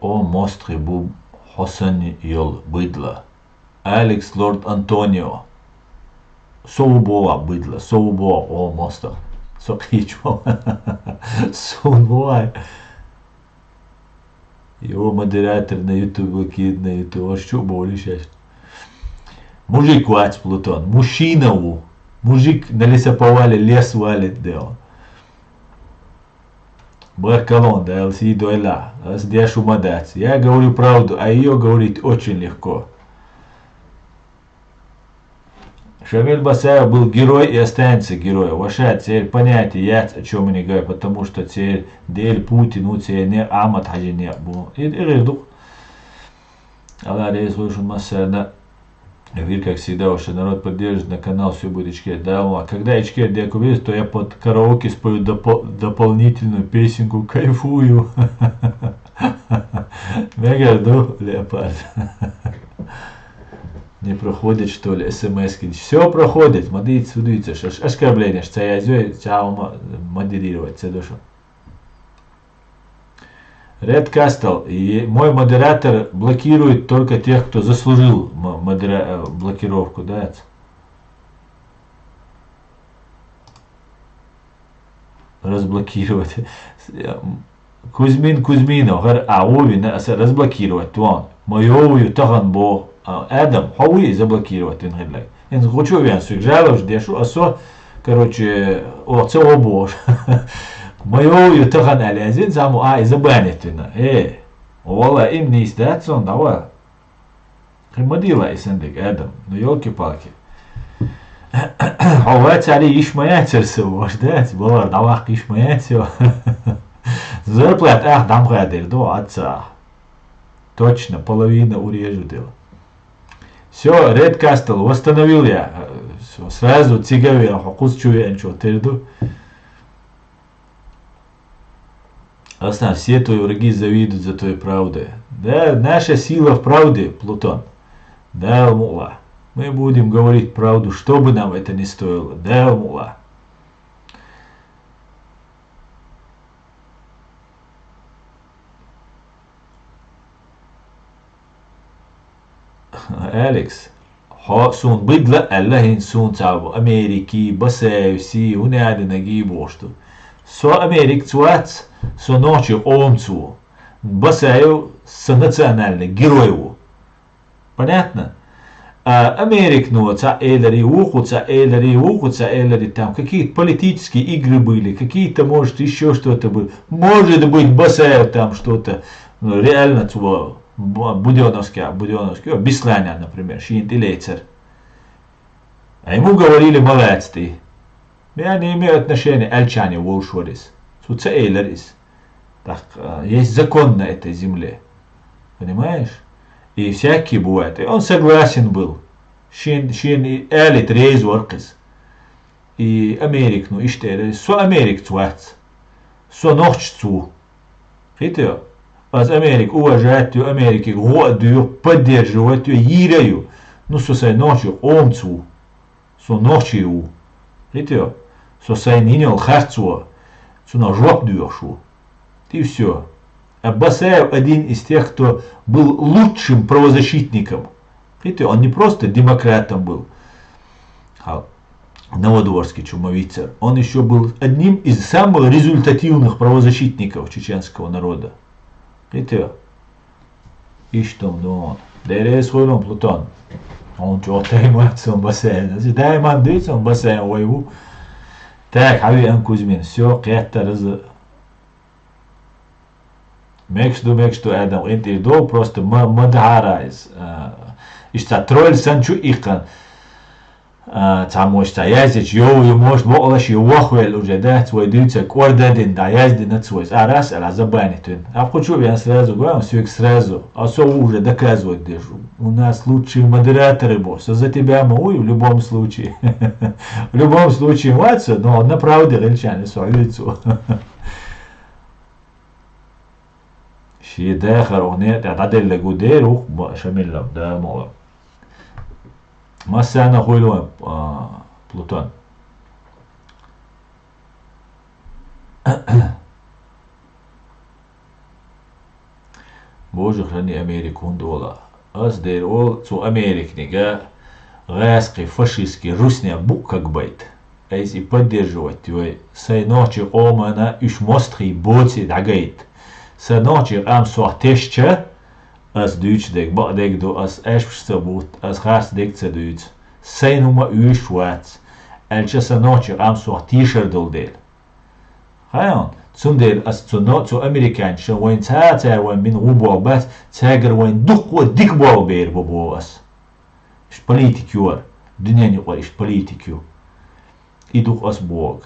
О мостри бу Хосани йол быдла. Алекс Лорд Антонио. Совубоа быдла. Совубоа о моста. Сокричмо. Совубоа. Его модератор на YouTube кид на YouTube. Что болишь? Мужик вац Плутон. Мужчина у. Мужик на лесоповале лес валит делал. Баркалон, да, ЛСИ дуэла, здесь умадать. Я говорю правду, а ее говорить очень легко. Шамиль Басаев был герой и останется героем. Ваша цель понятие, я о чем не говорю, потому что цель дель Путин, у цель не амат хаджи не был. И рыду. Аллах рейс вышел массада. Вир, как всегда, ваш народ поддержит на канал, все будет Ичкер. Да, а когда Ичкер деакувирует, то я под караоке спою дополнительную песенку «Кайфую». Мегаду, леопард. Не проходит, что ли, смс-ки? Все проходит, смотрите, судите, оскорбление, что я сделаю, модерировать, все душу. Ред Кастел, и мой модератор блокирует только тех, кто заслужил блокировку, да? Разблокировать. Кузьминов, Ови, разблокировать, вон. Мою таган бо, Адам, Хауи заблокировать, он хочу вен свик жалов, ждешу, а со, короче, це обош. Мою ютаган алязин заму забанитвина. Вала им не истаться он давай. Химадила и сендик Адам. Ну елки-палки. عوات علي إيش ما يعترسوا واش دات بلار دواق إيش ما يعترسوا Зарплат, дам гадер, до отца. Точно, половина урежу дело. Все, Ред Кастел, восстановил я. Все, сразу цигаве, хокус чуенчо, терду. Остав, все твои враги завидуют за твоей правдой. Да, наша сила в правде, Плутон. Да, мула. Мы будем говорить правду, что бы нам это ни стоило. Да, мула. أليكس سون بدلة الله سون تعبو أمريكي بساوسي ونادي نجيب وشتو سو أمريك توات سو نوشي أومتو بسايو национальный герой его. Понятно? Америк, ну, Эллари уху, там какие-то политические игры были, какие-то, может, еще что-то было. Может быть, Басаев там что-то, ну, реально, Буденовский, Бесланя, например, Шинт и Лейцер. А ему говорили, молодец ты. Я не имею отношения к Альчане, Волшорис. Тут Эйлерис. Так, есть закон на этой земле. Понимаешь? И всякие бывают. И он согласен был. Шин Элит Рейз Воркис. И Америк, ну, иштер. Со Америк цвац. Со ночь цу. Видите? Аз Америк уважает ее, Америки год ее, поддерживает ее, ираю. Ну, со сей ночью омцу. Со ночью. Видите? Со сей нинел харцу. Со на жоп дуешу. И все. А Басаев один из тех, кто был лучшим правозащитником. Видите, он не просто демократом был, Новодворский чумовицер. Он еще был одним из самых результативных правозащитников чеченского народа. Видите? И что он? Дерес хуйлон Плутон. Он что-то имеется, он Басаев. Да, иман дается, он Басаев воеву. Так, Хави Кузьмин. Все, кятта разы. Мекшту, Адам, интидо просто мадхарайз. Ишта тролль санчу ихкан. Тамошта яздич, йоу, может, волаш и вахуэль уже, да, твой дюйца, кордадин, да, язди на свой. А раз, а забанит он. А хочу я сразу говорю, все сразу. А все уже доказывать держу. У нас лучшие модераторы, босс. За тебя мы, в любом случае. В любом случае, маться, но на правде рельчане свое лицо. شي داخل أغنية تعدل لجودير شامل ده موضوع ما سانا خويلو بلوتون بوجه خلني أمريكا هندولا أصدر أول تو أمريكا نجا غاسقي فاشيسكي روسنيا بوك как байт а если поддерживать твой сайночи омана иш мостри боци дагайт Sanoči am sohtešče, as duits dek ba dek do as ešpste boot, as gas dek se duits. Seinuma ušwats, elče sanoči am sohtischer dol del. Hayon, zum del as zu not zu Amerikanischen, wen tater wen min rubal bas, tager wen dukwa dikbal beer bobo as. Is politikur, dünya ni is politiku. Iduk as bog.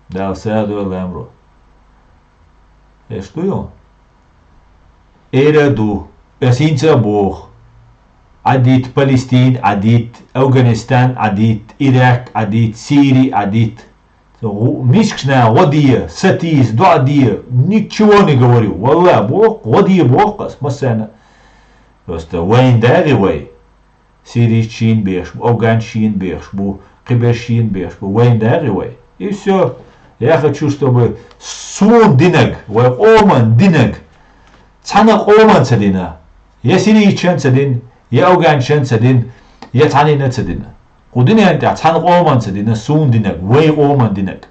Dal sado lemro. Что yo? Eradu, Sinca Boh, Adit Palestine, Adit Afghanistan, Adit Irak, Adit Сирии, Адит. Мишкшна, Водия, Сатис, Дуадия, ничего не говорю. Валла, Бог, Водия, Бог, Масана. Просто Вайн Даривай, Сирий Чин Бешбу, Афган Чин Бешбу, Кибер Чин Бешбу, Вайн Даривай. И все. Я хочу, чтобы Сун Динаг, Оман Динаг, Цанак Оман Цадина, я Сирий Чен Цадин, я Афган Чен Цадин, я Цанина Цадина. Кудина я Цанак Оман Цадина, Сун Динаг, Вей Оман Динаг.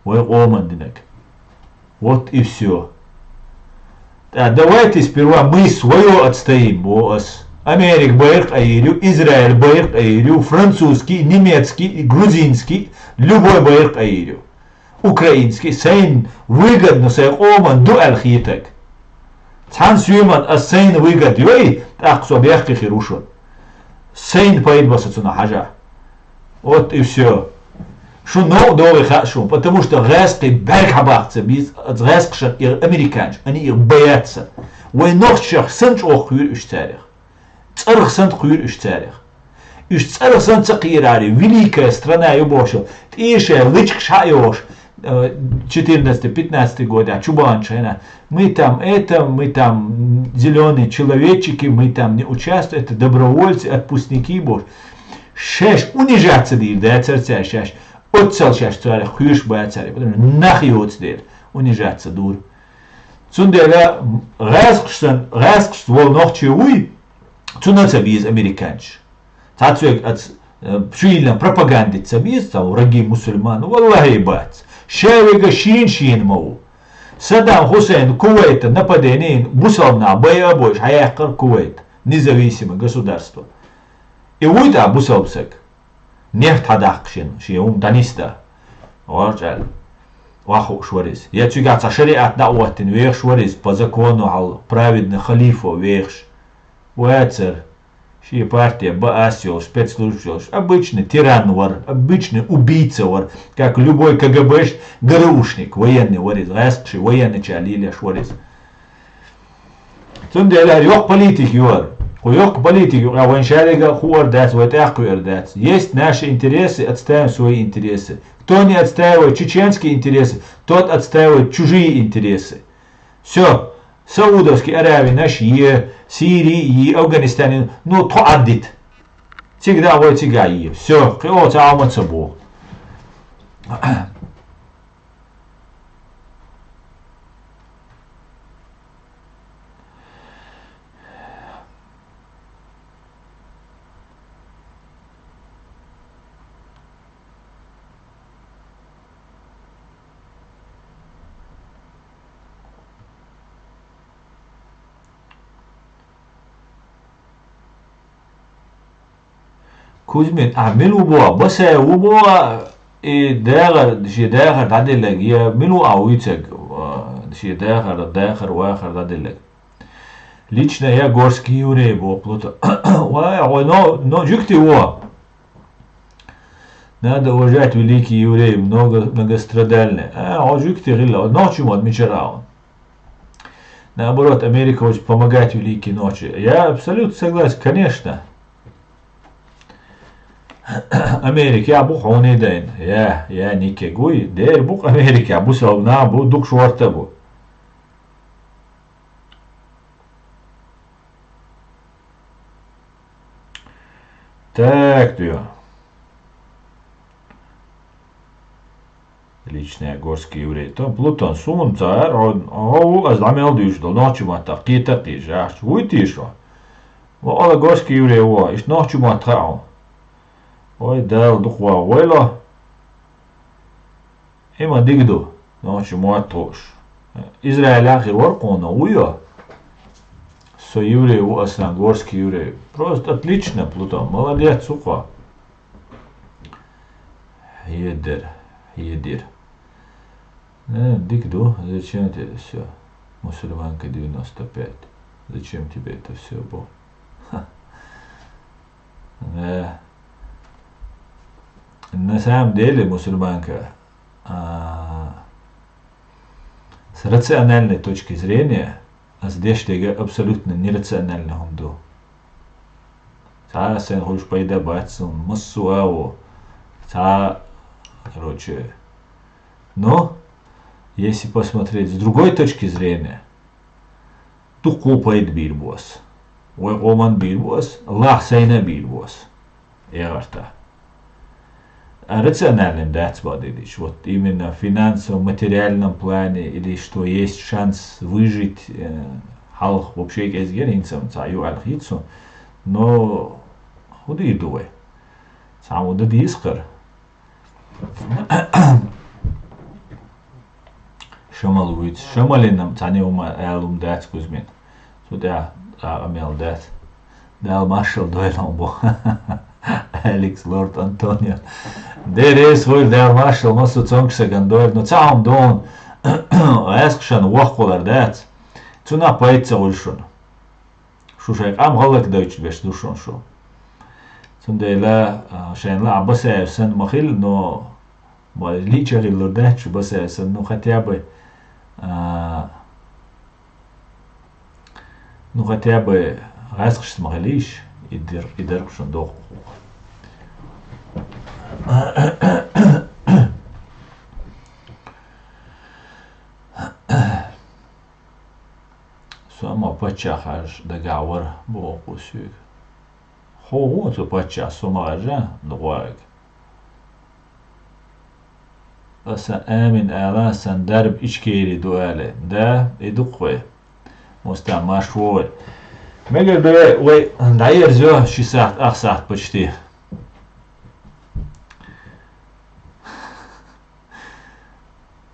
Вей Оман Динаг. Вот и все. Давайте сперва мы свое отстоим, босс. Америк боек аирю, Израиль боек аирю, французский, немецкий, грузинский, любой боек аирю. Украинский, сейн выгодно сей оман дуэль хитек. Цан сюман а сейн выгод юэй, так собьяхки хирушон. Сейн поид басацуна хажа. Вот и все. Что нового хорошо, потому что резкий бергабахцы, без резких американцев, они их боятся. Войнохчах сент охур иш царях. Царх сент хур иш царях. Иш царх сент цакирари, великая страна ебошил. Тише лычк шайош. 14-15 год, а Чубаншина. Мы там зеленые человечки, мы там не участвуем, это добровольцы, отпускники бож. Шеш унижаться дир, да царя шеш. Отцел шеш царя, хуйш бая царя, потому нахи отцдер, унижаться дур. Цундера разгштен волнохче уй, цунаца биз американч. Цацуек от пшильна пропагандица биз, там враги мусульман, валлахи бац. Шевига шин мау. Саддам Хусейн Кувейта нападение бусална боябойш хаяхкар Кувейт. Независимое государство. И уйта бусалбсек. Нефть хадахкшин, шиум таниста. Варчал. Ваху шварис. Я цюгаца шариат дауатин вех шварис по закону ал праведный халифу вехш. Уэцер. Ши партия БАСИО, спецслужб, обычный тиран вар, обычный убийца вар, как любой КГБш, ГРУшник, военный варис, растший, военный чалили шварис. Цунделя йох политики вар, йох политики, а ваншарига хуар дац, вайтахуэр дац. Есть наши интересы, отстаиваем свои интересы. Кто не отстаивает чеченские интересы, тот отстаивает чужие интересы. Все. Саудовские Аравии, наши, Сирии и Афганистане, ну, то аддит. Всегда вот тяга. Все, кого-то алматься Бог. Kuzmin milu boa basa uboa и дагар дадилек я мину ауицек дагар вахар дадилек. Лично я горский еврей был плута. Но жюкти его. Надо уважать великие евреи, многострадальные. Жюкти рила, ночью отмечал. Наоборот, Америка хочет помогать великие ночи. Я абсолютно согласен, конечно. Америка я бух онидайн. Я нике гуй. Дер бух Америка. Я бу сална бу дук шорта бу. Так, ты. Личный горский еврей. Там Плутон сун цар. Он аздамел дюждал. Ночью мата. Кита тиш. Аж вуй тишо. Ола горский еврей во. Иш ночью мата. Ой, дал духва войла. Има дигду. Ночью муатош. Израиль ахир воркона уйо. Со еврей у аслан горский еврей. Просто отлично, Плутон. Молодец, сука. Едер. Дигду, зачем тебе все? Мусульманка 95. Зачем тебе это все было? Да. На самом деле мусульманка с рациональной точки зрения здесь абсолютно нерационально хунду. Сен хочешь поедабаться, массуаву, короче. Но если посмотреть с другой точки зрения, то купает бирбос. Ой, оман бирбос, лахсайна бирбос. Эгарта. Рациональным датсбадилич, вот именно в финансовом, материальном плане, или что есть шанс выжить, халх вообще кезгеринцам, цаю алхицу, но худы идувай. Сам уды дискар. Шамалуиц, шамалинам цане ума элум датс кузмин. Сюда амел дат. Дал маршал дойлом бо. Алекс Лорд Антонио. Дерес хой дал маршал масу цонкса гандойл, но цаам дон эскшан вахколар дат. Цуна пайца ульшун. Шушайк ам халак дойч беш душон шо. Sunday la shen la base sen mahil no ma lichari lodach base sen no хотя бы расхш махилиш идер шундох. Сама пачахаш дагавар боқусуг. Хо то пача сумажа дгваг. Аса амин ала сан дарб ичкери дуале. Да идуқве. Моста машвой. Мегер бе ой даерзё 6 saat 8 saat почти.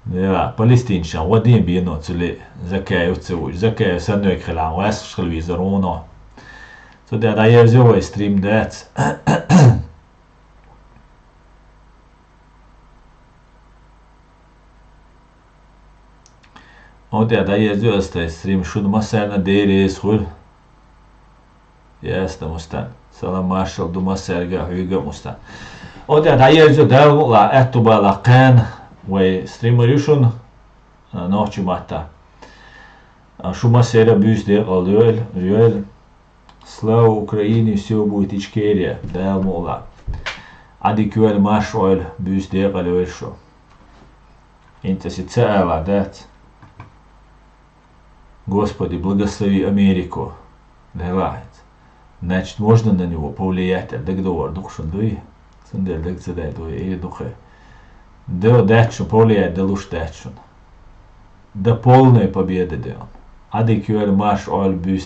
Ja, Palästinien ودين بينو تلي زكاة وتسوي زكاة سنوي خلان واسش خلوي زرونا. Så det där gör ju stream det. Och det där gör ju att stream شو ما سرنا ديري سخول. Yes, det måste. Salam Marshall du måste serga höga måste. Och det där gör ju där la etobala kan streamerjušun noći mata. Šuma serija büste aljöl. Slava Ukraini все будет Ичкерия. Дал мола. Адикюэль маш ойл büste aljöl. Inte si цела дать. Господи, благослови Америку. Давай. Значит, можно на него повлиять. Дагдовар духшун дуи. Сандер дагдзадай дуи. И духе. Да дачу повлияет, да луж дачу. До полной победы дел. Адикюэль маш ойл бюст